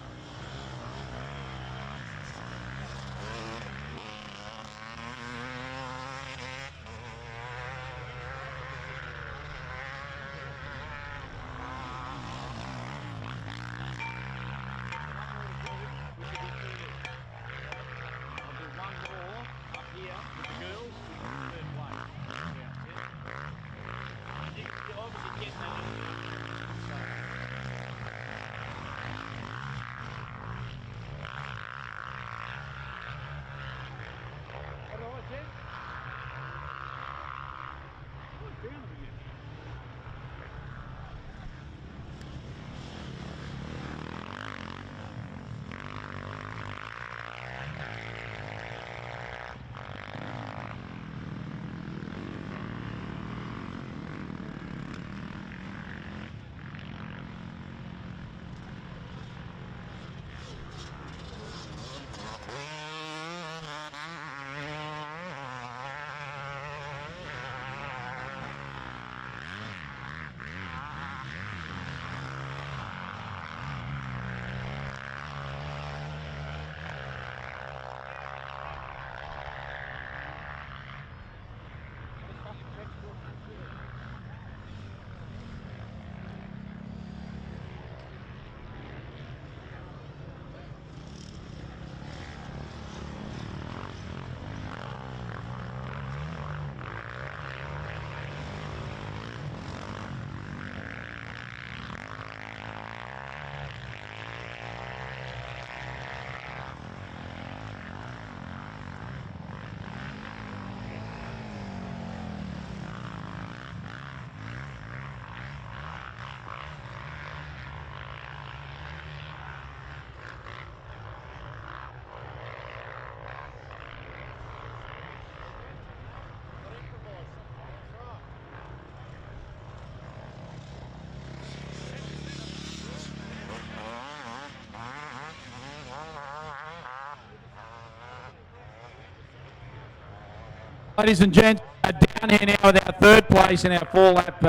Ladies and gents, down here now with our third place in our 4-lap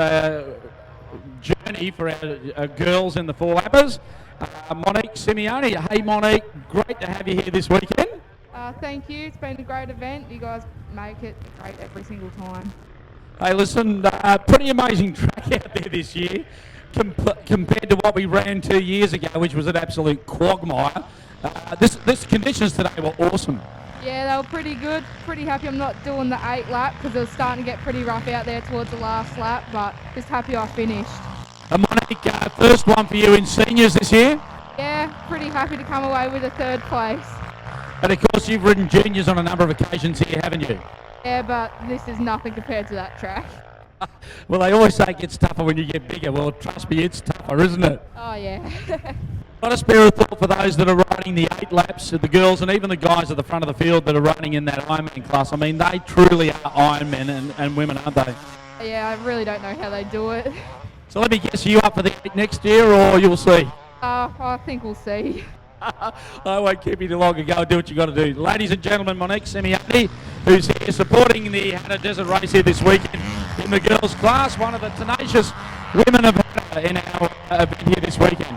journey for our girls in the 4-lappers. Monique Simeone. Hey Monique, great to have you here this weekend. Thank you. It's been a great event. You guys make it great every single time. Hey, listen, pretty amazing track out there this year compared to what we ran 2 years ago, which was an absolute quagmire. This conditions today were awesome. Yeah, they were pretty good. Pretty happy I'm not doing the 8 lap because it was starting to get pretty rough out there towards the last lap, but just happy I finished. Monique, first one for you in seniors this year? Yeah, pretty happy to come away with a 3rd place. And of course you've ridden juniors on a number of occasions here, haven't you? Yeah, but this is nothing compared to that track. Well, they always say it gets tougher when you get bigger. Well, trust me, it's tougher, isn't it? Oh, yeah. What a spare of thought for those that are riding the 8 laps, the girls and even the guys at the front of the field that are running in that Ironman class. I mean, they truly are Ironmen and women, aren't they? Yeah, I really don't know how they do it. So let me guess, are you up for the 8 next year, or you'll see? I think we'll see. I won't keep you too long. Go and do what you got to do. Ladies and gentlemen, Monique Simeone, who's here supporting the Hattah Desert Race here this weekend in the girls' class, one of the tenacious women of Hattah in our event here this weekend.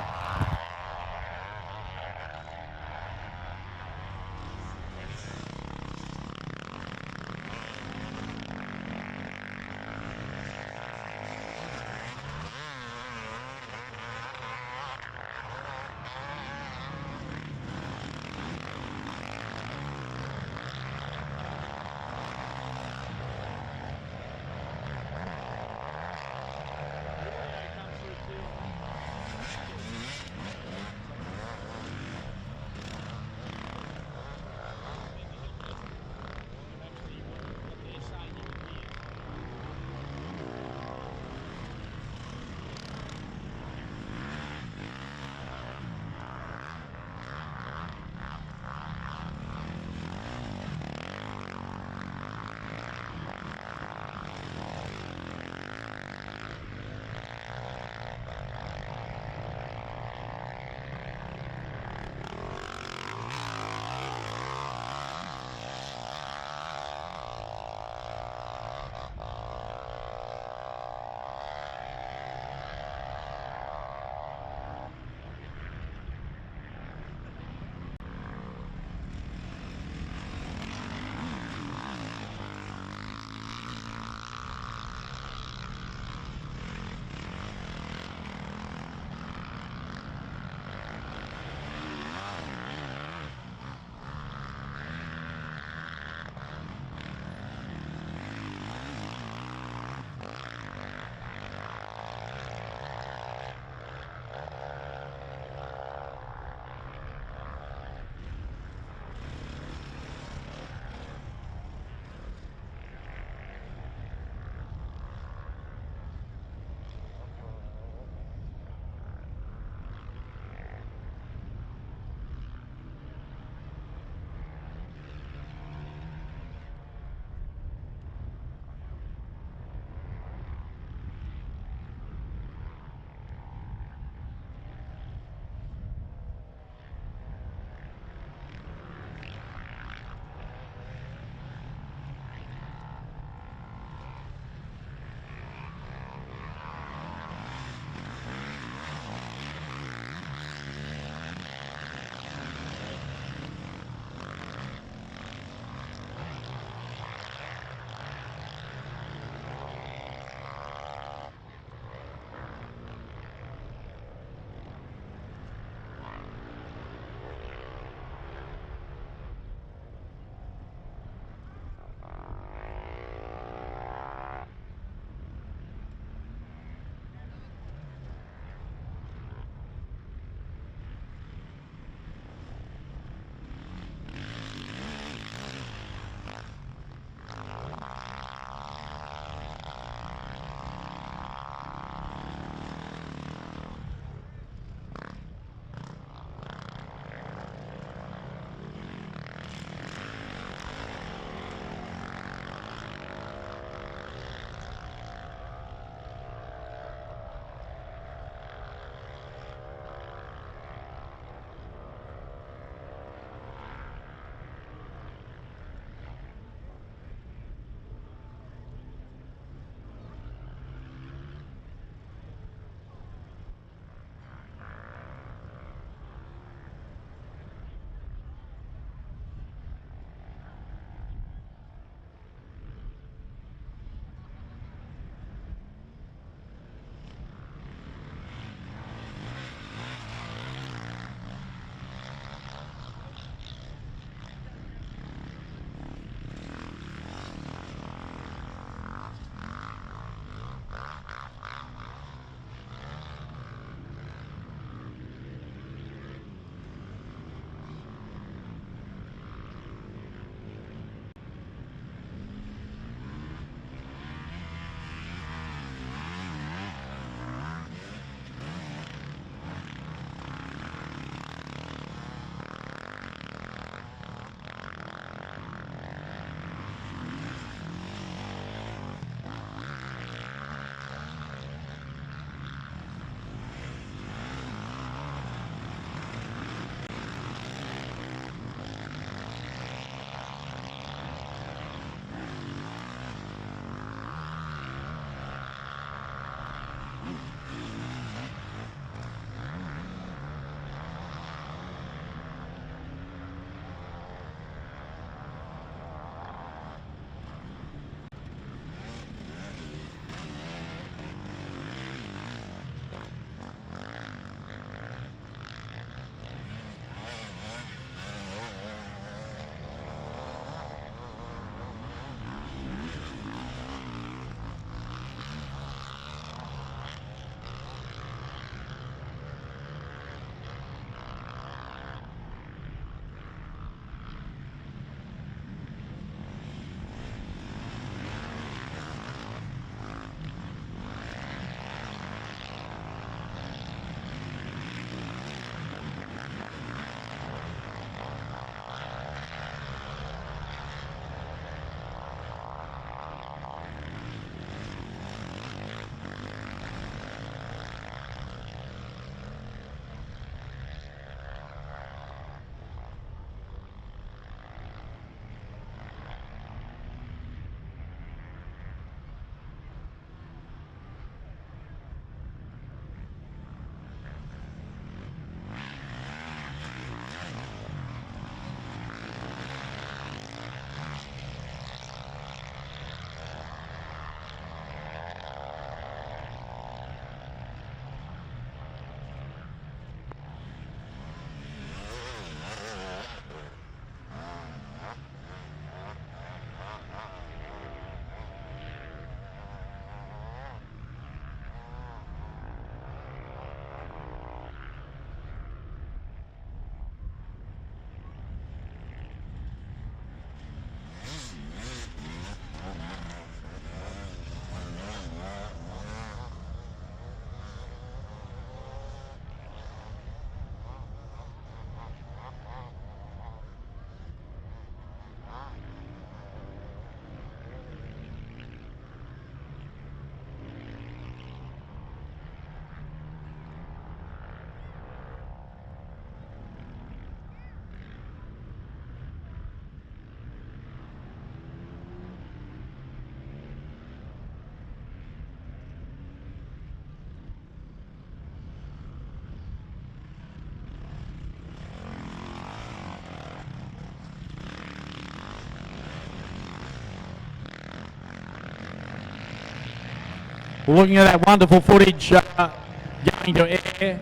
Looking at that wonderful footage going to air,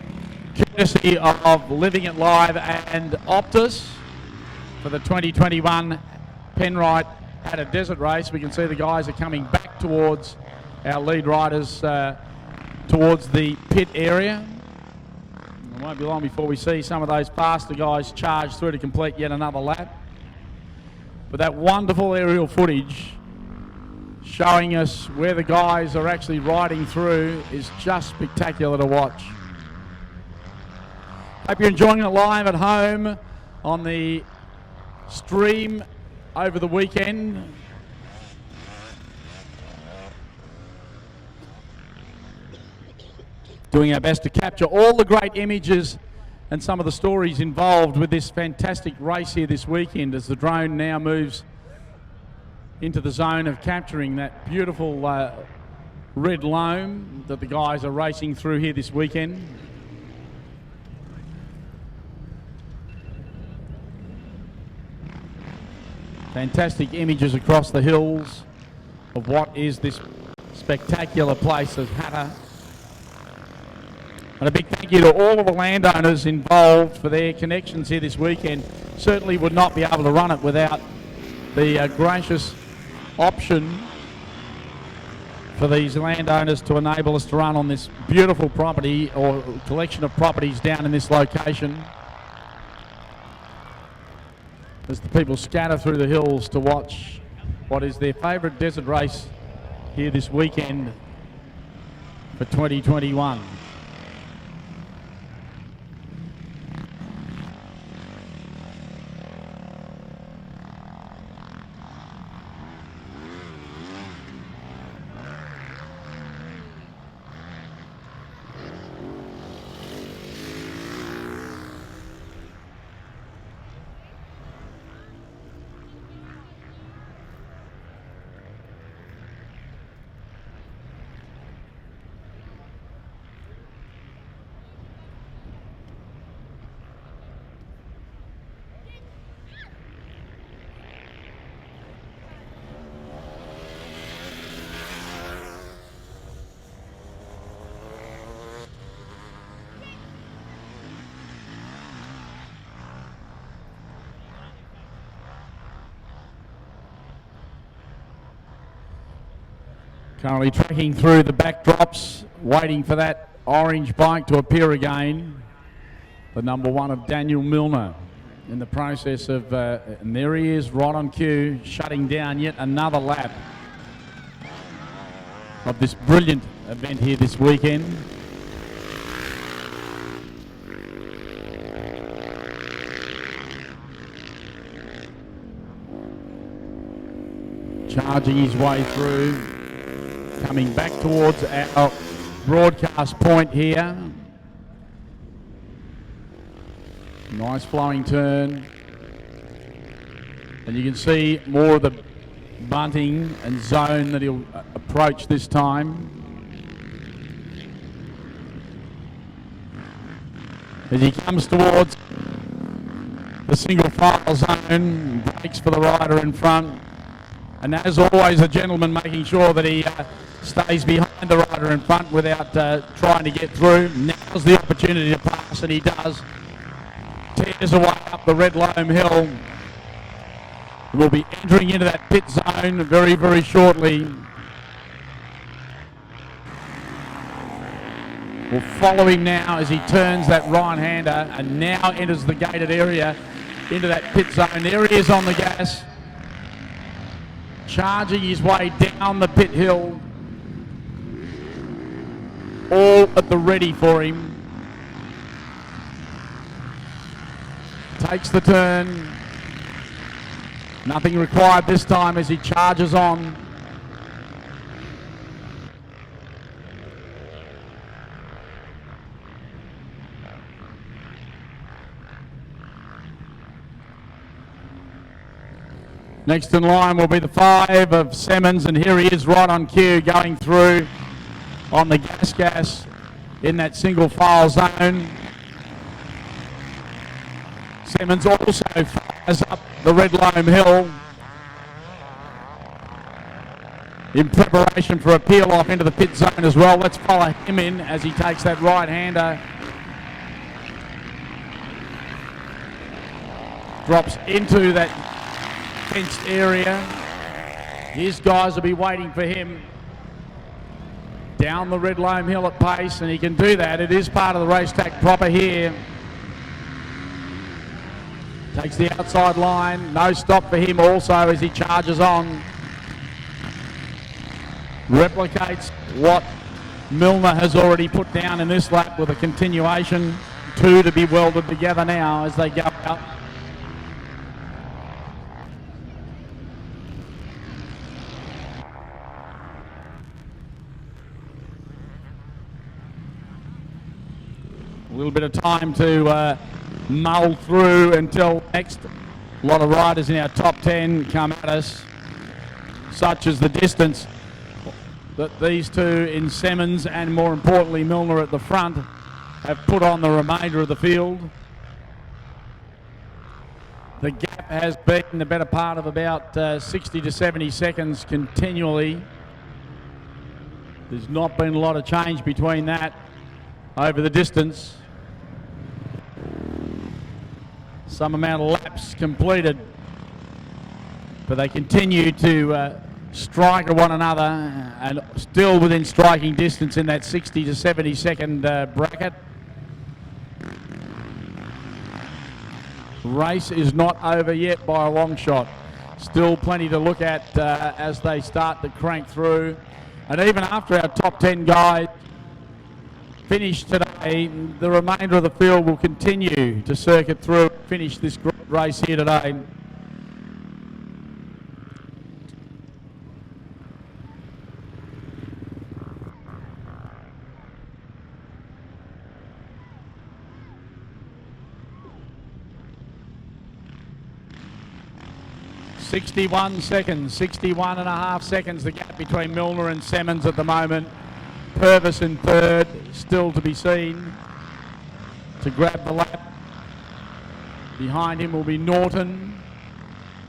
courtesy of Living It Live and Optus for the 2021 Penrite Hattah Desert Race. We can see the guys are coming back towards our lead riders towards the pit area. It won't be long before we see some of those faster guys charge through to complete yet another lap. But that wonderful aerial footage showing us where the guys are actually riding through is just spectacular to watch. Hope you're enjoying it live at home on the stream over the weekend. Doing our best to capture all the great images and some of the stories involved with this fantastic race here this weekend as the drone now moves into the zone of capturing that beautiful red loam that the guys are racing through here this weekend. Fantastic images across the hills of what is this spectacular place of Hattah. And a big thank you to all of the landowners involved for their connections here this weekend. Certainly would not be able to run it without the gracious option for these landowners to enable us to run on this beautiful property or collection of properties down in this location. As the people scatter through the hills to watch what is their favourite desert race here this weekend for 2021. Currently tracking through the backdrops, waiting for that orange bike to appear again. The number one of Daniel Milner in the process of, and there he is right on cue, shutting down yet another lap of this brilliant event here this weekend. Charging his way through. Coming back towards our broadcast point here. Nice flowing turn. And you can see more of the bunting and zone that he'll approach this time. As he comes towards the single file zone, brakes for the rider in front. And as always, the gentleman making sure that he stays behind the rider in front without trying to get through. Now's the opportunity to pass, and he does. Tears away up the red loam hill. We'll be entering into that pit zone very, very shortly. We'll follow him now as he turns that right-hander and now enters the gated area into that pit zone. There he is on the gas, charging his way down the pit hill, all at the ready for him. Takes the turn. Nothing required this time as he charges on. Next in line will be the 5 of Simmons, and here he is right on cue, going through on the gas in that single file zone. Simmons also fires up the red loam hill. in preparation for a peel off into the pit zone as well. Let's follow him in as he takes that right-hander. Drops into that fenced area. His guys will be waiting for him down the Red Loam Hill at pace, and he can do that. It is part of the racetrack proper here. Takes the outside line. No stop for him also as he charges on. Replicates what Milner has already put down in this lap with a continuation. Two to be welded together now as they go out. A little bit of time to mull through until next. A lot of riders in our top 10 come at us, such as the distance that these two in Simmons and more importantly Milner at the front have put on the remainder of the field. The gap has been the better part of about 60 to 70 seconds continually. There's not been a lot of change between that over the distance. Some amount of laps completed, but they continue to strike at one another and still within striking distance in that 60 to 70 second bracket. Race is not over yet by a long shot. Still plenty to look at as they start to crank through. And even after our top 10 guys finish today, the remainder of the field will continue to circuit through and finish this great race here today. .61 seconds, 61 and a half seconds, the gap between Milner and Simmons at the moment. Purvis in third, still to be seen to grab the lap. Behind him will be Norton,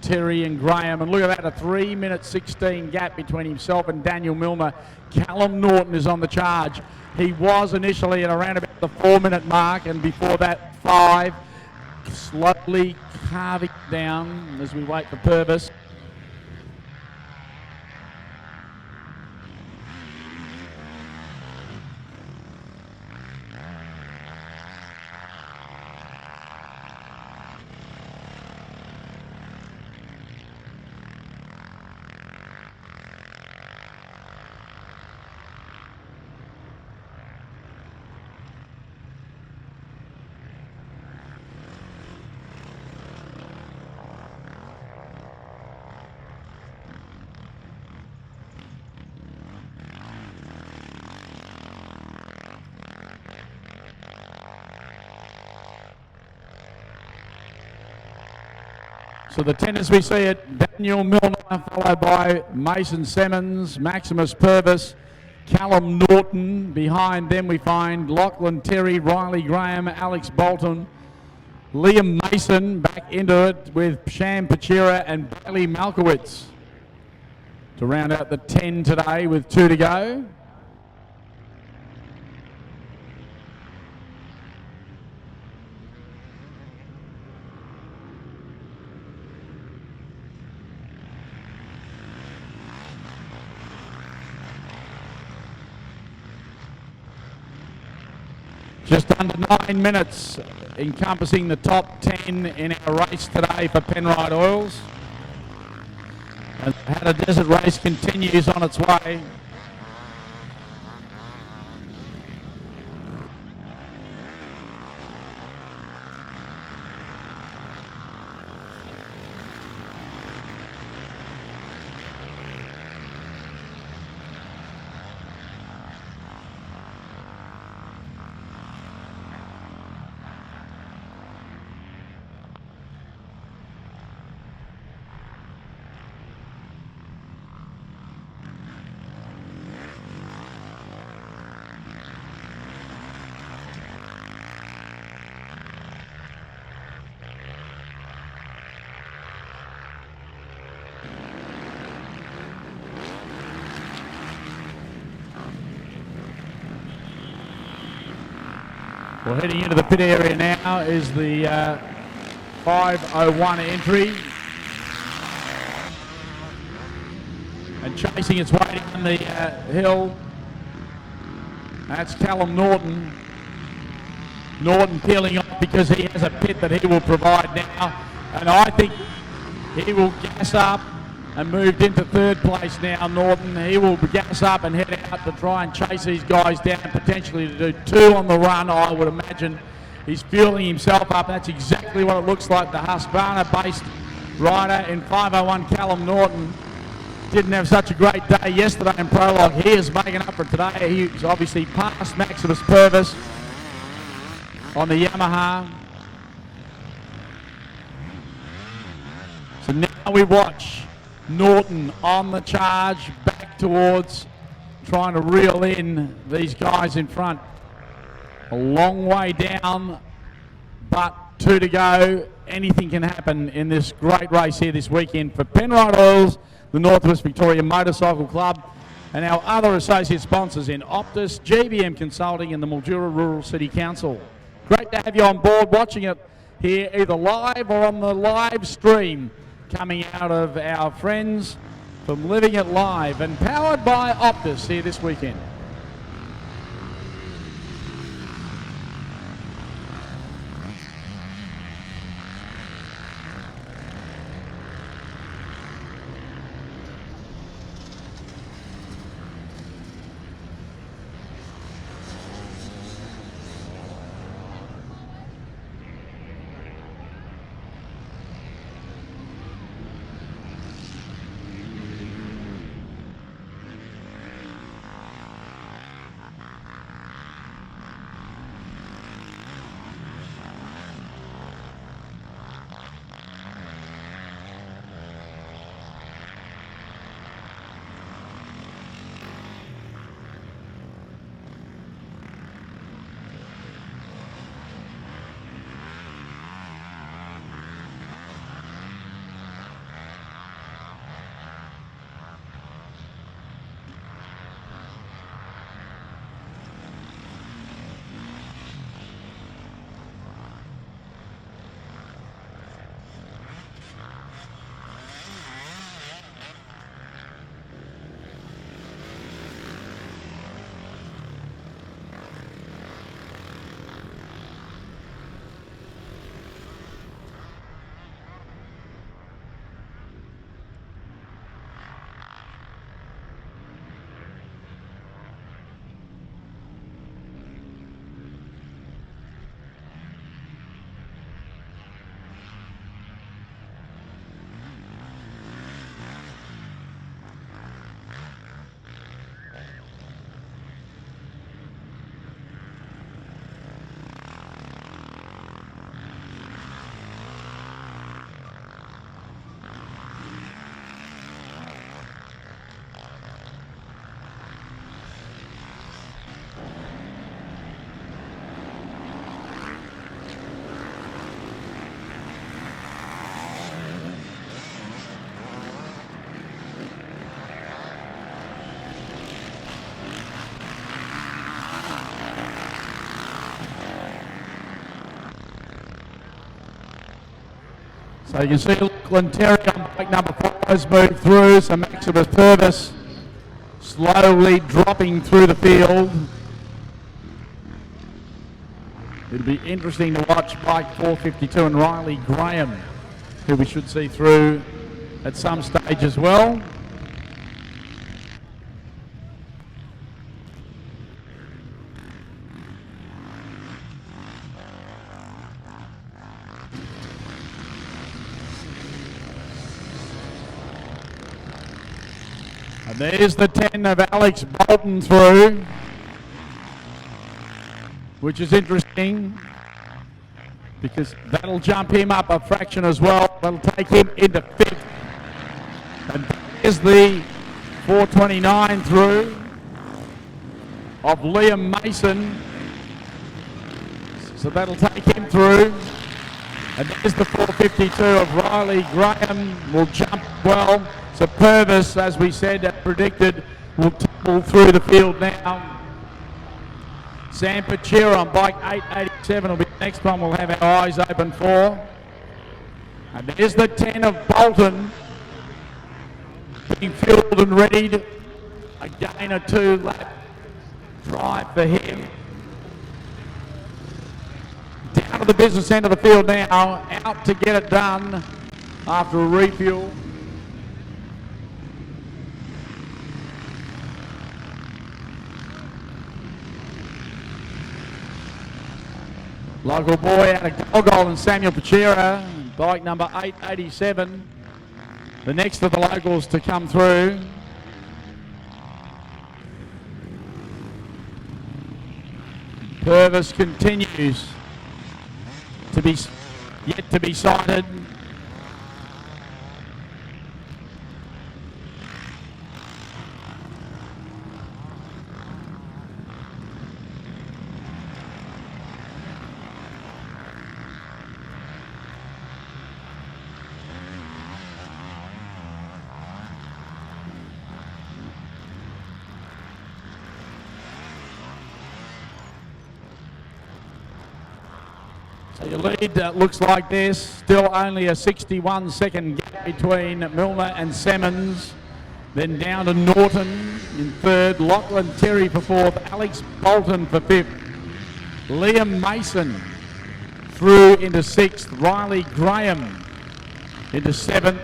Terry and Graham. And look at that, a 3:16 gap between himself and Daniel Milner. Callum Norton is on the charge. He was initially at around about the 4-minute mark, and before that 5. Slowly carving down as we wait for Purvis. So the 10 as we see it, Daniel Milner, followed by Mason Simmons, Maximus Purvis, Callum Norton. Behind them we find Lachlan, Terry, Riley Graham, Alex Bolton, Liam Mason back into it with Sham Pachira and Bailey Malkowitz to round out the 10 today with 2 to go. Just under 9 minutes, encompassing the top 10 in our race today for Penrite Oils. And the Hattah Desert race continues on its way. Well, heading into the pit area now is the 5:01 entry. And chasing its way down the hill, that's Callum Norton. Norton peeling off because he has a pit that he will provide now. And I think he will gas up and moved into third place now, Norton. He will gas up and head out to try and chase these guys down, potentially to do 2 on the run, I would imagine. He's fueling himself up. That's exactly what it looks like. The Husqvarna-based rider in 5:01, Callum Norton, didn't have such a great day yesterday in prologue. He is making up for today. He's obviously past Maximus Purvis on the Yamaha. So now we watch Norton on the charge, back towards trying to reel in these guys in front. A long way down, but 2 to go. Anything can happen in this great race here this weekend for Penrite Oils, the Northwest Victoria Motorcycle Club, and our other associate sponsors in Optus, GBM Consulting, and the Mildura Rural City Council. Great to have you on board watching it here either live or on the live stream coming out of our friends from Living It Live and powered by Optus here this weekend. So you can see Lachlan Terry on bike number 4 has moved through, so Maximus Purvis slowly dropping through the field. It'll be interesting to watch bike 452 and Riley Graham, who we should see through at some stage as well. And there's the 10 of Alex Bolton through, which is interesting because that'll jump him up a fraction as well. That'll take him into 5th. And there's the 429 through of Liam Mason. So that'll take him through. And there's the 452 of Riley Graham. Will jump well. So Purvis, as we said, predicted, will tumble through the field now. Sam Pachira on bike 887 will be the next one we'll have our eyes open for. And there's the 10 of Bolton being fueled and readied. Again, a 2-lap drive for him. Down to the business end of the field now, out to get it done after a refuel. Local boy out of Golden, Samuel Pachera, bike number 887. The next of the locals to come through. Purvis continues to be yet to be sighted. So your lead looks like this. Still only a 61-second gap between Milner and Simmons. Then down to Norton in third. Lachlan Terry for fourth. Alex Bolton for fifth. Liam Mason through into sixth. Riley Graham into seventh.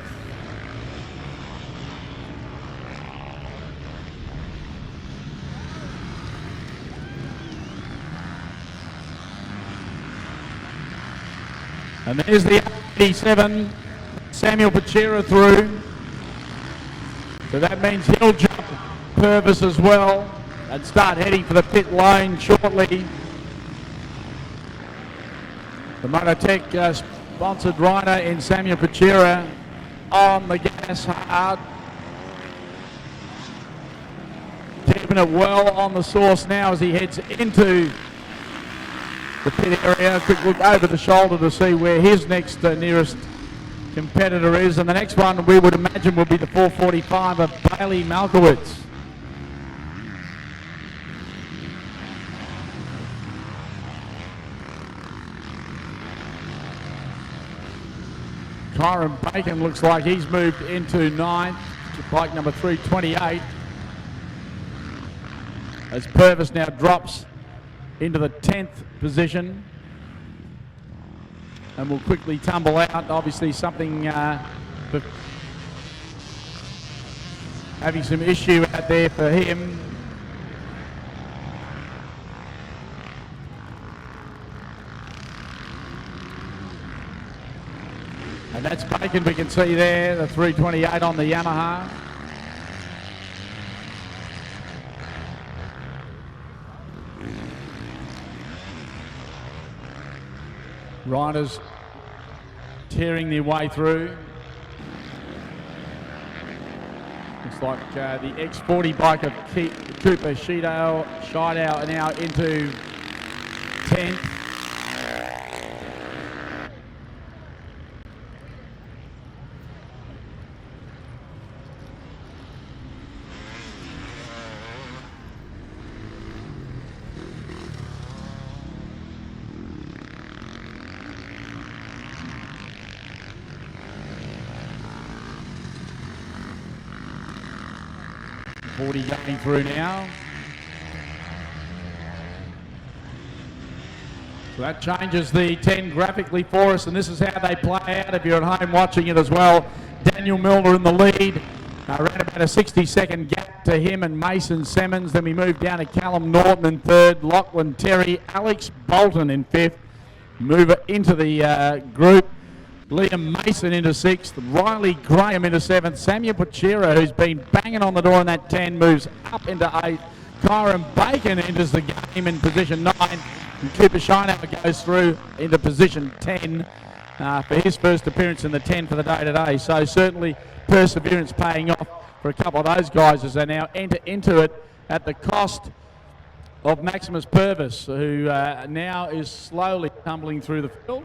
And there's the 87, Samuel Pachera through. So that means he'll jump Purvis as well and start heading for the pit lane shortly. The Mototech sponsored rider in Samuel Pachera on the gas hard. Keeping it well on the source now as he heads into the pit area. A quick look over the shoulder to see where his next nearest competitor is, and the next one we would imagine will be the 445 of Bailey Malkowitz. Kyron Bacon looks like he's moved into ninth to bike number 328 as Purvis now drops into the 10th position and will quickly tumble out. Obviously something having some issue out there for him. And that's Bacon, we can see there, the 328 on the Yamaha. Riders tearing their way through. Looks like the X40 bike of Cooper Sheedow are now into 10th. Going through now. So that changes the 10 graphically for us, and this is how they play out if you're at home watching it as well. Daniel Milner in the lead, around about a 60-second gap to him and Mason Simmons. Then we move down to Callum Norton in third, Lachlan Terry, Alex Bolton in fifth. Move it into the group. Liam Mason into sixth, Riley Graham into seventh, Samuel Pachera, who's been banging on the door in that 10, moves up into eighth. Kyron Bacon enters the game in position 9, and Cooper Sheedow goes through into position 10 for his first appearance in the 10 for the day today. So certainly perseverance paying off for a couple of those guys as they now enter into it at the cost of Maximus Purvis, who now is slowly tumbling through the field.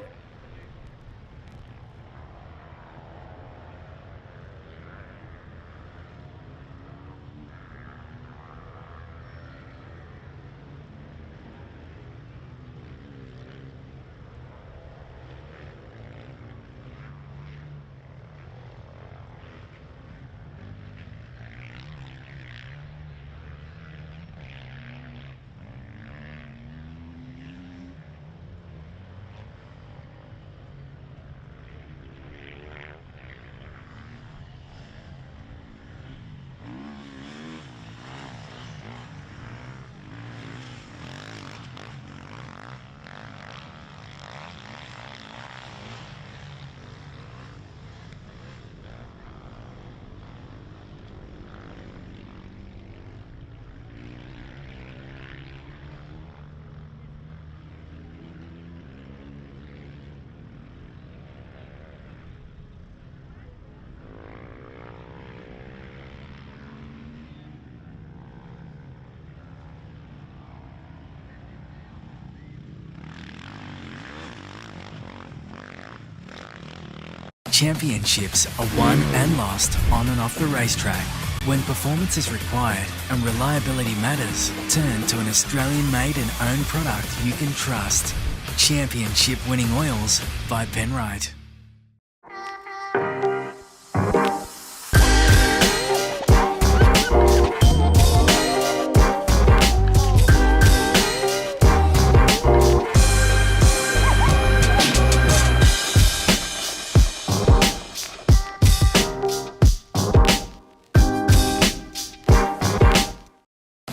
Championships are won and lost on and off the racetrack. When performance is required and reliability matters, turn to an Australian-made and owned product you can trust. Championship winning oils by Penrite.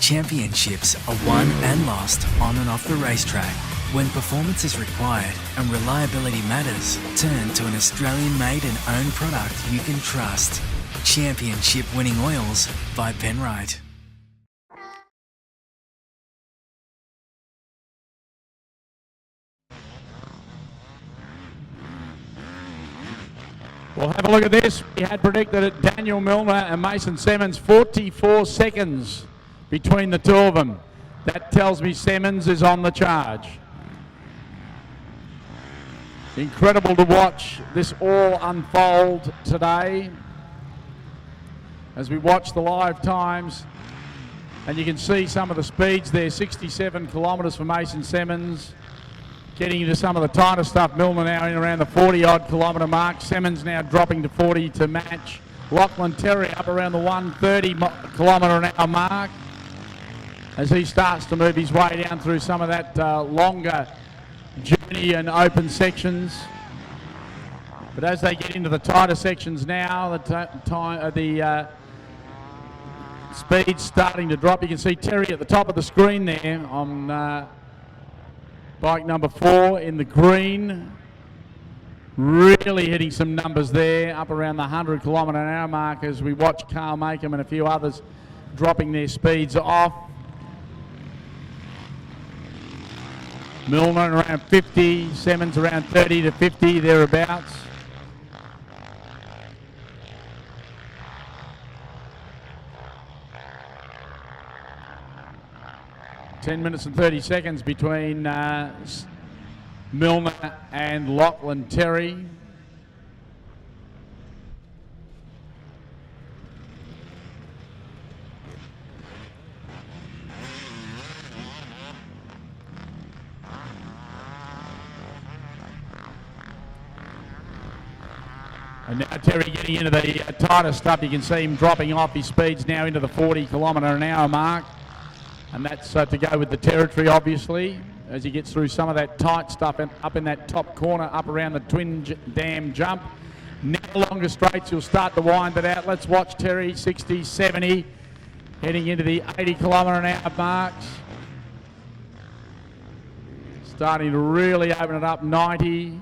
Championships are won and lost on and off the racetrack. When performance is required and reliability matters, turn to an Australian-made and owned product you can trust. Championship winning oils by Penrite. Well, have a look at this. We had predicted it, Daniel Milner and Mason Simmons, 44 seconds between the two of them. That tells me Simmons is on the charge. Incredible to watch this all unfold today as we watch the live times, and you can see some of the speeds there. 67 kilometres for Mason Simmons, getting into some of the tighter stuff. Milner now in around the 40-odd kilometre mark. Simmons now dropping to 40 to match. Lachlan Terry up around the 130 kilometre an hour mark as he starts to move his way down through some of that longer journey and open sections. But as they get into the tighter sections now, the speed's starting to drop. You can see Terry at the top of the screen there on bike number 4 in the green. Really hitting some numbers there, up around the 100 kilometre an hour mark as we watch Carl Makem and a few others dropping their speeds off. Milner around 50, Simmons around 30 to 50, thereabouts. Ten minutes and 30 seconds between Milner and Lachlan Terry. And now Terry getting into the tighter stuff. You can see him dropping off. His speed's now into the 40 kilometre an hour mark. And that's to go with the territory, obviously, as he gets through some of that tight stuff and up in that top corner, up around the twin dam jump. Now longer straights, he'll start to wind it out. Let's watch Terry, 60, 70, heading into the 80 kilometre an hour marks. Starting to really open it up, 90.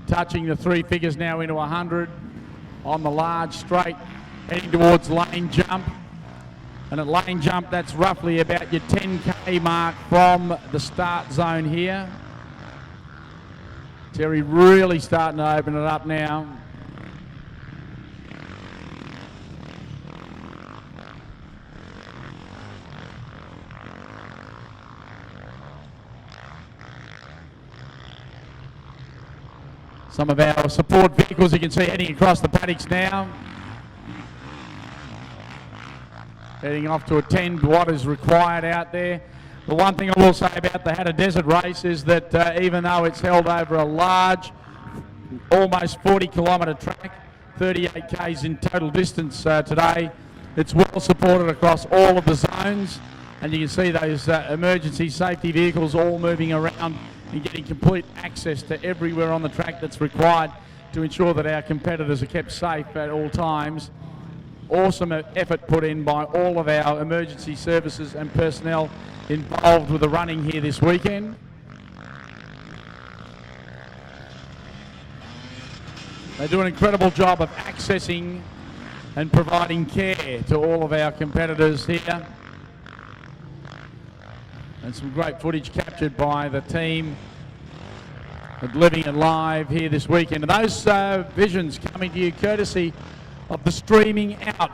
Touching the 3 figures now into 100 on the large straight, heading towards lane jump. And at lane jump, that's roughly about your 10k mark from the start zone here. Terry really starting to open it up now. Some of our support vehicles you can see heading across the paddocks now. Heading off to attend what is required out there. The one thing I will say about the Hattah Desert race is that even though it's held over a large, almost 40 kilometre track, 38 k's in total distance today, it's well supported across all of the zones, and you can see those emergency safety vehicles all moving around and getting complete access to everywhere on the track that's required to ensure that our competitors are kept safe at all times. Awesome effort put in by all of our emergency services and personnel involved with the running here this weekend. They do an incredible job of accessing and providing care to all of our competitors here. And some great footage captured by the team at Living It Live here this weekend. And those visions coming to you courtesy of the streaming out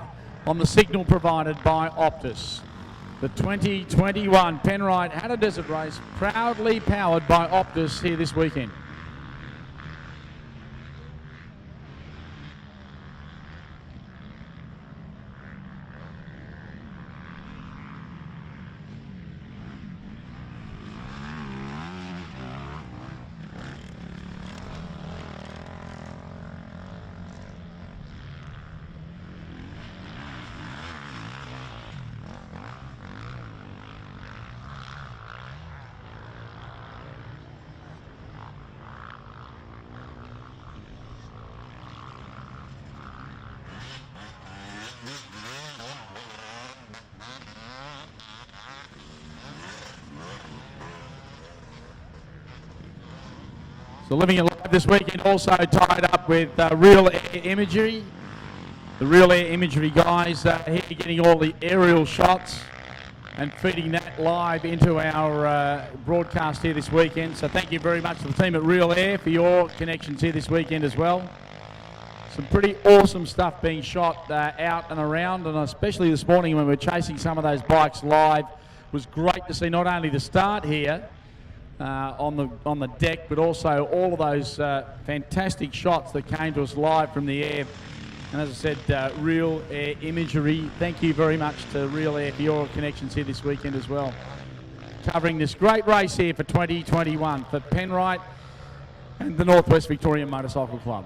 on the signal provided by Optus. The 2021 Penrite Hattah Desert Race proudly powered by Optus here this weekend. So Living It Live this weekend also tied up with Real Air Imagery. The Real Air Imagery guys here getting all the aerial shots and feeding that live into our broadcast here this weekend. So thank you very much to the team at Real Air for your connections here this weekend as well. Some pretty awesome stuff being shot out and around, and especially this morning when we're chasing some of those bikes live. It was great to see not only the start here on the deck, but also all of those fantastic shots that came to us live from the air. And as I said, Real Air Imagery, thank you very much to Real Air for your connections here this weekend as well. Covering this great race here for 2021 for Penrite and the Northwest Victorian Motorcycle Club.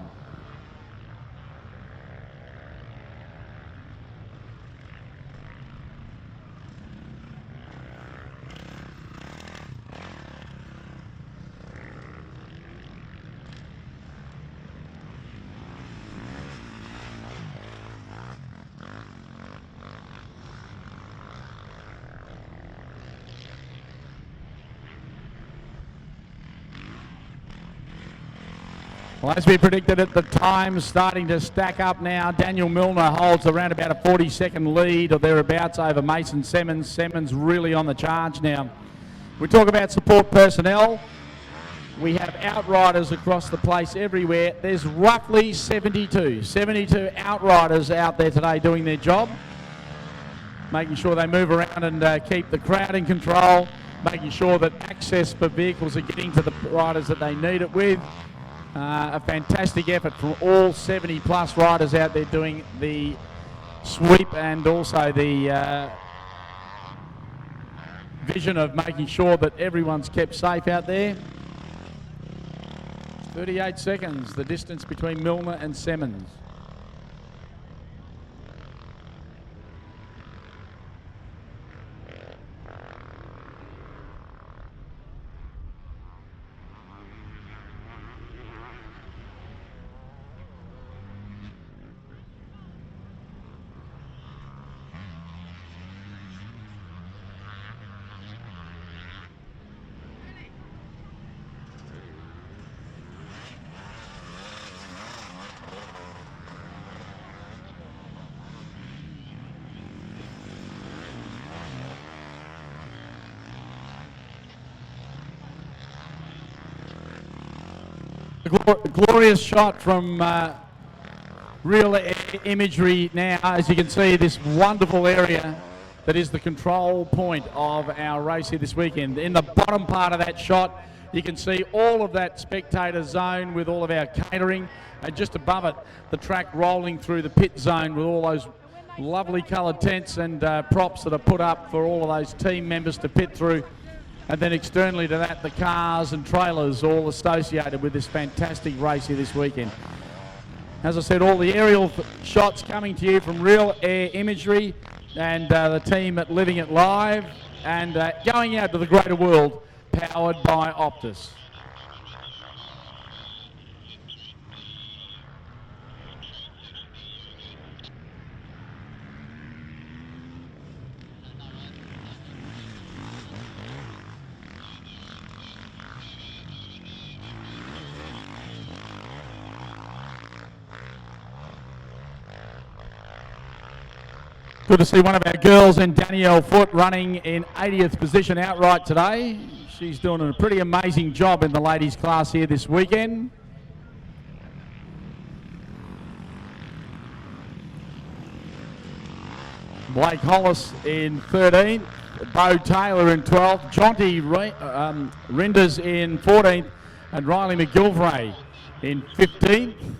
Well, as we predicted at the time, starting to stack up now. Daniel Milner holds around about a 40-second lead or thereabouts over Mason Simmons. Simmons really on the charge now. We talk about support personnel. We have outriders across the place everywhere. There's roughly 72 outriders out there today doing their job, making sure they move around and keep the crowd in control, making sure that access for vehicles are getting to the riders that they need it with. A fantastic effort from all 70 plus riders out there doing the sweep and also the vision of making sure that everyone's kept safe out there. 38 seconds, the distance between Milner and Simmons. Glorious shot from Real Air Imagery now. As you can see, this wonderful area that is the control point of our race here this weekend. In the bottom part of that shot, you can see all of that spectator zone with all of our catering, and just above it, the track rolling through the pit zone with all those lovely coloured tents and props that are put up for all of those team members to pit through. And then externally to that, the cars and trailers all associated with this fantastic race here this weekend. As I said, all the aerial shots coming to you from Real Air Imagery and the team at Living It Live, and going out to the greater world, powered by Optus. Good to see one of our girls in Danielle Foote running in 80th position outright today. She's doing a pretty amazing job in the ladies class here this weekend. Blake Hollis in 13th, Bo Taylor in 12th, Jonty Rinders in 14th, and Riley McGilvray in 15th.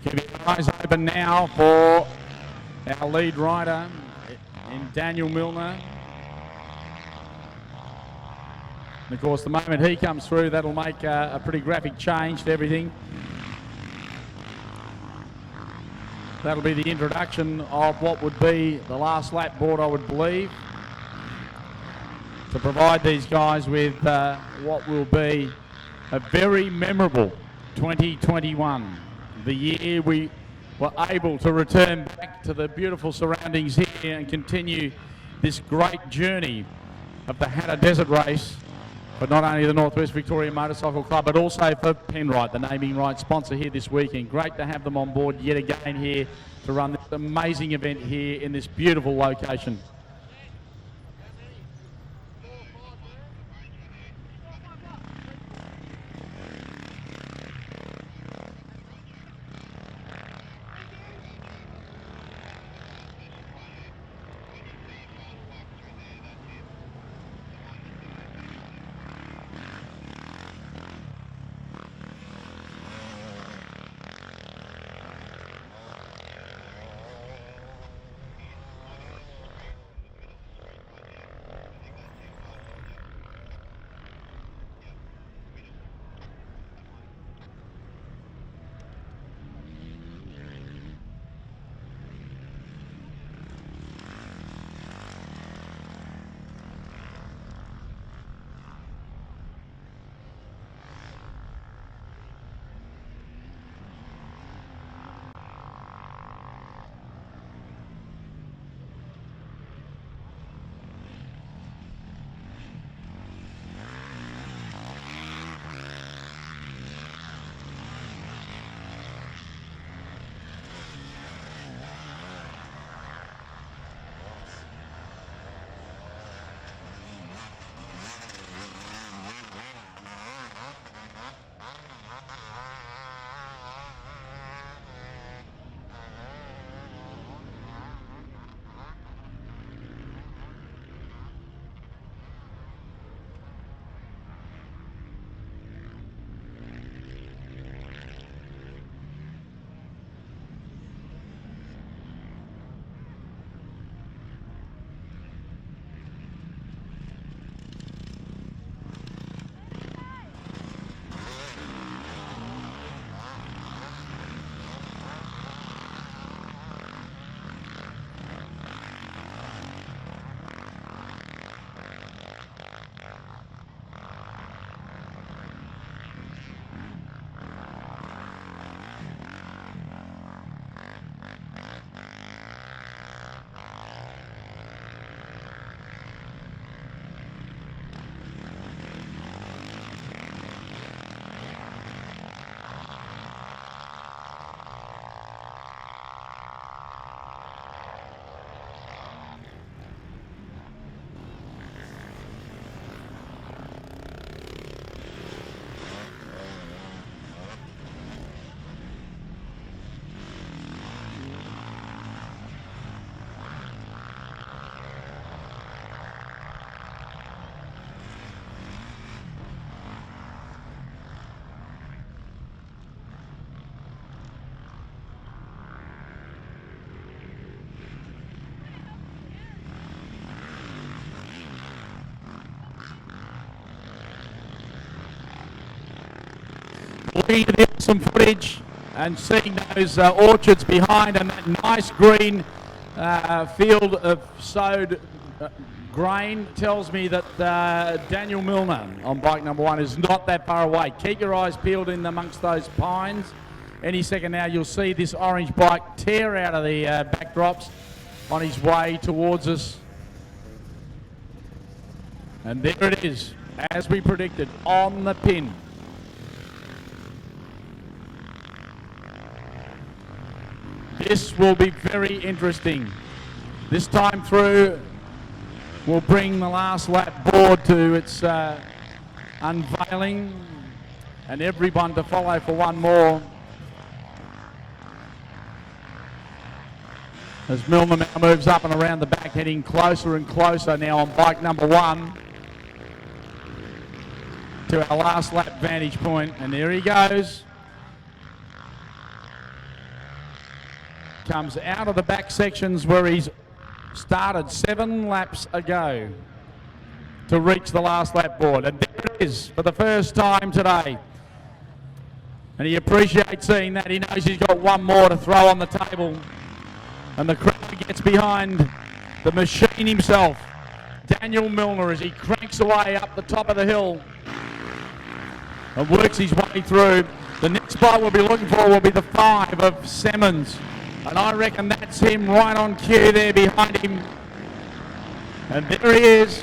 Keep your eyes open now for our lead rider in Daniel Milner. And of course, the moment he comes through, that'll make a pretty graphic change to everything. That'll be the introduction of what would be the last lap board, I would believe, to provide these guys with what will be a very memorable 2021, the year we were able to return back to the beautiful surroundings here and continue this great journey of the Hattah Desert Race for not only the Northwest Victoria Motorcycle Club, but also for Penrite, the naming rights sponsor here this weekend. Great to have them on board yet again here to run this amazing event here in this beautiful location. Looking at the awesome footage and seeing those orchards behind and that nice green field of sowed grain tells me that Daniel Milner on bike number 1 is not that far away. Keep your eyes peeled in amongst those pines. Any second now you'll see this orange bike tear out of the backdrops on his way towards us. And there it is, as we predicted, on the pin. This will be very interesting. This time through, we'll bring the last lap board to its unveiling and everyone to follow for one more. As Milner now moves up and around the back, heading closer and closer now on bike number 1 to our last lap vantage point. And there he goes. Comes out of the back sections where he's started 7 laps ago to reach the last lap board. And there it is for the first time today. And he appreciates seeing that. He knows he's got one more to throw on the table. And the crowd gets behind the machine himself, Daniel Milner, as he cranks away up the top of the hill and works his way through. The next spot we'll be looking for will be the 5 of Simmons. And I reckon that's him right on cue there behind him. And there he is,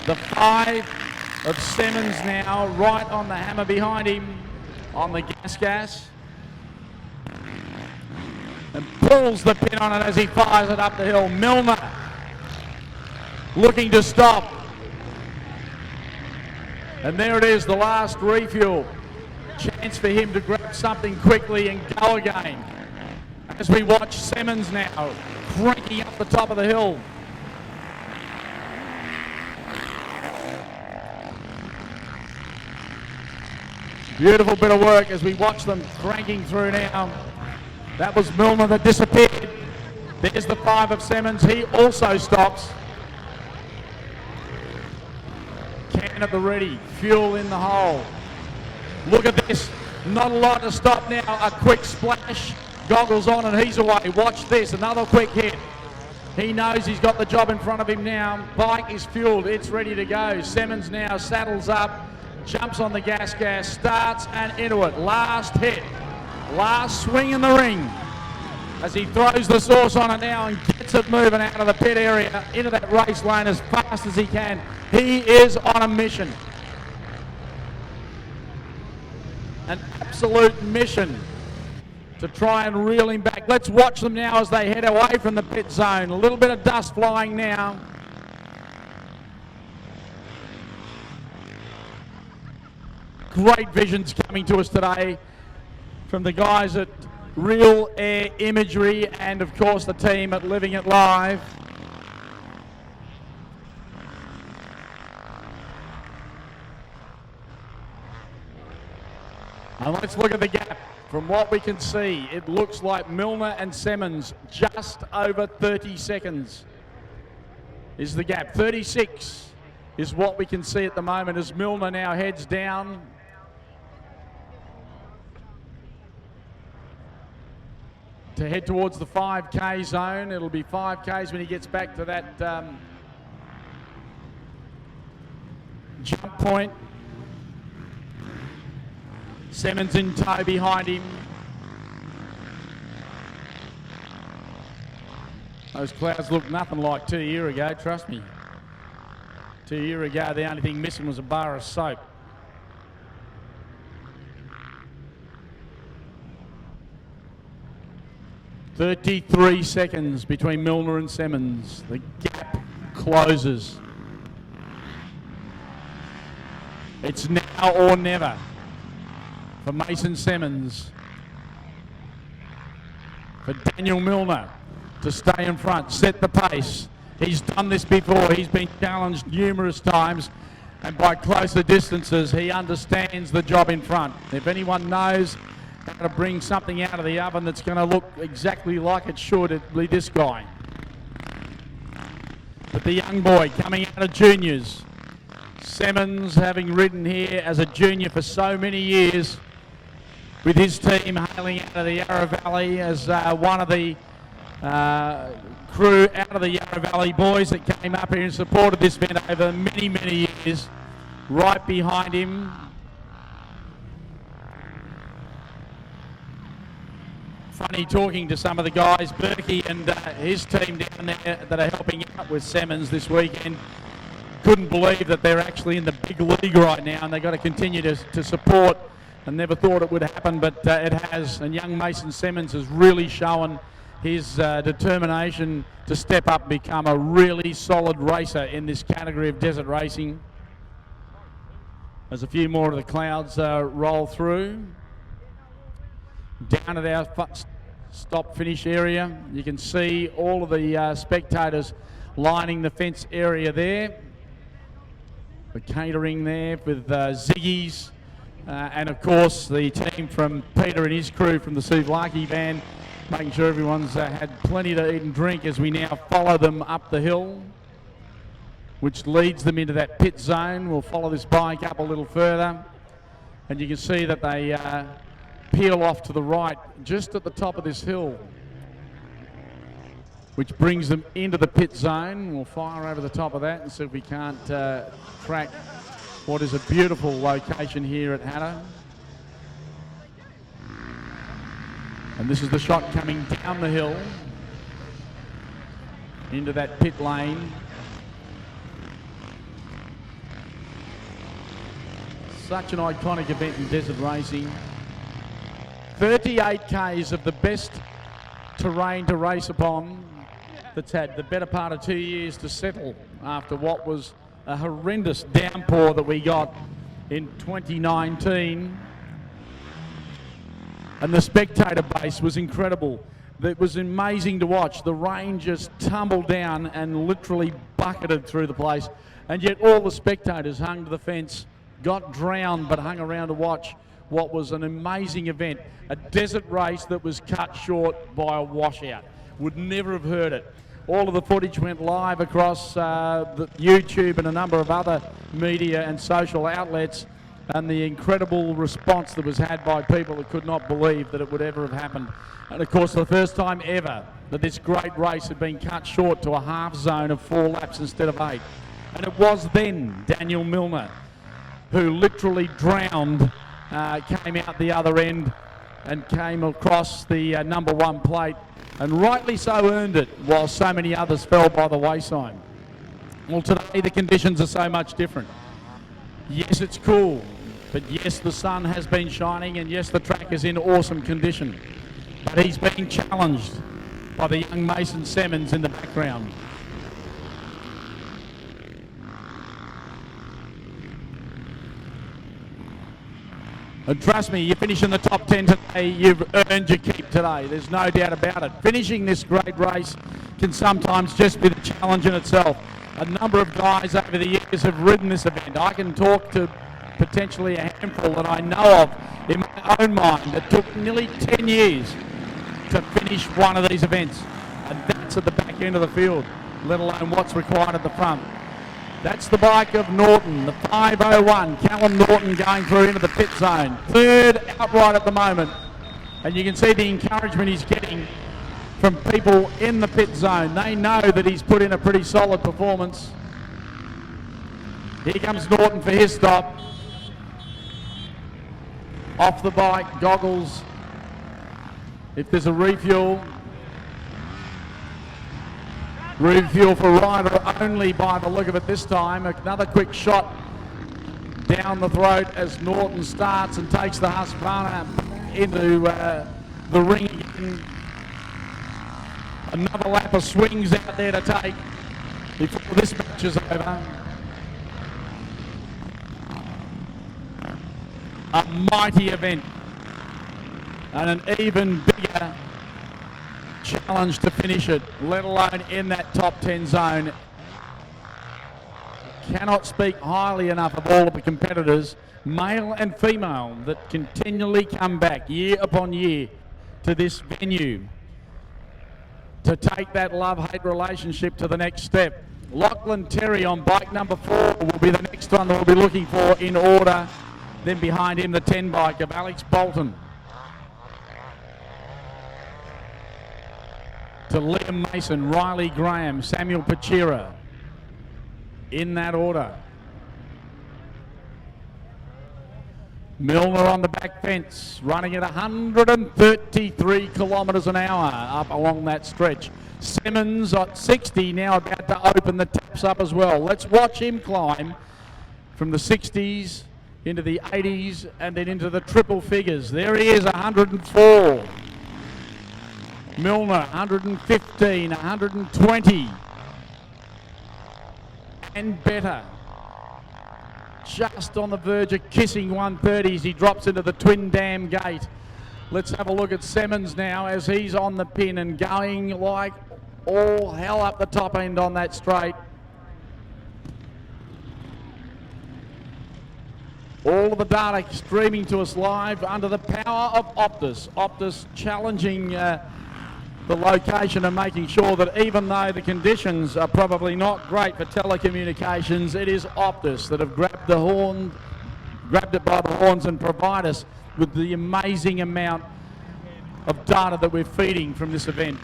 the 5 of Simmons now, right on the hammer behind him on the gas. And pulls the pin on it as he fires it up the hill. Milner looking to stop. And there it is, the last refuel. Chance for him to grab something quickly and go again. As we watch Simmons now cranking up the top of the hill. Beautiful bit of work as we watch them cranking through now. That was Milner that disappeared. There's the 5 of Simmons. He also stops. Can at the ready. Fuel in the hole. Look at this. Not a lot to stop now. A quick splash. Goggles on and he's away. Watch this. Another quick hit. He knows he's got the job in front of him now. Bike is fueled. It's ready to go. Simmons now saddles up. Jumps on the gas, starts and into it. Last hit. Last swing in the ring. As he throws the sauce on it now and gets it moving out of the pit area into that race lane as fast as he can. He is on a mission. An absolute mission to try and reel him back. Let's watch them now as they head away from the pit zone. A little bit of dust flying now. Great visions coming to us today from the guys at Real Air Imagery and of course the team at Living It Live. And let's look at the gap. From what we can see, it looks like Milner and Simmons just over 30 seconds is the gap. 36 is what we can see at the moment as Milner now heads down. To head towards the 5K zone. It'll be 5Ks when he gets back to that jump point. Simmons in tow behind him. Those clouds look nothing like 2 years ago, trust me. 2 years ago, the only thing missing was a bar of soap. .33 seconds between Milner and Simmons. The gap closes. It's now or never for Mason Simmons. For Daniel Milner to stay in front, set the pace. He's done this before. He's been challenged numerous times, and by closer distances, he understands the job in front. If anyone knows how to bring something out of the oven that's going to look exactly like it should, it'd be this guy. But the young boy coming out of juniors, Simmons, having ridden here as a junior for so many years, with his team hailing out of the Yarra Valley as one of the crew out of the Yarra Valley boys that came up here and supported this event over many, many years. Right behind him, funny talking to some of the guys, Berkey and his team down there that are helping out with Simmons this weekend. Couldn't believe that they're actually in the big league right now, and they've got to continue to support. And never thought it would happen, but it has. And young Mason Simmons has really shown his determination to step up and become a really solid racer in this category of desert racing. As a few more of the clouds roll through. Down at our stop finish area, you can see all of the spectators lining the fence area there. The catering there with Ziggy's. And of course the team from Peter and his crew from the Souvlaki band, making sure everyone's had plenty to eat and drink as we now follow them up the hill, which leads them into that pit zone. We'll follow this bike up a little further, and you can see that they peel off to the right, just at the top of this hill, which brings them into the pit zone. We'll fire over the top of that and see if we can't track what is a beautiful location here at Hattah. And this is the shot coming down the hill into that pit lane. Such an iconic event in desert racing. 38 Ks of the best terrain to race upon, that's had the better part of 2 years to settle after what was a horrendous downpour that we got in 2019. And the Spectator base was incredible. It was amazing to watch. The rain just tumbled down and literally bucketed through the place. And yet all the spectators hung to the fence, got drowned, but hung around to watch what was an amazing event. A desert race that was cut short by a washout. Would never have heard it. All of the footage went live across the YouTube and a number of other media and social outlets, and the incredible response that was had by people that could not believe that it would ever have happened. And of course, the first time ever that this great race had been cut short to a half zone of 4 laps instead of 8. And it was then Daniel Milner who literally drowned, came out the other end and came across the number 1 plate, and rightly so earned it, while so many others fell by the wayside. Well, today the conditions are so much different. Yes, it's cool, but yes, the sun has been shining, and yes, the track is in awesome condition. But he's being challenged by the young Mason Simmons in the background. And trust me, you finish in the top 10 today, you've earned your keep today. There's no doubt about it. Finishing this great race can sometimes just be the challenge in itself. A number of guys over the years have ridden this event. I can talk to potentially a handful that I know of in my own mind that took nearly 10 years to finish one of these events. And that's at the back end of the field, let alone what's required at the front. That's the bike of Norton, the 501. Callum Norton going through into the pit zone. Third outright at the moment. And you can see the encouragement he's getting from people in the pit zone. They know that he's put in a pretty solid performance. Here comes Norton for his stop. Off the bike, goggles. If there's a refuel. Refuel for rider only by the look of it this time. Another quick shot down the throat as Norton starts and takes the Husqvarna into the ring again. Another lap of swings out there to take before this match is over. A mighty event and an even bigger challenge to finish it, let alone in that top 10 zone. Cannot speak highly enough of all of the competitors, male and female, that continually come back year upon year to this venue to take that love-hate relationship to the next step. Lachlan Terry on bike number 4 will be the next one that we'll be looking for in order. Then behind him, the 10 bike of Alex Bolton. To Liam Mason, Riley Graham, Samuel Pachira, in that order. Milner on the back fence, running at 133 kilometres an hour up along that stretch. Simmons at 60, now about to open the taps up as well. Let's watch him climb from the 60s into the 80s and then into the triple figures. There he is, 104. Milner, 115, 120. And better. Just on the verge of kissing 130s. He drops into the twin dam gate. Let's have a look at Simmons now as he's on the pin and going like all hell up the top end on that straight. All of the data streaming to us live under the power of Optus. Optus challenging the location and making sure that even though the conditions are probably not great for telecommunications, it is Optus that have grabbed it by the horns and provide us with the amazing amount of data that we're feeding from this event.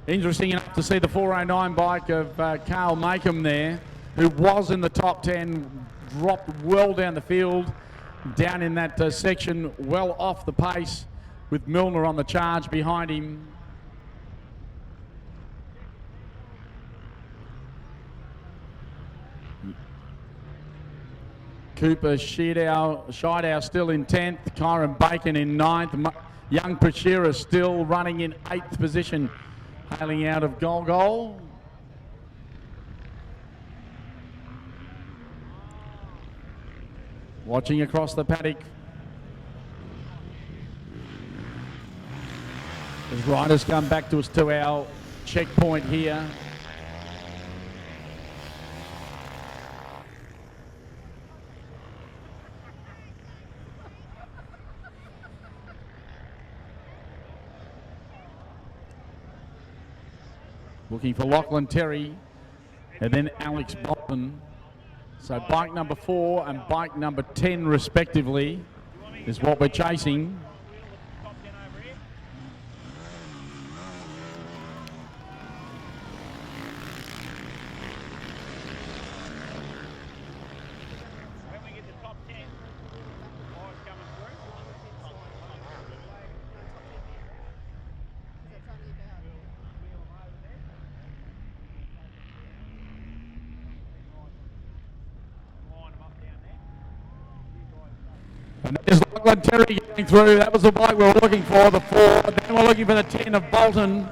Interesting enough to see the 409 bike of Carl Makem there, who was in the top 10, dropped well down the field, down in that section, well off the pace, with Milner on the charge behind him. Cooper Sheedow still in 10th, Kyron Bacon in 9th, young Pachira still running in 8th position, hailing out of Goal. Watching across the paddock as riders come back to us to our checkpoint here. Looking for Lachlan Terry and then Alex Bolton. So bike number 4 and bike number 10 respectively is what we're chasing. And there's Lachlan Terry going through. That was the bike we were looking for, the 4. Then we're looking for the 10 of Bolton.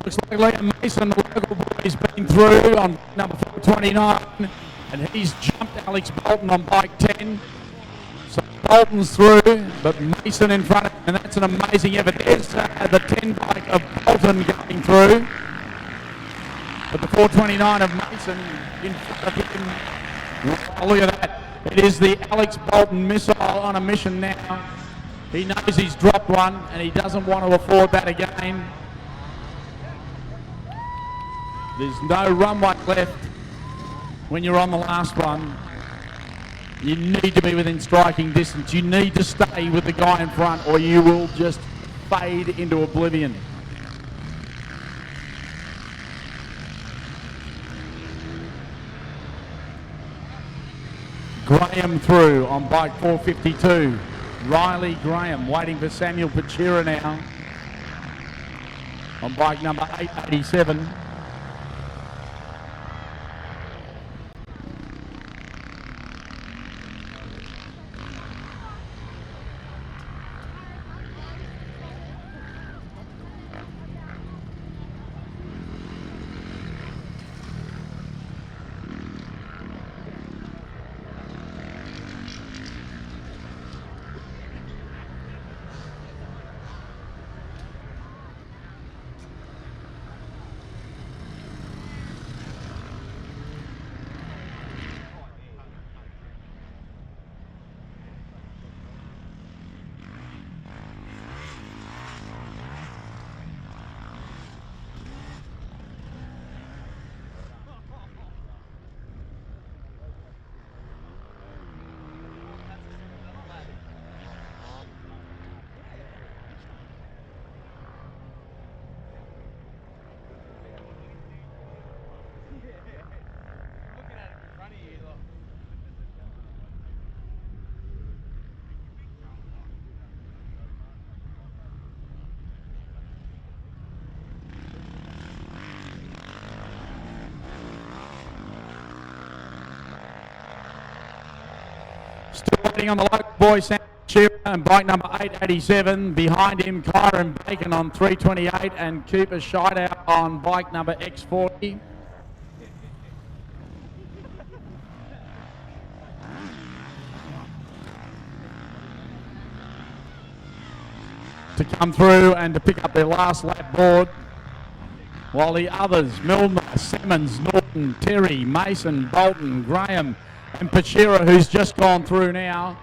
Looks like Liam Mason, the local boy, has been through on number 429, and he's jumped Alex Bolton on bike 10. So Bolton's through, but Mason in front of him, and that's an amazing effort. There's the 10 bike of Bolton going through, but the 429 of Mason in front of him. Wow, look at that. It is the Alex Bolton missile on a mission now. He knows he's dropped one, and he doesn't want to afford that again. There's no runway left when you're on the last one. You need to be within striking distance. You need to stay with the guy in front or you will just fade into oblivion. Graham through on bike 452. Riley Graham waiting for Samuel Pachira now on bike number 887. Riding on the local boy, Sam Pachera, and bike number 887. Behind him, Kyron Bacon on 328 and Cooper Sheedow on bike number X40. To come through and to pick up their last lap board, while the others, Milner, Simmons, Norton, Terry, Mason, Bolton, Graham and Pachira, who's just gone through now,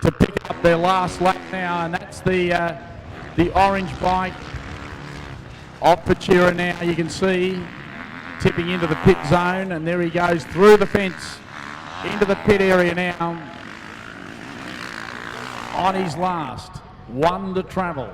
to pick up their last lap now, and that's the orange bike of Pachira now. You can see tipping into the pit zone, and there he goes through the fence into the pit area now on his last one to travel.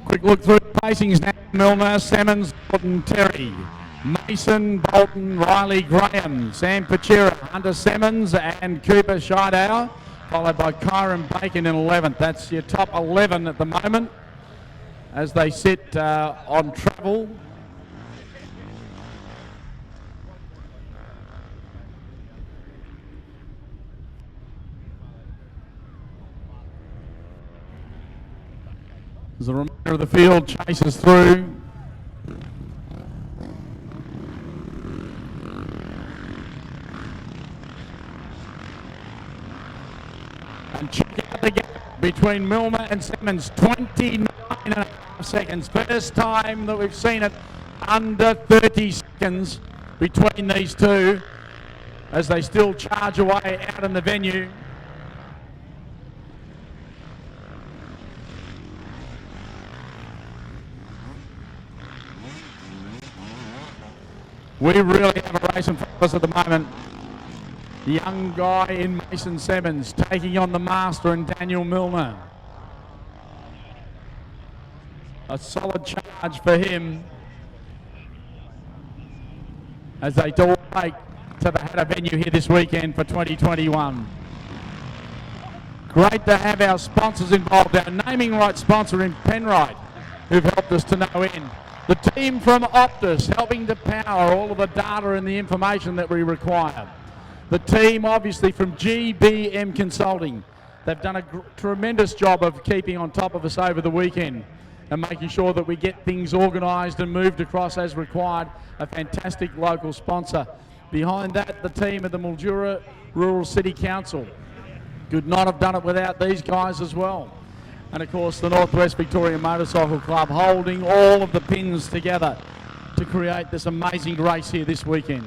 Quick look through the placings now. Milner, Simmons, Bolton, Terry, Mason, Bolton, Riley, Graham, Sam Pachera, Hunter Simmons and Cooper Sheedow, followed by Kyron Bacon in 11th. That's your top 11 at the moment as they sit on travel. As the remainder of the field chases through. And check out the gap between Milner and Simmons, 29.5 seconds. First time that we've seen it under 30 seconds between these two as they still charge away out in the venue. We really have a race in front of us at the moment. The young guy in Mason Simmons taking on the master in Daniel Milner. A solid charge for him as they do take to the Hattah venue here this weekend for 2021. Great to have our sponsors involved, our naming rights sponsor in Penrite, who've helped us to no end. The team from Optus helping to power all of the data and the information that we require. The team obviously from GBM Consulting. They've done a tremendous job of keeping on top of us over the weekend and making sure that we get things organised and moved across as required. A fantastic local sponsor. Behind that, the team of the Mildura Rural City Council. Could not have done it without these guys as well. And of course the Northwest Victoria Motorcycle Club holding all of the pins together to create this amazing race here this weekend.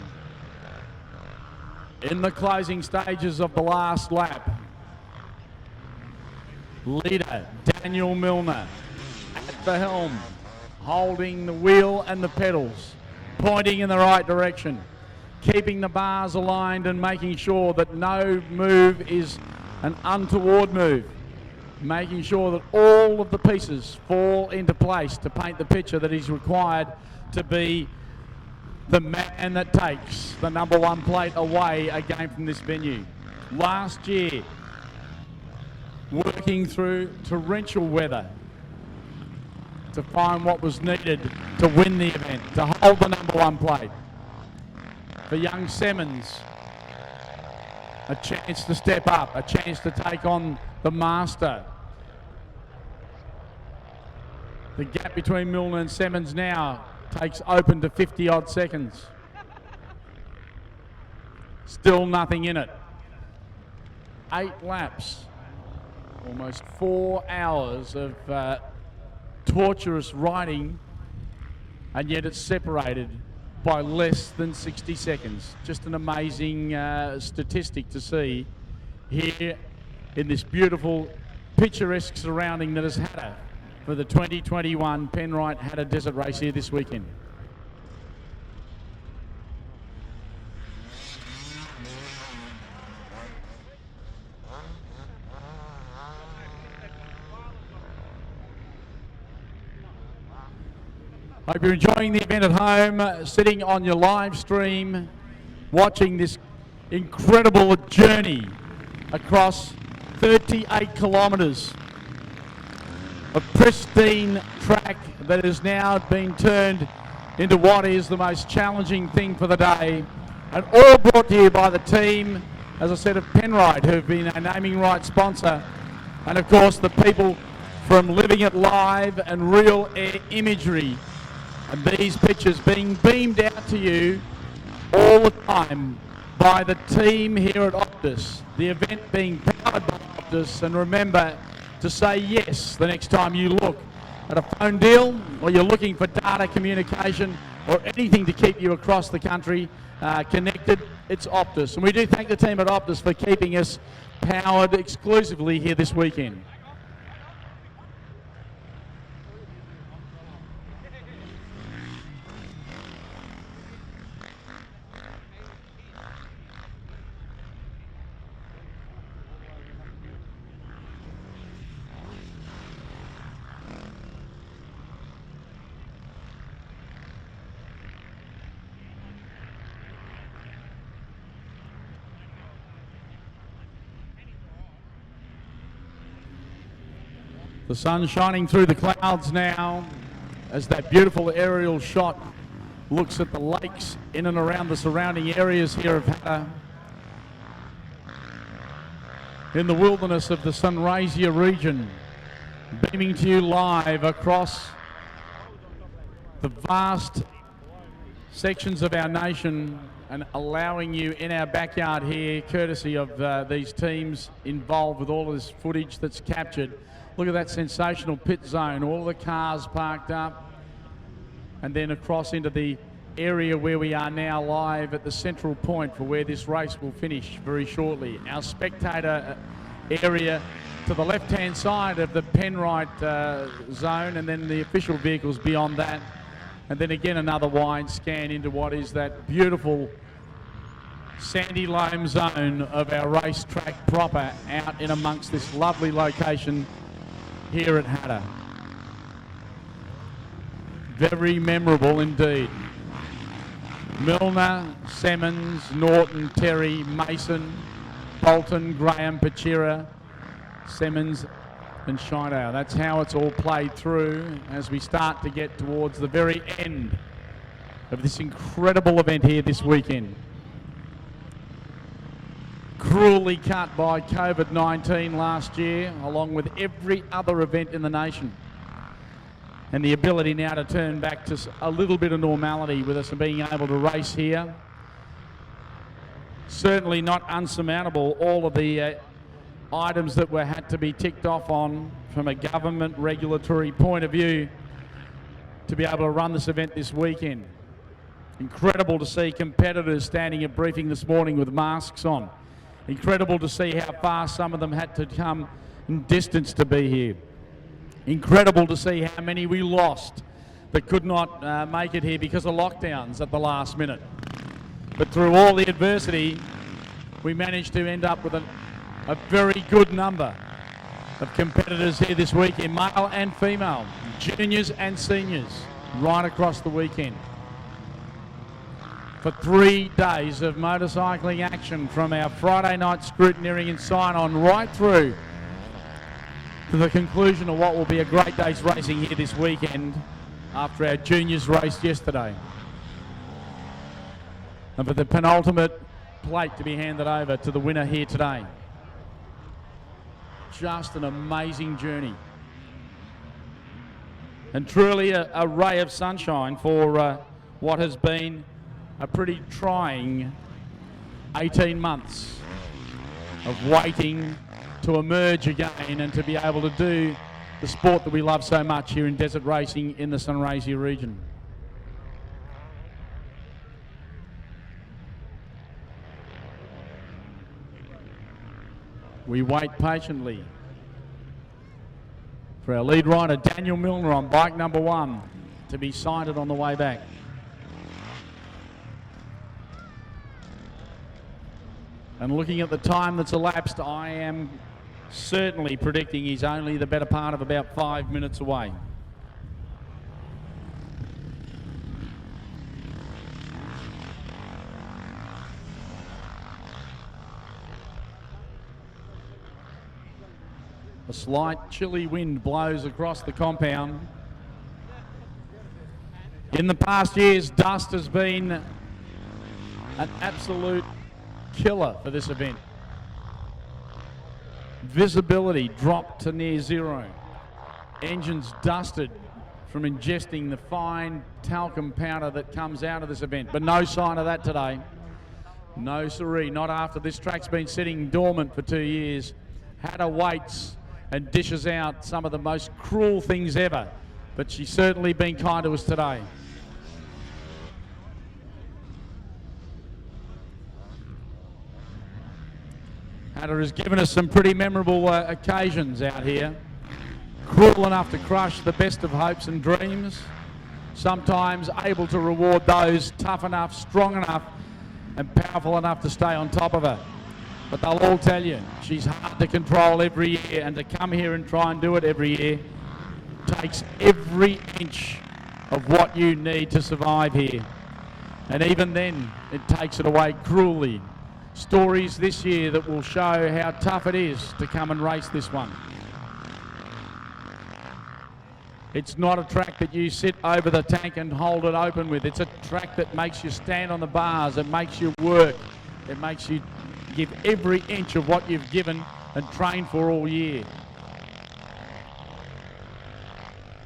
In the closing stages of the last lap, leader Daniel Milner at the helm, holding the wheel and the pedals, pointing in the right direction, keeping the bars aligned and making sure that no move is an untoward move. making sure that all of the pieces fall into place to paint the picture that he's required to be the man that takes the number 1 plate away again from this venue. Last year, working through torrential weather to find what was needed to win the event, to hold the number 1 plate. For young Simmons, a chance to step up, a chance to take on the master. The gap between Milner and Simmons now takes open to 50-odd seconds. Still nothing in it. 8 laps, almost 4 hours of torturous riding, and yet it's separated by less than 60 seconds. Just an amazing statistic to see here in this beautiful picturesque surrounding that is Hattah for the 2021 Penrite Hattah Desert Race here this weekend. Hope you're enjoying the event at home, sitting on your live stream, watching this incredible journey across 38 kilometres of pristine track that has now been turned into what is the most challenging thing for the day, and all brought to you by the team, as I said, of Penrite, who've been a naming rights sponsor, and of course the people from Living It Live and Real Air Imagery. And these pictures being beamed out to you all the time by the team here at Optus. The event being powered by Optus. And remember to say yes the next time you look at a phone deal, or you're looking for data communication or anything to keep you across the country connected. It's Optus. And we do thank the team at Optus for keeping us powered exclusively here this weekend. The sun shining through the clouds now as that beautiful aerial shot looks at the lakes in and around the surrounding areas here of Hattah. In the wilderness of the Sunraysia region, beaming to you live across the vast sections of our nation and allowing you in our backyard here, courtesy of these teams involved with all of this footage that's captured. Look at that sensational pit zone, all the cars parked up, and then across into the area where we are now live at the central point for where this race will finish very shortly. Our spectator area to the left-hand side of the Penrite zone, and then the official vehicles beyond that. And then again another wide scan into what is that beautiful sandy loam zone of our racetrack proper, out in amongst this lovely location here at Hattah. Very memorable indeed. Milner, Simmons, Norton, Terry, Mason, Bolton, Graham, Pachira, Simmons and Sheedow. That's how it's all played through as we start to get towards the very end of this incredible event here this weekend. Cruelly cut by COVID-19 last year, along with every other event in the nation. And the ability now to turn back to a little bit of normality with us and being able to race here. Certainly not unsurmountable, all of the items that had to be ticked off on from a government regulatory point of view to be able to run this event this weekend. Incredible to see competitors standing at briefing this morning with masks on. Incredible to see how far some of them had to come in distance to be here. Incredible to see how many we lost that could not make it here because of lockdowns at the last minute. But through all the adversity, we managed to end up with a very good number of competitors here this weekend, male and female, juniors and seniors, right across the weekend. For 3 days of motorcycling action from our Friday night scrutineering and sign-on right through to the conclusion of what will be a great day's racing here this weekend after our juniors raced yesterday. And for the penultimate plate to be handed over to the winner here today. Just an amazing journey. And truly a ray of sunshine for what has been a pretty trying 18 months of waiting to emerge again and to be able to do the sport that we love so much here in desert racing in the Sunraysia region. We wait patiently for our lead rider, Daniel Milner, on bike number 1 to be sighted on the way back. And looking at the time that's elapsed, I am certainly predicting he's only the better part of about 5 minutes away. A slight chilly wind blows across the compound. In the past years, dust has been an absolute killer for this event. Visibility dropped to near zero. Engines dusted from ingesting the fine talcum powder that comes out of this event. But no sign of that today. No siree, not after this track's been sitting dormant for 2 years. Hattah waits and dishes out some of the most cruel things ever, but she's certainly been kind to us today. Hattah has given us some pretty memorable occasions out here. Cruel enough to crush the best of hopes and dreams, sometimes able to reward those tough enough, strong enough and powerful enough to stay on top of her. But they'll all tell you, she's hard to control every year, and to come here and try and do it every year takes every inch of what you need to survive here. And even then, it takes it away cruelly. Stories this year that will show how tough it is to come and race this one. It's not a track that you sit over the tank and hold it open with. It's a track that makes you stand on the bars, it makes you work, it makes you give every inch of what you've given and trained for all year.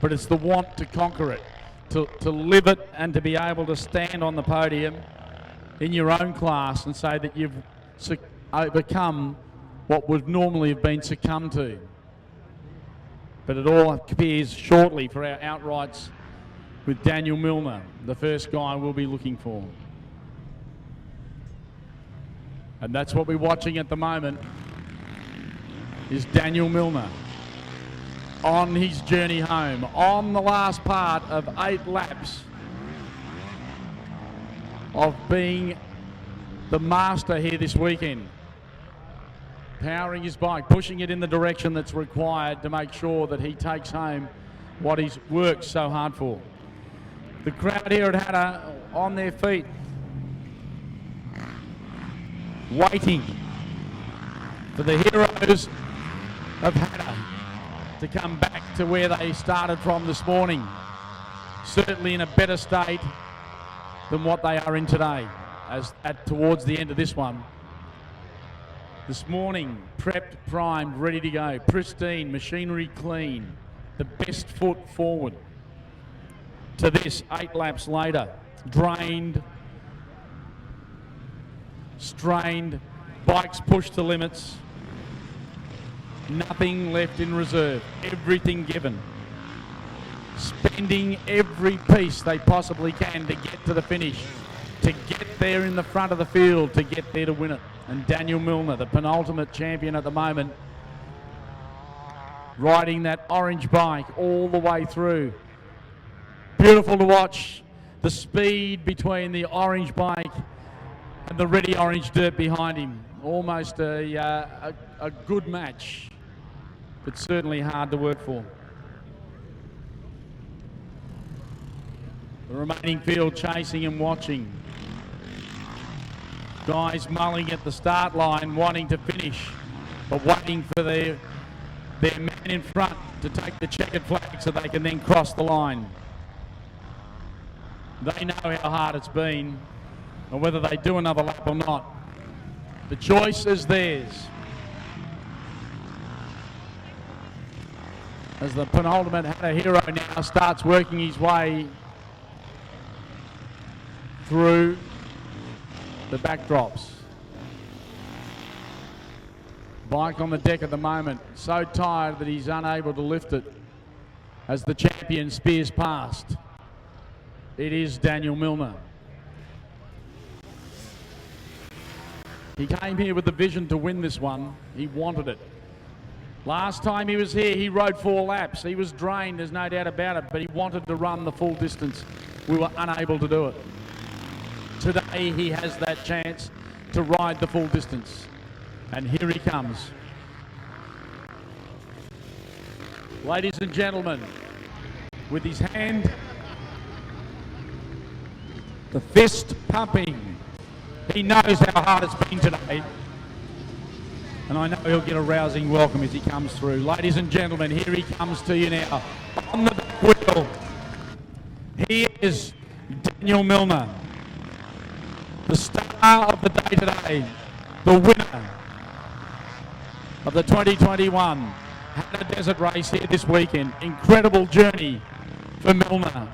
But it's the want to conquer it, to live it, and to be able to stand on the podium in your own class and say that you've overcome what would normally have been succumbed to. But it all appears shortly for our outrights with Daniel Milner, the first guy we'll be looking for. And that's what we're watching at the moment, is Daniel Milner on his journey home, on the last part of 8 laps of being the master here this weekend. Powering his bike, pushing it in the direction that's required to make sure that he takes home what he's worked so hard for. The crowd here at Hattah on their feet, waiting for the heroes of Hattah to come back to where they started from this morning. Certainly in a better state than what they are in today, as towards the end of this one. This morning, prepped, primed, ready to go, pristine, machinery clean, the best foot forward. To this, 8 laps later, drained, strained, bikes pushed to limits, nothing left in reserve, everything given. Spending every piece they possibly can to get to the finish, to get there in the front of the field, to get there to win it. And Daniel Milner, the penultimate champion at the moment, riding that orange bike all the way through. Beautiful to watch the speed between the orange bike and the ready orange dirt behind him. Almost a good match but certainly hard to work for. The remaining field chasing and watching. Guys mulling at the start line, wanting to finish, but waiting for their man in front to take the checkered flag so they can then cross the line. They know how hard it's been, and whether they do another lap or not. The choice is theirs. As the penultimate Hattah hero now starts working his way through the backdrops. Bike on the deck at the moment, so tired that he's unable to lift it as the champion spears past. It is Daniel Milner. He came here with the vision to win this one. He wanted it. Last time he was here, he rode 4 laps. He was drained, there's no doubt about it, but he wanted to run the full distance. We were unable to do it. Today, he has that chance to ride the full distance. And here he comes. Ladies and gentlemen, with his hand, the fist pumping. He knows how hard it's been today. And I know he'll get a rousing welcome as he comes through. Ladies and gentlemen, here he comes to you now. On the back wheel, he is Daniel Milner, the star of the day today, the winner of the 2021 Hattah Desert Race here this weekend. Incredible journey for Milner.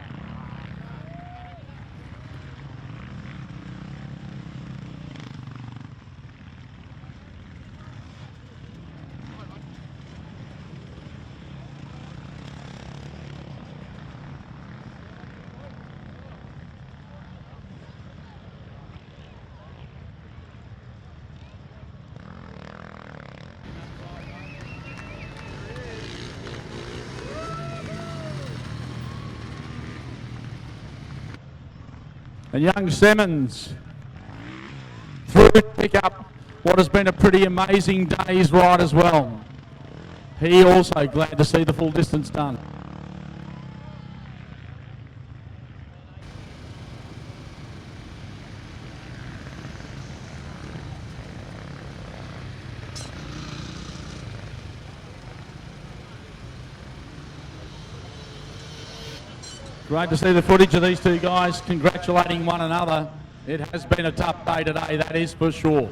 And young Simmons through to pick up what has been a pretty amazing day's ride as well. He also glad to see the full distance done. Great to see the footage of these two guys congratulating one another. It has been a tough day today, that is for sure.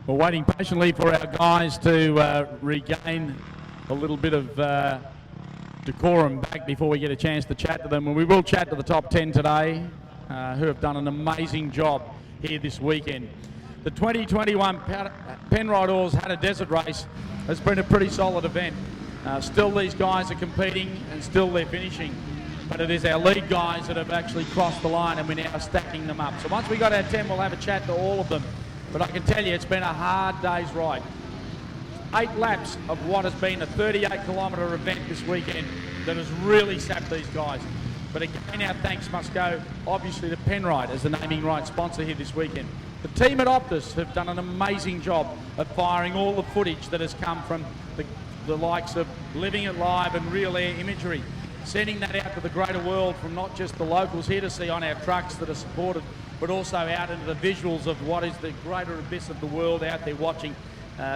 We're waiting patiently for our guys to regain a little bit of decorum back before we get a chance to chat to them. And we will chat to the top 10 today, who have done an amazing job here this weekend. The 2021 Penrite Oils Hattah Desert Race has been a pretty solid event. Still these guys are competing and still they're finishing. But it is our lead guys that have actually crossed the line and we're now stacking them up. So once we got our 10, we'll have a chat to all of them. But I can tell you, it's been a hard day's ride. 8 laps of what has been a 38-kilometre event this weekend that has really sapped these guys. But again, our thanks must go, obviously, to Penrite as the naming rights sponsor here this weekend. The team at Optus have done an amazing job of firing all the footage that has come from the likes of Living It Live and Real Air Imagery, sending that out to the greater world from not just the locals here to see on our trucks that are supported, but also out into the visuals of what is the greater abyss of the world out there watching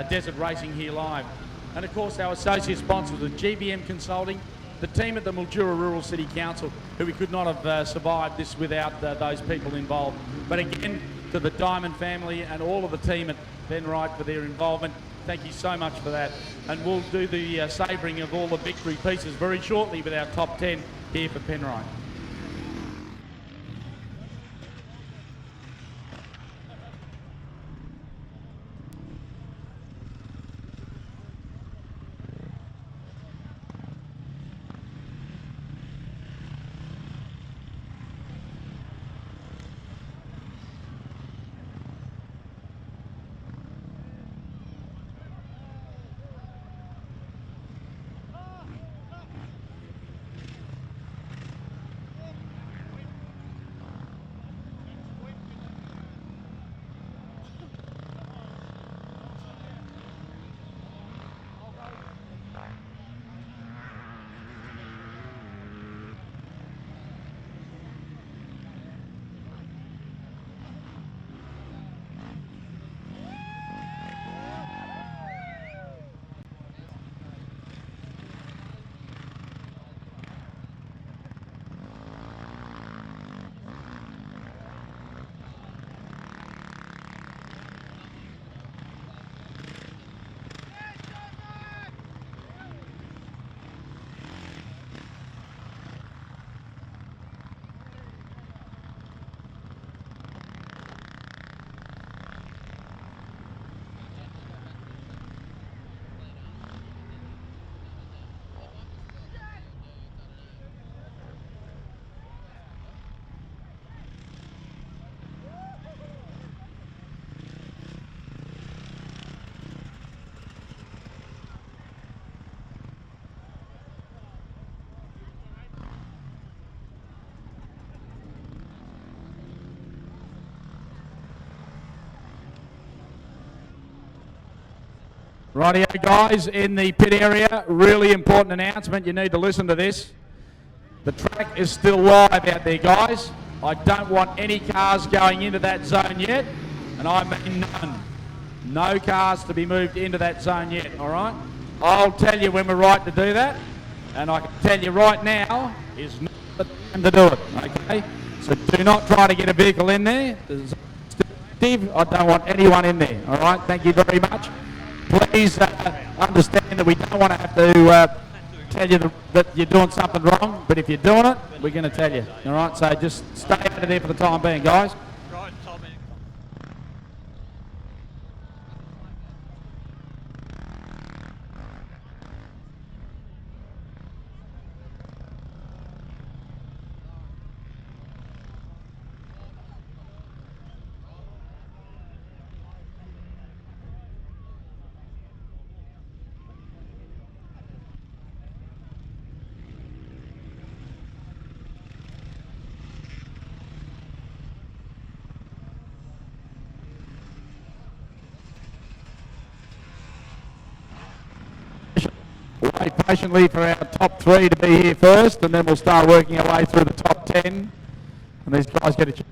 desert racing here live. And of course our associate sponsors, the GBM Consulting, the team at the Mildura Rural City Council, who we could not have survived this without those people involved. But again, to the Diamond family and all of the team at Penrite for their involvement, thank you so much for that. And we'll do the savouring of all the victory pieces very shortly with our top 10 here for Penrite. Rightio guys, in the pit area, really important announcement, you need to listen to this. The track is still live out there guys. I don't want any cars going into that zone yet, and I mean none. No cars to be moved into that zone yet, alright? I'll tell you when we're right to do that, and I can tell you right now is not the time to do it, okay? So do not try to get a vehicle in there. I don't want anyone in there, alright? Thank you very much. Please understand that we don't want to have to tell you that you're doing something wrong, but if you're doing it, we're going to tell you. All right, so just stay out of there for the time being, guys. Right, Tommy. Wait patiently for our top 3 to be here first, and then we'll start working our way through the top 10. And these guys get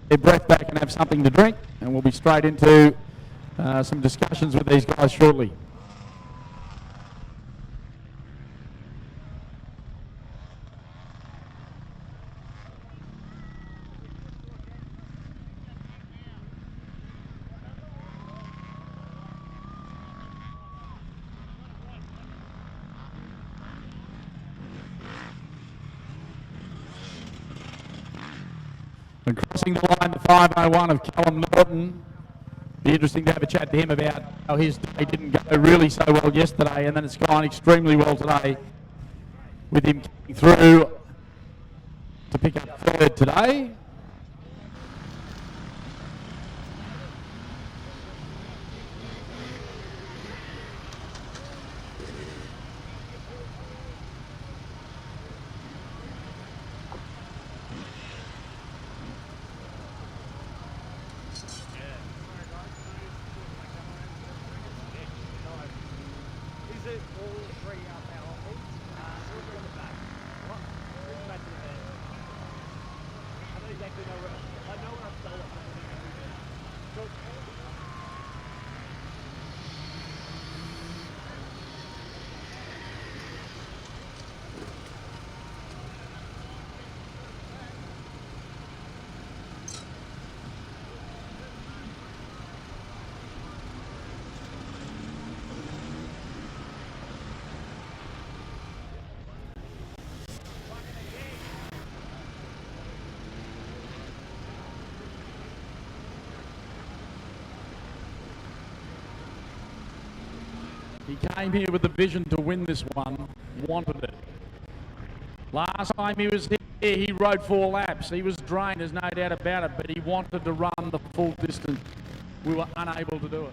their breath back and have something to drink, and we'll be straight into some discussions with these guys shortly. And crossing the line, the 501 of Callum Milton. Be interesting to have a chat to him about how his day didn't go really so well yesterday, and then it's gone extremely well today, with him coming through to pick up third today. He came here with the vision to win this one, wanted it. Last time he was here, he rode 4 laps. He was drained, there's no doubt about it, but he wanted to run the full distance. We were unable to do it.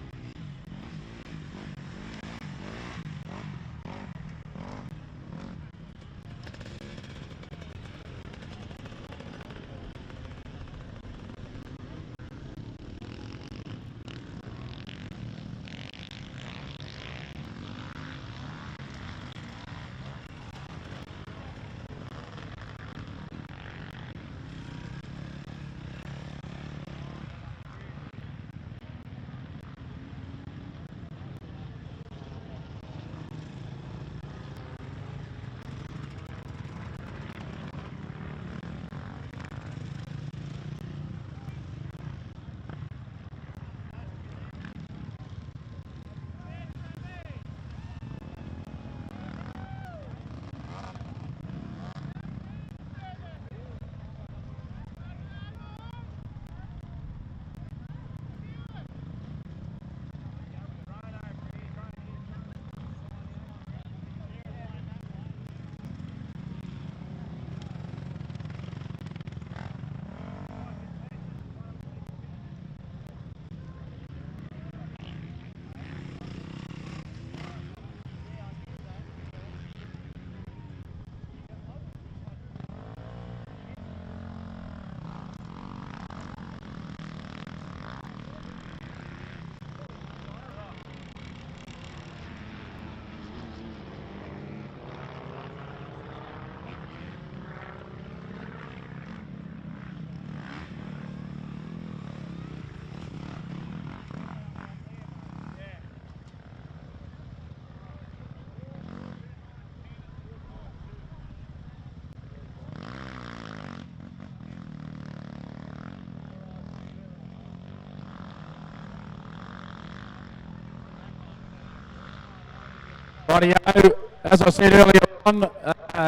Rightio, as I said earlier on,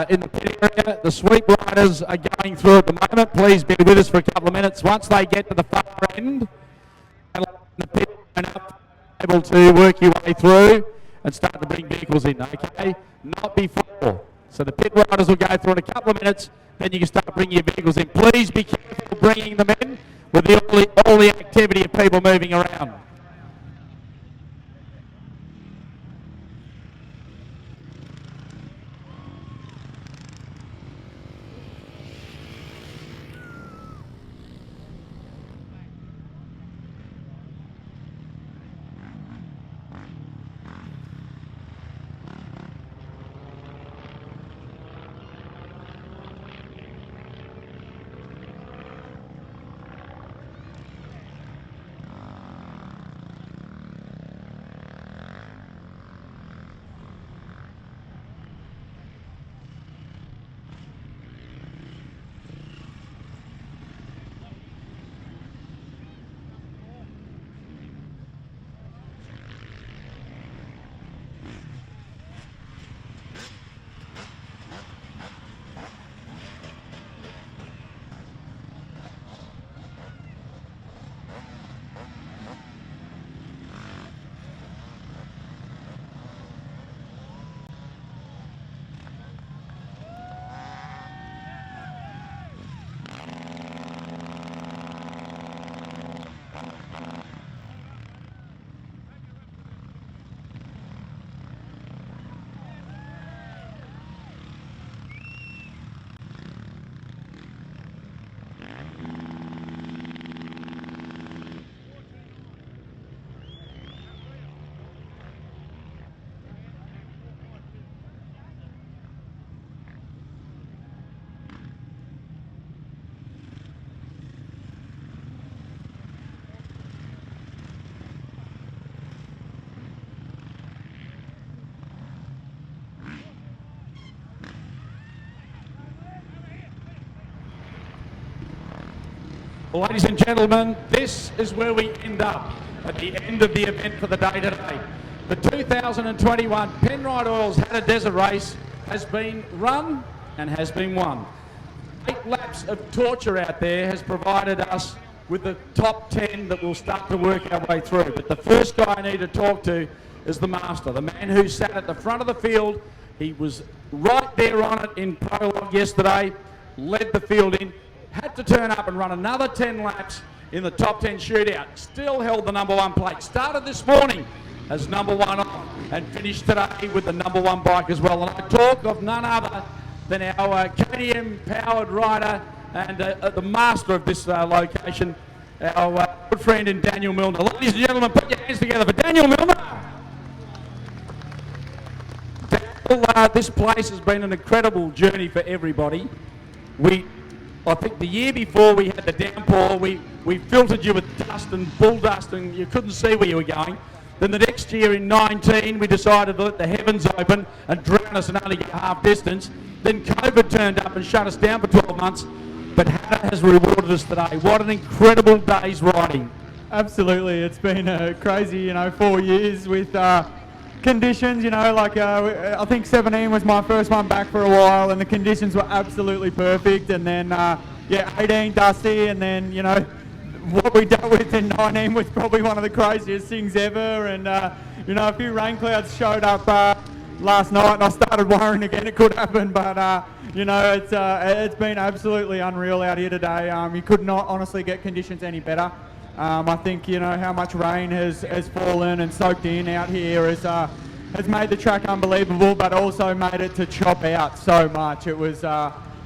in the pit area, the sweep riders are going through at the moment. Please be with us for a couple of minutes. Once they get to the far end, the pit up, able to work your way through and start to bring vehicles in, okay? Not before. So the pit riders will go through in a couple of minutes, then you can start bringing your vehicles in. Please be careful bringing them in with all the activity of people moving around. Well, ladies and gentlemen, this is where we end up at the end of the event for the day today. The 2021 Penrite Oil's Hattah Desert Race has been run and has been won. 8 laps of torture out there has provided us with the top 10 that we'll start to work our way through. But the first guy I need to talk to is the master, the man who sat at the front of the field. He was right there on it in prologue yesterday, led the field in, had to turn up and run another 10 laps in the top 10 shootout. Still held the number 1 plate. Started this morning as number 1 off and finished today with the number 1 bike as well. And I talk of none other than our KTM powered rider and the master of this location, our good friend in Daniel Milner. Ladies and gentlemen, put your hands together for Daniel Milner. Daniel, this place has been an incredible journey for everybody. I think the year before we had the downpour, we filtered you with dust and bull dust and you couldn't see where you were going. Then the next year in 19, we decided to let the heavens open and drown us and only get half distance. Then COVID turned up and shut us down for 12 months. But Hattah has rewarded us today. What an incredible day's riding. Absolutely. It's been a crazy, 4 years with conditions, I think 17 was my first one back for a while and the conditions were absolutely perfect. And then, 18 dusty, and then, what we dealt with in 19 was probably one of the craziest things ever. And, a few rain clouds showed up last night and I started worrying again it could happen. But, it's been absolutely unreal out here today. You could not honestly get conditions any better. I think, how much rain has fallen and soaked in out here has made the track unbelievable, but also made it to chop out so much. It was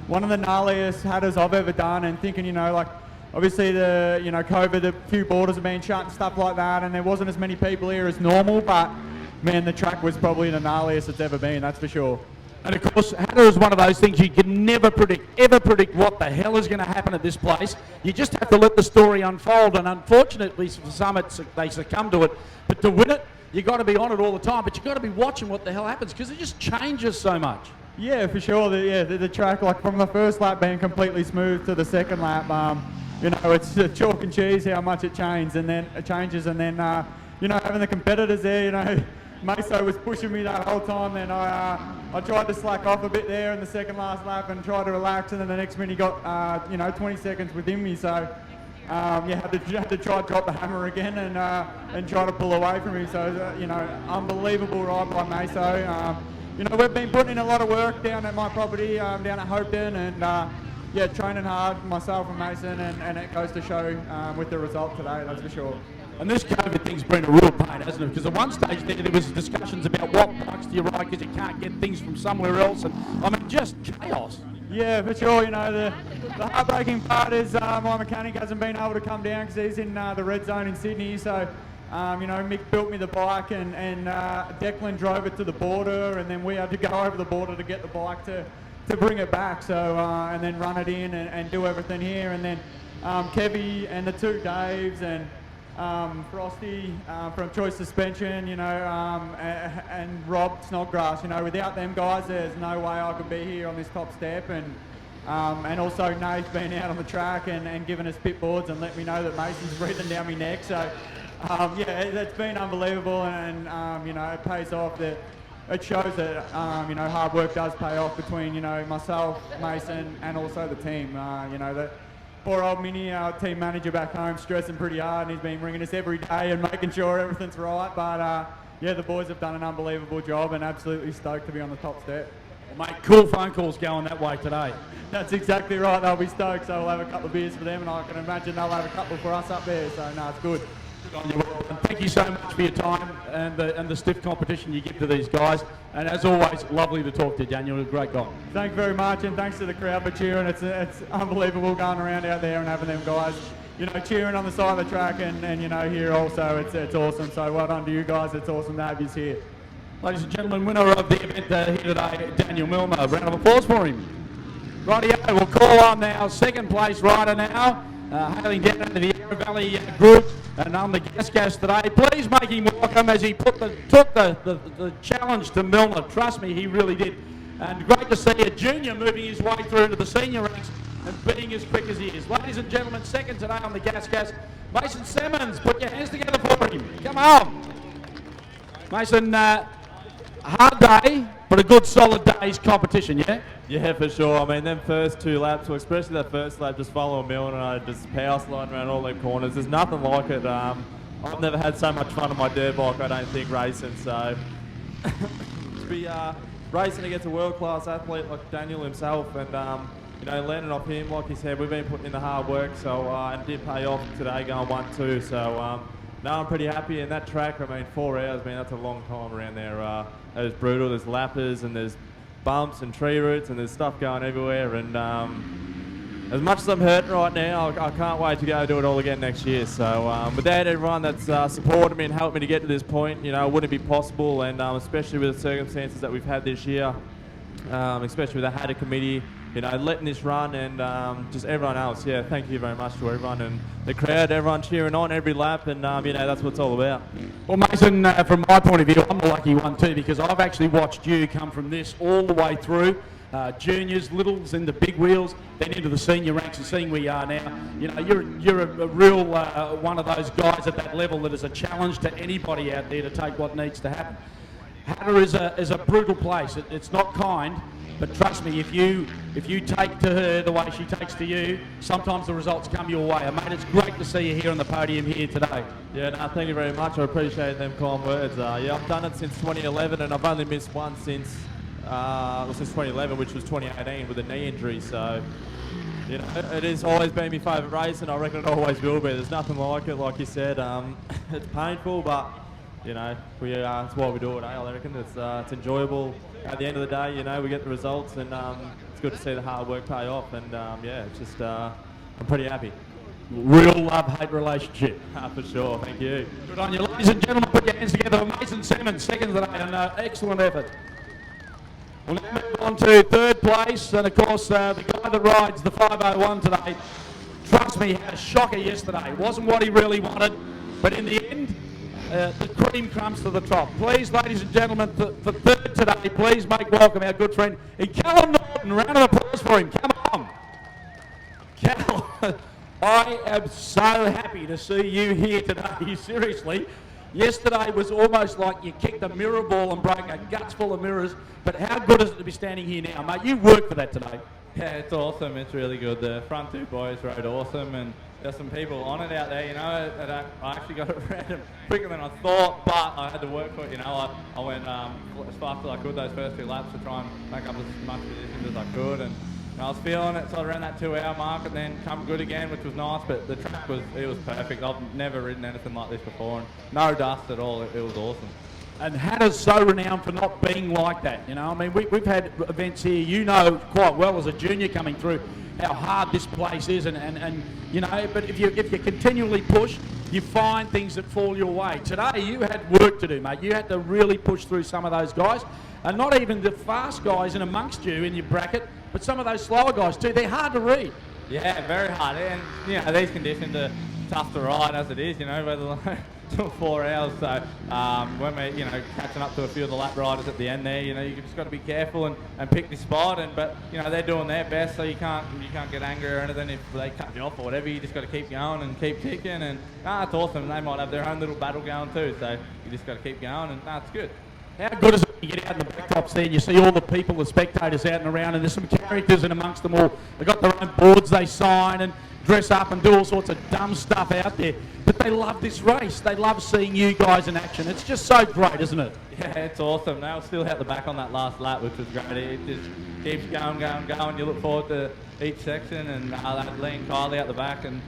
one of the gnarliest Hattahs I've ever done, and thinking, obviously the, COVID, a few borders have been shut and stuff like that, and there wasn't as many people here as normal, but man, the track was probably the gnarliest it's ever been, that's for sure. And of course, Hattah is one of those things you can never ever predict what the hell is going to happen at this place. You just have to let the story unfold, and unfortunately for some they succumb to it. But to win it, you've got to be on it all the time, but you've got to be watching what the hell happens because it just changes so much. Yeah, for sure. The track, like from the first lap being completely smooth to the second lap, it's chalk and cheese how much it changes, and then having the competitors there, Meso was pushing me that whole time, and I tried to slack off a bit there in the second last lap and tried to relax, and then the next minute he got 20 seconds within me, so had to try to drop the hammer again and try to pull away from him. So unbelievable ride by Meso. We've been putting in a lot of work down at my property, down at Hopeton, and training hard, myself and Mason, and it goes to show with the result today, that's for sure. And this COVID thing's been a real pain, hasn't it? Because at one stage there was discussions about what bikes do you ride because you can't get things from somewhere else, and just chaos. Yeah, for sure. The heartbreaking part is my mechanic hasn't been able to come down because he's in the red zone in Sydney. So, Mick built me the bike and Declan drove it to the border, and then we had to go over the border to get the bike to bring it back. So, and then run it in and do everything here, and then Kevy and the 2 Daves and Frosty from Choice Suspension, and Rob Snodgrass. Without them guys, there's no way I could be here on this top step. And also Nath being out on the track and giving us pit boards and let me know that Mason's breathing down my neck. So, it's been unbelievable, and it pays off. That it shows that hard work does pay off between myself, Mason, and also the team. That. Poor old Minnie, our team manager back home, stressing pretty hard, and he's been ringing us every day and making sure everything's right. But the boys have done an unbelievable job, and absolutely stoked to be on the top step. Well, mate, cool phone calls going that way today. That's exactly right. They'll be stoked, so we'll have a couple of beers for them, and I can imagine they'll have a couple for us up there. So no, it's good. Good on you, Will. And thank you so much for your time and the stiff competition you give to these guys. And as always, lovely to talk to you, Daniel. You're a great guy. Thank you very much, and thanks to the crowd for cheering. It's unbelievable going around out there and having them guys, cheering on the side of the track and here also. It's awesome. So well done to you guys. It's awesome to have you here. Ladies and gentlemen, winner of the event here today, Daniel Milner. A round of applause for him. Rightio, we'll call on our second place rider now, hailing down into the Yarra Valley group and on the gas today. Please make him welcome as he took the challenge to Milner. Trust me, he really did. And great to see a junior moving his way through to the senior ranks and being as quick as he is. Ladies and gentlemen, second today on the gas, Mason Simmons. Put your hands together for him. Come on. Mason, hard day, but a good solid day's competition, yeah? Yeah, for sure. I mean, them first 2 laps, well, especially that first lap, just following Milner and I just power sliding around all them corners. There's nothing like it. I've never had so much fun on my dirt bike, I don't think, racing. So to be racing against a world-class athlete like Daniel himself and, you know, landing off him, like he said, we've been putting in the hard work, so and it did pay off today going 1-2. So no, I'm pretty happy. And that track, I mean, 4 hours, man, that's a long time around there. It was brutal. There's lappers and there's bumps and tree roots and there's stuff going everywhere. And as much as I'm hurting right now, I can't wait to go do it all again next year. So without everyone that's supported me and helped me to get to this point, you know, it wouldn't be possible. And especially with the circumstances that we've had this year, especially with the Hattah committee, you know, letting this run and just everyone else. Yeah, thank you very much to everyone and the crowd, everyone cheering on every lap, and you know, that's what it's all about. Well, Mason, from my point of view, I'm the lucky one too, because I've actually watched you come from this all the way through. Juniors, littles, into big wheels, then into the senior ranks, and seeing where you are now. You know, you're a real one of those guys at that level that is a challenge to anybody out there to take what needs to happen. Hattah is a brutal place. It's not kind. But trust me, if you take to her the way she takes to you, sometimes the results come your way. And mate, it's great to see you here on the podium here today. Yeah, no, thank you very much. I appreciate them kind words. Yeah, I've done it since 2011, and I've only missed one since 2011, which was 2018 with a knee injury. So, you know, it has always been my favourite race, and I reckon it always will be. There's nothing like it, like you said. It's painful, but you know, it's why we do it. I reckon it's enjoyable. At the end of the day, you know, we get the results, and it's good to see the hard work pay off. And yeah, it's just I'm pretty happy. Real love-hate relationship. For sure. Thank you. Good on you, ladies and gentlemen. Put your hands together for Mason Simmons, second today, and excellent effort. We'll now move on to third place, and of course the guy that rides the 501 today. Trust me, had a shocker yesterday. Wasn't what he really wanted, but in the end. The cream comes to the top. Please, ladies and gentlemen, for third today, please make welcome our good friend, Callum Norton. Round of applause for him. Come on. Cal, I am so happy to see you here today. Seriously. Yesterday was almost like you kicked a mirror ball and broke a guts full of mirrors, but how good is it to be standing here now, mate? You worked for that today. Yeah, it's awesome. It's really good. The front 2 boys rode awesome, and there's some people on it out there, you know, that I actually got it random quicker than I thought, but I had to work for it, you know. I went as fast as I could those first 2 laps to try and make up as much positions as I could, and I was feeling it sort of around that 2-hour mark, and then come good again, which was nice, but the track was perfect. I've never ridden anything like this before, and no dust at all. It was awesome. And Hattah's so renowned for not being like that, you know. I mean, we've had events here, you know quite well as a junior coming through, how hard this place is, and you know, but if you continually push, you find things that fall your way. Today you had work to do, mate. You had to really push through some of those guys, and not even the fast guys in amongst you in your bracket, but some of those slower guys too. They're hard to read. Yeah, very hard, and you know, these conditions are tough to ride as it is, you know, whether 4 hours. So when we're, you know, catching up to a few of the lap riders at the end there, you know, you just got to be careful and pick this spot. But you know, they're doing their best, so you can't get angry or anything if they cut you off or whatever. You just got to keep going and keep ticking. And it's awesome. They might have their own little battle going too, so you just got to keep going. And it's good. How good is it when you get out in the backtops there and you see all the people, the spectators out and around, and there's some characters in amongst them all. They've got their own boards they sign and dress up and do all sorts of dumb stuff out there. But they love this race. They love seeing you guys in action. It's just so great, isn't it? Yeah, it's awesome. They were still out the back on that last lap, which was great. It just keeps going. You look forward to each section, and they had Lee and Kylie out the back, and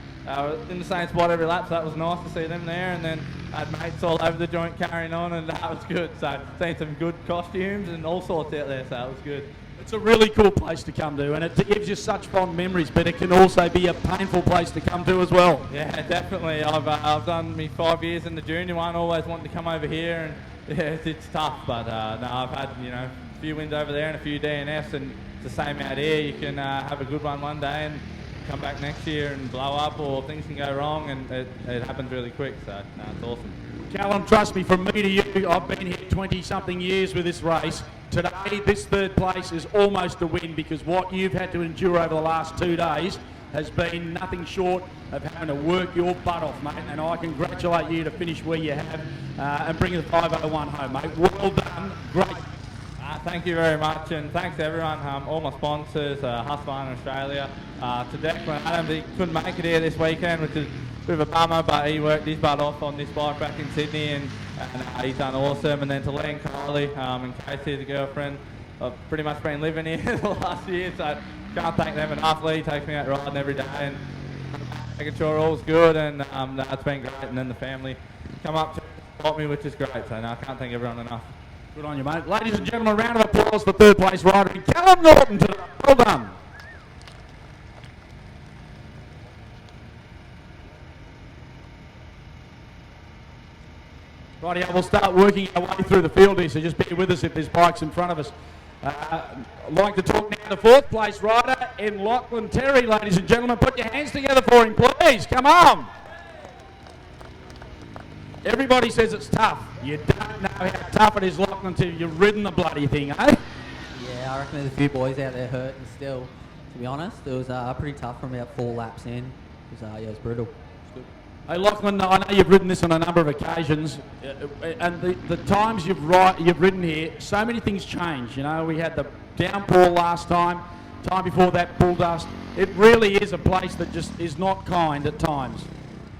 in the same spot every lap, so that was nice to see them there. And then I had mates all over the joint carrying on, and that was good. So seeing some good costumes and all sorts out there, so it was good. It's a really cool place to come to, and it gives you such fond memories, but it can also be a painful place to come to as well. Yeah, definitely. I've done me 5 years in the junior one, always wanted to come over here, and yeah, it's tough, but no, I've had, you know, a few wins over there and a few DNFs, and it's the same out here. You can have a good one day and come back next year and blow up, or things can go wrong, and it happens really quick, so no, it's awesome. Callum, trust me, from me to you, I've been here 20-something years with this race. Today, this third place is almost a win because what you've had to endure over the last 2 days has been nothing short of having to work your butt off, mate. And I congratulate you to finish where you have and bring the 501 home, mate. Well done. Great. Thank you very much, and thanks to everyone, all my sponsors, Husqvarna in Australia, to Declan Adams. He couldn't make it here this weekend, which is a bit of a bummer, but he worked his butt off on this bike back in Sydney, and he's done awesome. And then to Lee and Kylie, and Casey, the girlfriend, I've pretty much been living here the last year, so can't thank them enough. Lee takes me out riding every day and making sure all's good, and it's been great. And then the family come up to support me, which is great, so I can't thank everyone enough. Good on you, mate. Ladies and gentlemen, a round of applause for third place rider Callum Norton today. Well done. Righty, we'll start working our way through the field here, so just bear with us if there's bikes in front of us. I'd like to talk now to fourth place rider in Lachlan Terry, ladies and gentlemen. Put your hands together for him, please. Come on. Everybody says it's tough. You don't know how tough it is, Lachlan, until you've ridden the bloody thing, eh? Yeah, I reckon there's a few boys out there hurting still, to be honest. It was pretty tough from about 4 laps in. It was brutal. Hey Lachlan, I know you've ridden this on a number of occasions, and the times you've ridden here, so many things change. You know, we had the downpour last time before that bull dust. It really is a place that just is not kind at times.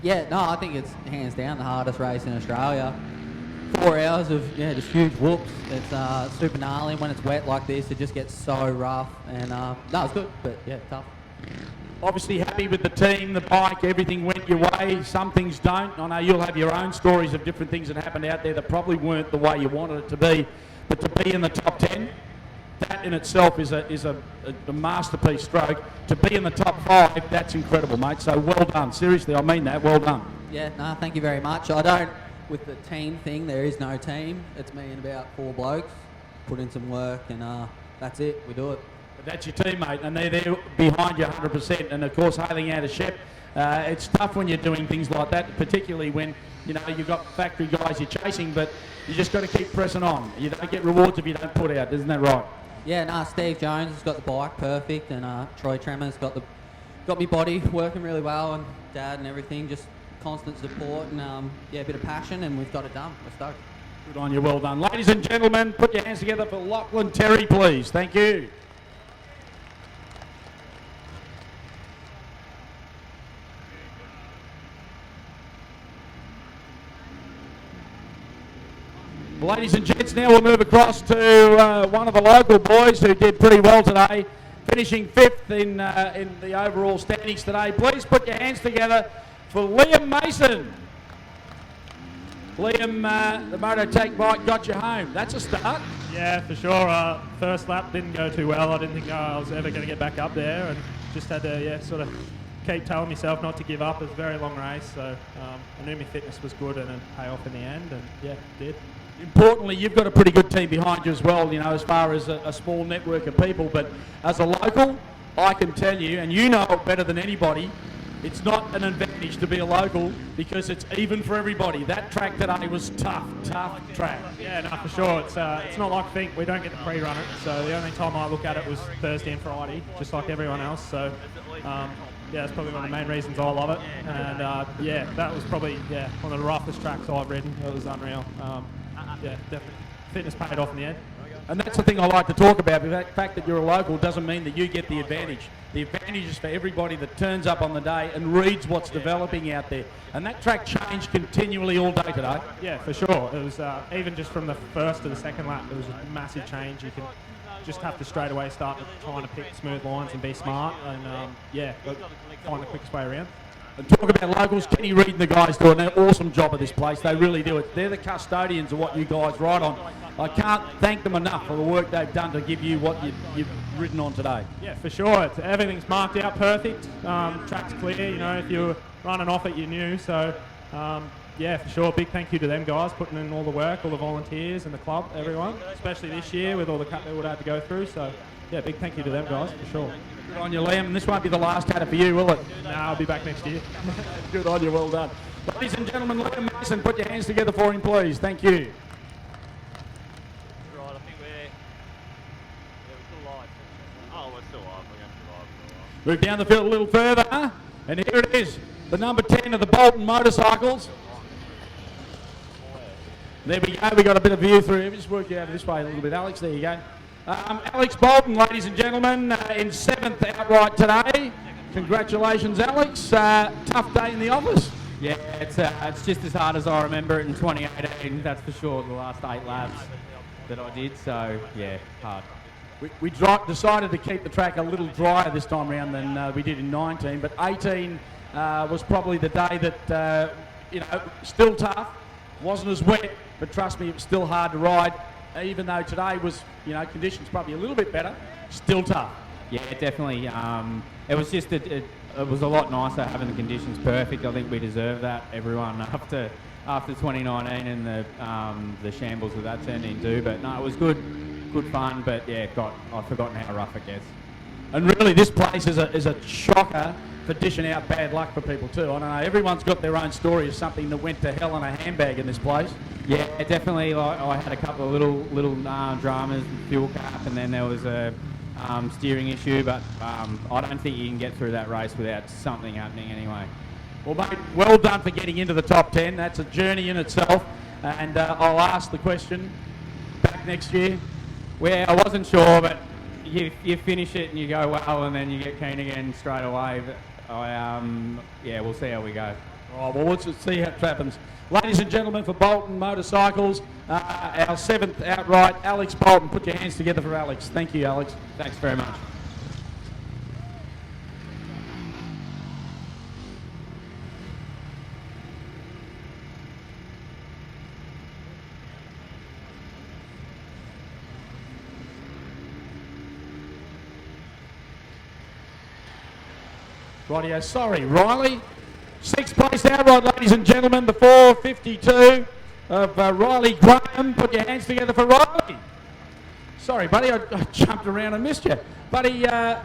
Yeah, no, I think it's hands down the hardest race in Australia. 4 hours of just huge whoops. It's super gnarly. When it's wet like this, it just gets so rough. And no, it's good, but yeah, tough. Obviously happy with the team, the bike, everything went your way. Some things don't. I know you'll have your own stories of different things that happened out there that probably weren't the way you wanted it to be. But to be in the top 10, that in itself is a masterpiece stroke. To be in the top 5, that's incredible, mate. So well done. Seriously, I mean that. Well done. Yeah, no, thank you very much. With the team thing, there is no team. It's me and about 4 blokes. Put in some work and that's it. We do it. But that's your teammate, and they're there behind you 100%. And of course, hailing out of Shep, it's tough when you're doing things like that, particularly when you've got factory guys you're chasing, but you just got to keep pressing on. You don't get rewards if you don't put out, isn't that right? Yeah, no, Steve Jones has got the bike perfect, and Troy Tremor's got me body working really well, and Dad and everything, just constant support and a bit of passion, and we've got it done. We're stoked. Good on you, well done. Ladies and gentlemen, put your hands together for Lachlan Terry, please. Thank you. Ladies and gents, now we'll move across to one of the local boys who did pretty well today, finishing 5th in the overall standings today. Please put your hands together for Liam Mason. Liam, the Mototech bike got you home. That's a start. Yeah, for sure. First lap didn't go too well. I didn't think I was ever going to get back up there, and just had to sort of keep telling myself not to give up. It was a very long race, so I knew my fitness was good and it'd pay off in the end, and yeah, it did. Importantly, you've got a pretty good team behind you as well, as far as a small network of people. But as a local, I can tell you, and you know it better than anybody, it's not an advantage to be a local because it's even for everybody. That track today was tough track. Yeah, no, for sure. It's not like Fink. We don't get to pre-run it. So the only time I look at it was Thursday and Friday, just like everyone else. So that's probably one of the main reasons I love it. And that was probably one of the roughest tracks I've ridden. It was unreal. Definitely. Fitness paid off in the end. And that's the thing I like to talk about. The fact that you're a local doesn't mean that you get the advantage. The advantage is for everybody that turns up on the day and reads what's developing out there. And that track changed continually all day today. Yeah, for sure. It was even just from the first to the second lap, there was a massive change. You can just have to straight away start trying to pick smooth lines and be smart and find the quickest way around. And talk about locals, Kenny Reid and the guys do an awesome job of this place. They really do it. They're the custodians of what you guys ride on. I can't thank them enough for the work they've done to give you what you've ridden on today. Yeah, for sure. Everything's marked out perfect. Track's clear. If you're running off it, you knew. So, for sure. Big thank you to them guys putting in all the work, all the volunteers and the club, everyone, especially this year with all the cut they would have to go through. So, big thank you to them guys for sure. Good on you, Liam. And this won't be the last Hattah for you, will it? No, I'll be back next year. Good on you, well done. Ladies and gentlemen, Liam Mason, put your hands together for him, please. Thank you. Right, I think we're still live. Oh, we're still live. We're going to be live for a while. Move down the field a little further, and here it is, the number 10 of the Bolton motorcycles. There we go, we got a bit of view through. Just work you out this way a little bit, Alex. There you go. Alex Bolton, ladies and gentlemen, in 7th outright today. Congratulations, Alex. Tough day in the office. Yeah, it's just as hard as I remember it in 2018, that's for sure, the last 8 laps that I did, so yeah, hard. We decided to keep the track a little drier this time around than we did in 19, but 18 was probably the day that, still tough, wasn't as wet, but trust me, it was still hard to ride, even though today was, conditions probably a little bit better, still tough. Yeah, definitely. It was just it was a lot nicer having the conditions perfect. I think we deserve that, everyone, after 2019 and the shambles that turned into. But no, it was good fun. But yeah, I've forgotten how rough it gets. And really, this place is a shocker for dishing out bad luck for people too. I don't know, everyone's got their own story of something that went to hell in a handbag in this place. Yeah, definitely. Like, I had a couple of little dramas, fuel cap, and then there was a steering issue, but I don't think you can get through that race without something happening anyway. Well, mate, well done for getting into the top 10. That's a journey in itself. And I'll ask the question, back next year? Well, I wasn't sure, but you finish it and you go well, and then you get keen again straight away. But we'll see how we go. Oh, well, let's see how it happens. Ladies and gentlemen, for Bolton Motorcycles, our 7th outright, Alex Bolton. Put your hands together for Alex. Thank you, Alex. Thanks very much. Rightio, sorry, Riley. 6th place outright, ladies and gentlemen, the 452 of Riley Graham. Put your hands together for Riley. Sorry, buddy, I jumped around and missed you. Buddy, you don't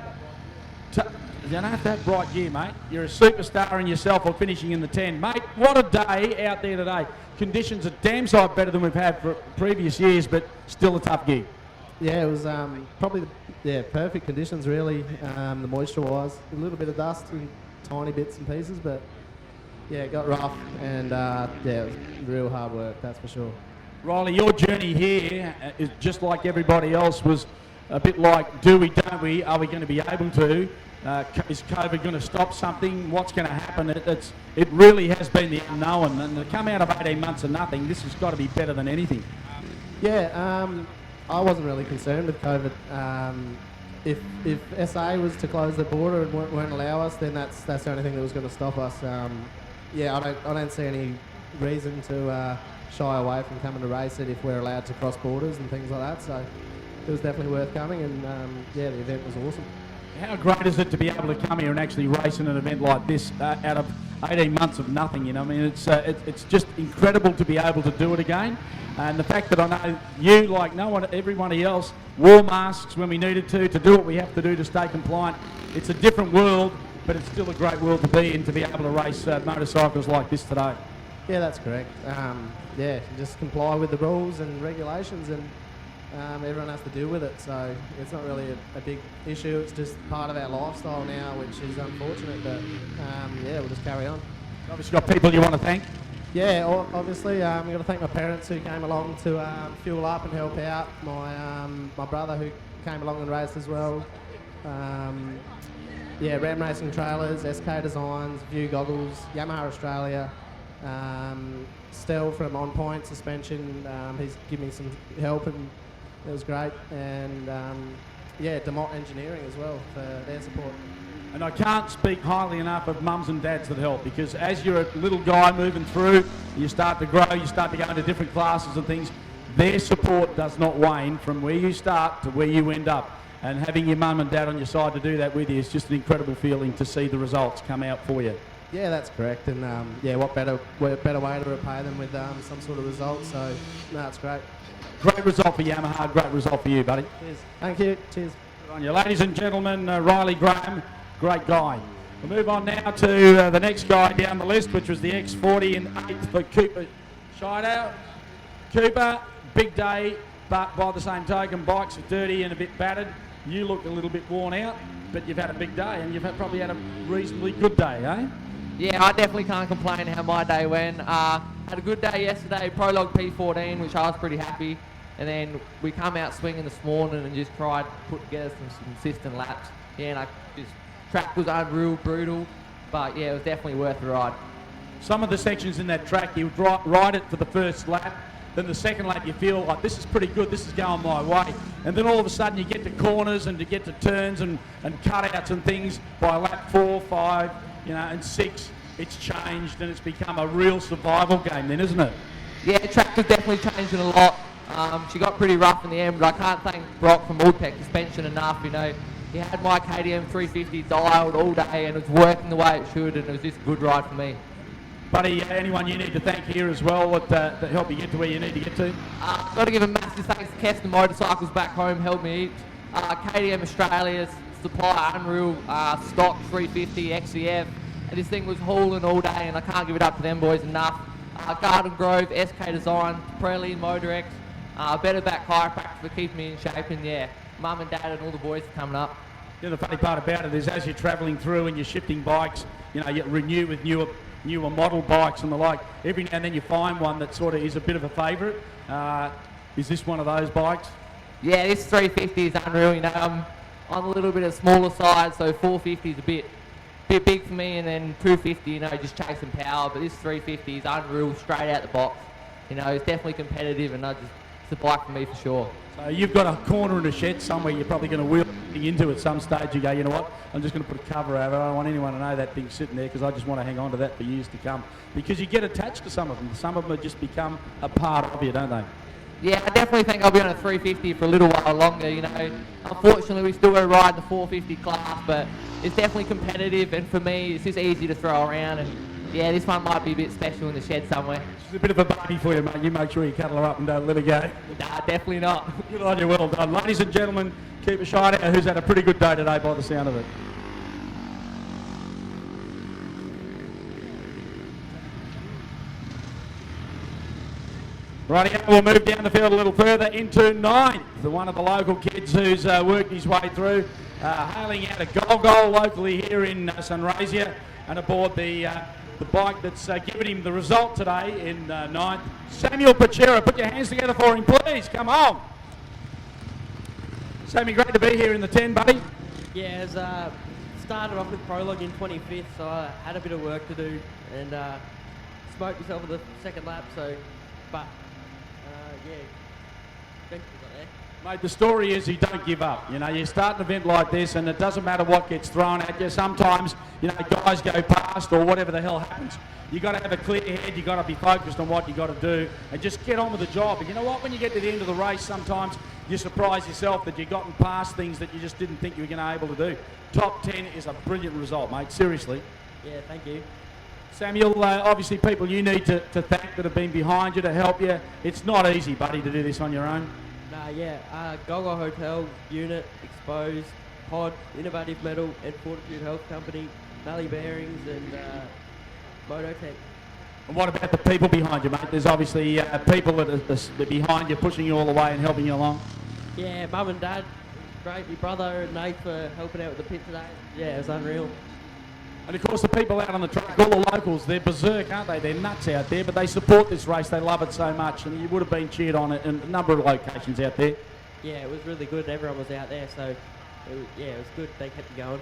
have to have bright gear, mate. You're a superstar in yourself or finishing in the 10. Mate, what a day out there today. Conditions are damn sight better than we've had for previous years, but still a tough gig. Yeah, it was probably perfect conditions, really, the moisture-wise. A little bit of dust and tiny bits and pieces, but yeah, it got rough, and it was real hard work, that's for sure. Riley, your journey here is just like everybody else, was a bit like, do we, don't we, are we going to be able to? Is COVID going to stop something? What's going to happen? It really has been the unknown, and to come out of 18 months of nothing, this has got to be better than anything. Yeah, I wasn't really concerned with COVID. If SA was to close the border and won't allow us, then that's the only thing that was going to stop us. I don't see any reason to shy away from coming to race it if we're allowed to cross borders and things like that. So it was definitely worth coming, and the event was awesome. How great is it to be able to come here and actually race in an event like this out of 18 months of nothing? I mean, it's just incredible to be able to do it again. And the fact that I know you, like no one, everybody else, wore masks when we needed to do what we have to do to stay compliant. It's a different world, but it's still a great world to be in, to be able to race motorcycles like this today. Yeah, that's correct. Just comply with the rules and regulations, and everyone has to deal with it. So it's not really a big issue. It's just part of our lifestyle now, which is unfortunate, but we'll just carry on. Obviously got people you want to thank? Yeah, obviously, I've got to thank my parents who came along to fuel up and help out. My brother who came along and raced as well. Ram Racing Trailers, SK Designs, View Goggles, Yamaha Australia, Stel from On Point Suspension. He's given me some help and it was great. And DeMott Engineering as well for their support. And I can't speak highly enough of mums and dads that help, because as you're a little guy moving through, you start to grow, you start to go into different classes and things, their support does not wane from where you start to where you end up. And having your mum and dad on your side to do that with you is just an incredible feeling to see the results come out for you. Yeah, that's correct. And what better way to repay them with some sort of result. So, no, it's great. Great result for Yamaha, great result for you, buddy. Cheers. Thank you. Cheers. Good on you. Ladies and gentlemen, Riley Graham, great guy. We'll move on now to the next guy down the list, which was the X40 in 8th for Cooper Sheedow. Cooper, big day, but by the same token, bikes are dirty and a bit battered. You look a little bit worn out, but you've had a big day, and you've probably had a reasonably good day, eh? Yeah, I definitely can't complain how my day went. Had a good day yesterday, prologue P14, which I was pretty happy. And then we come out swinging this morning and just tried to put together some consistent laps. Yeah, and track was unreal, brutal, but yeah, it was definitely worth the ride. Some of the sections in that track, you would ride it for the first lap, then the second lap you feel like this is pretty good, this is going my way. And then all of a sudden you get to corners and to get to turns and cutouts and things by lap 4, 5, and 6, it's changed and it's become a real survival game then, isn't it? Yeah, track was definitely changing a lot. She got pretty rough in the end, but I can't thank Brock from Woodpeck Suspension enough. He had my KTM 350 dialed all day and it was working the way it should, and it was just a good ride for me. Buddy, anyone you need to thank here as well that helped you get to where you need to get to? Got to give a massive thanks to Kester Motorcycles back home, helped me eat. KTM Australia's supply unreal stock 350 XCF, and this thing was hauling all day, and I can't give it up to them boys enough. Garden Grove, SK Design, Prelly, Motorex, Better Back Chiropractor for keeping me in shape, and yeah, Mum and Dad and all the boys are coming up. Yeah, the funny part about it is as you're travelling through and you're shifting bikes, you renew with newer model bikes and the like, every now and then you find one that sort of is a bit of a favourite. Is this one of those bikes? Yeah, this 350 is unreal. I'm a little bit of smaller side, so 450 is a bit big for me, and then 250, just chasing power. But this 350 is unreal, straight out the box. It's definitely competitive, and it's a bike for me for sure. So you've got a corner in a shed somewhere you're probably going to wheel into at some stage. You go, you know what, I'm just going to put a cover over it. I don't want anyone to know that thing's sitting there because I just want to hang on to that for years to come. Because you get attached to some of them. Some of them have just become a part of you, don't they? Yeah, I definitely think I'll be on a 350 for a little while longer. Unfortunately, we still got to ride the 450 class, but it's definitely competitive, and for me, it's just easy to throw around. And yeah, this one might be a bit special in the shed somewhere. She's a bit of a baby for you, mate. You make sure you cuddle her up and don't let her go. Nah, definitely not. Good on you, well done. Ladies and gentlemen, Cooper Sheedow, who's had a pretty good day today by the sound of it. Righty, we'll move down the field a little further into 9th. One of the local kids who's worked his way through, hailing out of Golgol locally here in Sunraysia, and aboard the bike that's given him the result today in 9th. Samuel Pachera, put your hands together for him, please. Come on. Sammy, great to be here in the 10, buddy. Yeah, started off with prologue in 25th, so I had a bit of work to do and smoked myself at the second lap. Yeah, thank you for that. Mate, the story is you don't give up. You start an event like this and it doesn't matter what gets thrown at you. Sometimes, guys go past or whatever the hell happens. You got to have a clear head. You got to be focused on what you got to do and just get on with the job. And you know what? When you get to the end of the race, sometimes you surprise yourself that you've gotten past things that you just didn't think you were going to be able to do. Top 10 is a brilliant result, mate. Seriously. Yeah, thank you. Samuel, obviously people you need to thank that have been behind you to help you. It's not easy, buddy, to do this on your own. Golgo Hotel, Unit, Exposed, Pod, Innovative Metal, and Fortitude Health Company, Valley Bearings, and Mototech. And what about the people behind you, mate? There's obviously people that are behind you, pushing you all the way and helping you along. Yeah, Mum and Dad, great. My brother and Nate for helping out with the pit today. Yeah, it was unreal. And of course the people out on the track, all the locals, they're berserk, aren't they? They're nuts out there, but they support this race. They love it so much, and you would have been cheered on it in a number of locations out there. Yeah, it was really good. Everyone was out there, so it was good. They kept it going.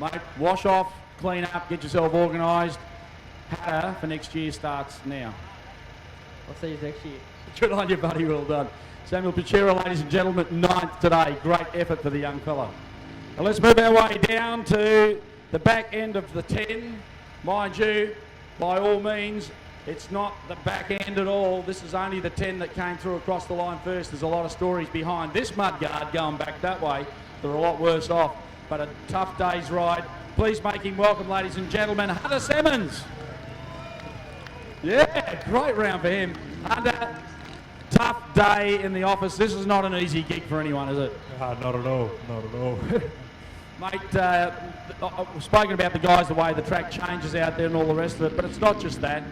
Well, mate, wash off, clean up, get yourself organised. Hattah for next year starts now. I'll see you next year. Good on you, buddy. Well done. Samuel Pachera, ladies and gentlemen, 9th today. Great effort for the young fella. Well, let's move our way down to the back end of the 10. Mind you, by all means, it's not the back end at all. This is only the 10 that came through across the line first. There's a lot of stories behind this mudguard going back that way. They're a lot worse off, but a tough day's ride. Please make him welcome, ladies and gentlemen, Hattah Simmons. Yeah, great round for him. Hattah, tough day in the office. This is not an easy gig for anyone, is it? Not at all, not at all. Mate, I've spoken about the guys, the way the track changes out there and all the rest of it, but it's not just that.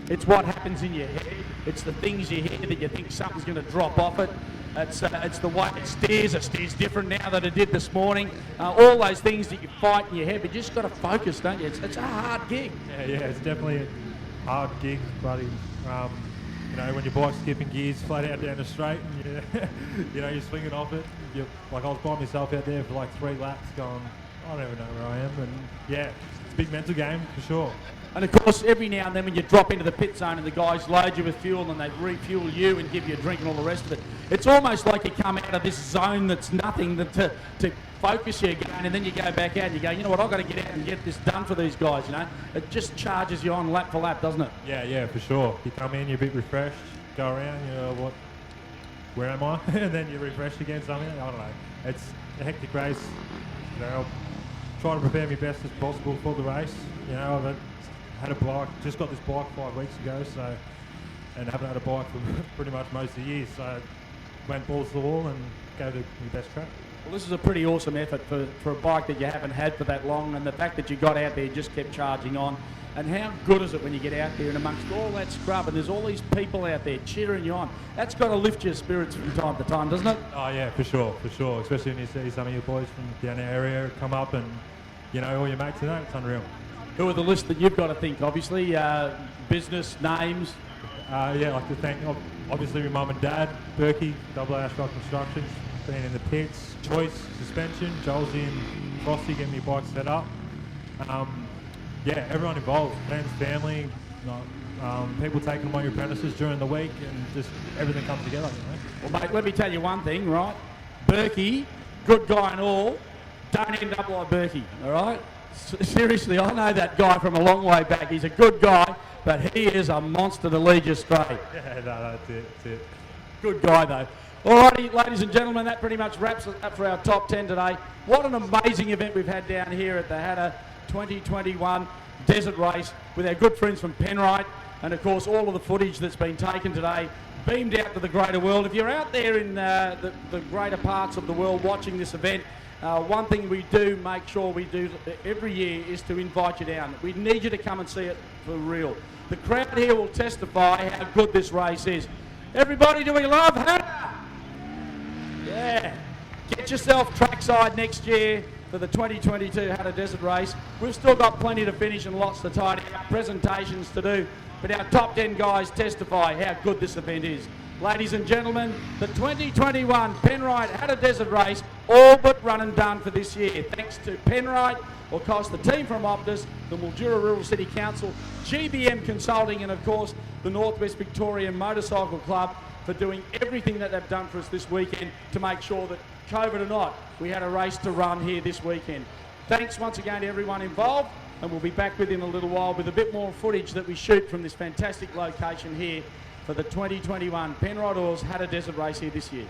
It's what happens in your head. It's the things you hear that you think something's going to drop off it. It's the way it steers. It steers different now than it did this morning. All those things that you fight in your head, but you just got to focus, don't you? It's a hard gig. Yeah, it's definitely a hard gig, buddy. You know, when your bike's skipping gears flat out down the straight and you're swinging off it. Like I was by myself out there for like 3 laps going, I don't even know where I am. And yeah, it's a big mental game for sure. And of course, every now and then when you drop into the pit zone and the guys load you with fuel and they refuel you and give you a drink and all the rest of it, it's almost like you come out of this zone that's nothing to focus you again, and then you go back out and you go, you know what, I've got to get out and get this done for these guys, you know. It just charges you on lap for lap, doesn't it? Yeah, for sure. You come in, you're a bit refreshed, go around, you know, where am I? And then you refresh again, something, I don't know. It's a hectic race. You know, I'll try to prepare my best as possible for the race. You know, I've had a bike, just got this bike 5 weeks ago, so, and haven't had a bike for pretty much most of the year, so went balls to the wall and go to my best track. Well, this is a pretty awesome effort for a bike that you haven't had for that long, and the fact that you got out there just kept charging on. And how good is it when you get out there and amongst all that scrub and there's all these people out there cheering you on? That's got to lift your spirits from time to time, doesn't it? Oh yeah, for sure. Especially when you see some of your boys from down the area come up and, you know, all your mates in it, it's unreal. Who are the list that you've got to think? Obviously, business, names. Yeah, I'd like to thank obviously my mum and dad, Berkey, Double Asphalt Constructions, been in the pits, Choice Suspension, Jolsey and Frosty getting me bike set up. Yeah, everyone involved, friends, family, people taking them on your apprentices during the week, and just everything comes together, you know. Well, mate, let me tell you one thing, right? Berkey, good guy and all, don't end up like Berkey, all right? Seriously, I know that guy from a long way back. He's a good guy, but he is a monster to lead you straight. Yeah, no, that's it. Good guy, though. Alrighty, ladies and gentlemen, that pretty much wraps it up for our top 10 today. What an amazing event we've had down here at the Hattah 2021 Desert Race with our good friends from Penrite, and of course all of the footage that's been taken today beamed out to the greater world. If you're out there in the greater parts of the world watching this event, one thing we do make sure we do every year is to invite you down. We need you to come and see it for real. The crowd here will testify how good this race is. Everybody, do we love Hattah? Yeah. Get yourself trackside next year for the 2022 Hattah Desert Race. We've still got plenty to finish and lots to tidy up, presentations to do, but our top 10 guys testify how good this event is. Ladies and gentlemen, the 2021 Penrite Hattah Desert Race all but run and done for this year. Thanks to Penrite, of course the team from Optus, the Mildura Rural City Council, GBM Consulting, and of course the Northwest Victorian Motorcycle Club for doing everything that they've done for us this weekend to make sure that, COVID or not, we had a race to run here this weekend. Thanks once again to everyone involved, and we'll be back within a little while with a bit more footage that we shoot from this fantastic location here for the 2021 Penrite Oils Hattah Desert Race here this year.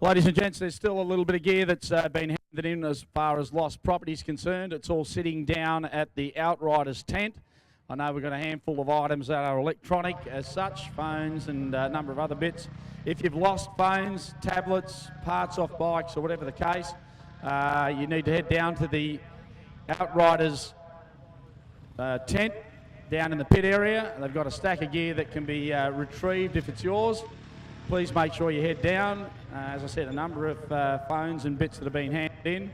Ladies and gents, there's still a little bit of gear that's been handed in as far as lost property is concerned. It's all sitting down at the Outriders tent. I know we've got a handful of items that are electronic as such, phones and a number of other bits. If you've lost phones, tablets, parts off bikes or whatever the case, you need to head down to the Outriders tent down in the pit area. They've got a stack of gear that can be retrieved if it's yours. Please make sure you head down. As I said, a number of phones and bits that have been handed in.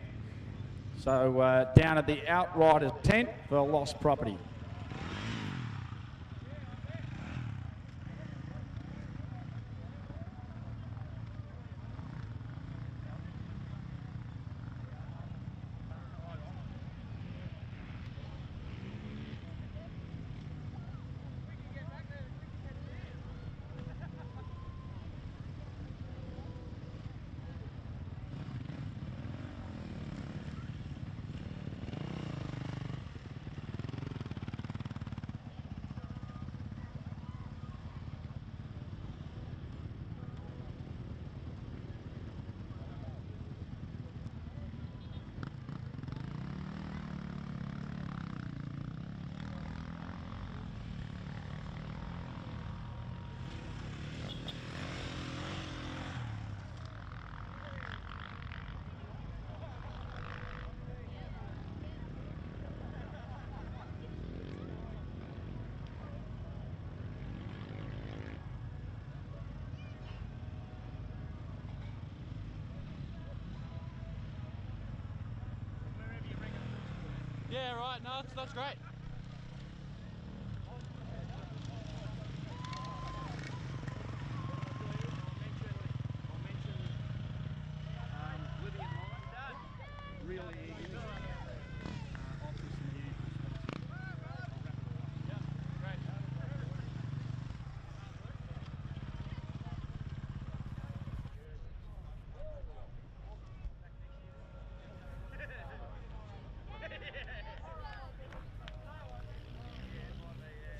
So down at the Outriders tent for lost property. Yeah, right. No, that's great.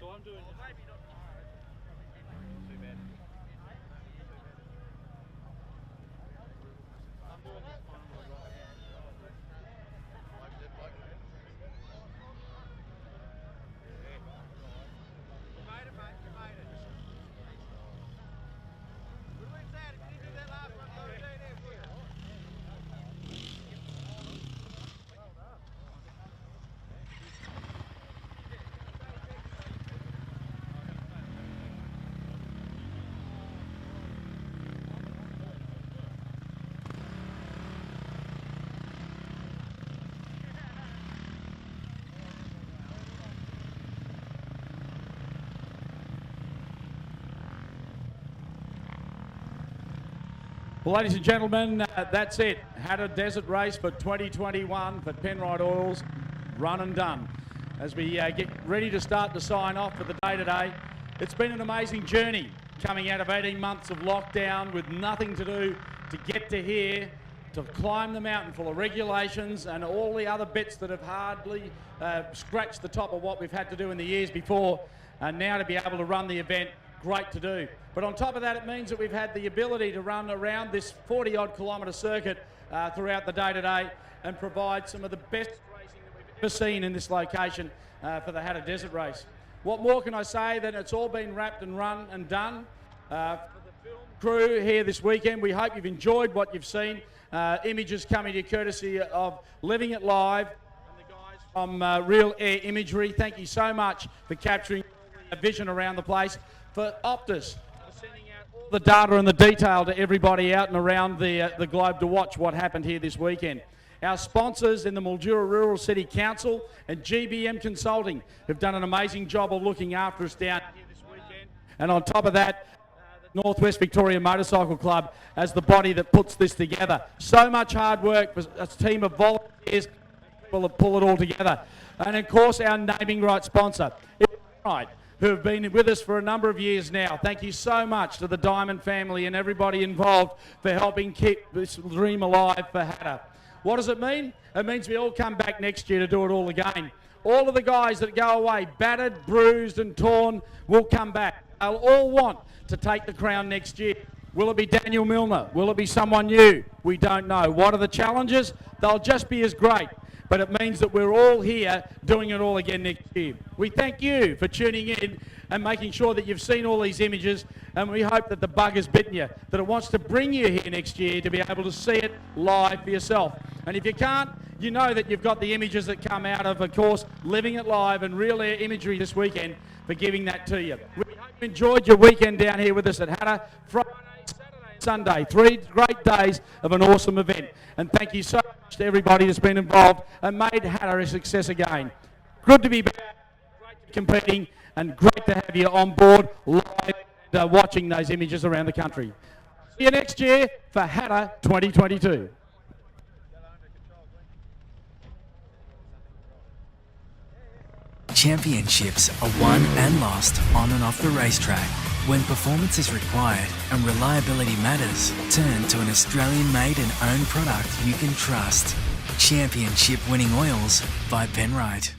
So I'm doing this. Maybe not tomorrow. Too bad. I'm doing this one. You made it, mate. You made it. We went out. If you did that last one, go do there for you. Well, ladies and gentlemen, that's it. Hattah Desert Race for 2021 for Penrite Oils, run and done. As we get ready to start the sign off for the day today, it's been an amazing journey coming out of 18 months of lockdown with nothing to do to get to here, to climb the mountain full of regulations and all the other bits that have hardly scratched the top of what we've had to do in the years before, and now to be able to run the event, great to do. But on top of that, it means that we've had the ability to run around this 40-odd kilometre circuit throughout the day today and provide some of the best racing that we've ever seen in this location for the Hattah Desert Race. What more can I say than it's all been wrapped and run and done. For the film crew here this weekend, we hope you've enjoyed what you've seen. Images coming to you courtesy of Living It Live and the guys from Real Air Imagery. Thank you so much for capturing a vision around the place. For Optus, for sending out all the data and the detail to everybody out and around the globe to watch what happened here this weekend. Our sponsors in the Mildura Rural City Council and GBM Consulting have done an amazing job of looking after us down here this weekend. And on top of that, the Northwest Victoria Motorcycle Club as the body that puts this together. So much hard work for a team of volunteers and people that pull it all together. And of course, our naming rights sponsor, Penrite, who have been with us for a number of years now. Thank you so much to the Diamond family and everybody involved for helping keep this dream alive for Hattah. What does it mean? It means we all come back next year to do it all again. All of the guys that go away, battered, bruised and torn, will come back. They'll all want to take the crown next year. Will it be Daniel Milner? Will it be someone new? We don't know. What are the challenges? They'll just be as great. But it means that we're all here doing it all again next year. We thank you for tuning in and making sure that you've seen all these images, and we hope that the bug has bitten you, that it wants to bring you here next year to be able to see it live for yourself. And if you can't, you know that you've got the images that come out of course, living it live and real air imagery this weekend for giving that to you. We hope you enjoyed your weekend down here with us at Hattah. Friday, Saturday, Sunday, 3 great days of an awesome event. And thank you so much to everybody that's been involved and made Hattah a success again. Good to be back, great to be competing, and great to have you on board live and watching those images around the country. See you next year for Hattah 2022. Championships are won and lost on and off the racetrack. When performance is required and reliability matters, turn to an Australian-made and owned product you can trust. Championship winning oils by Penrite.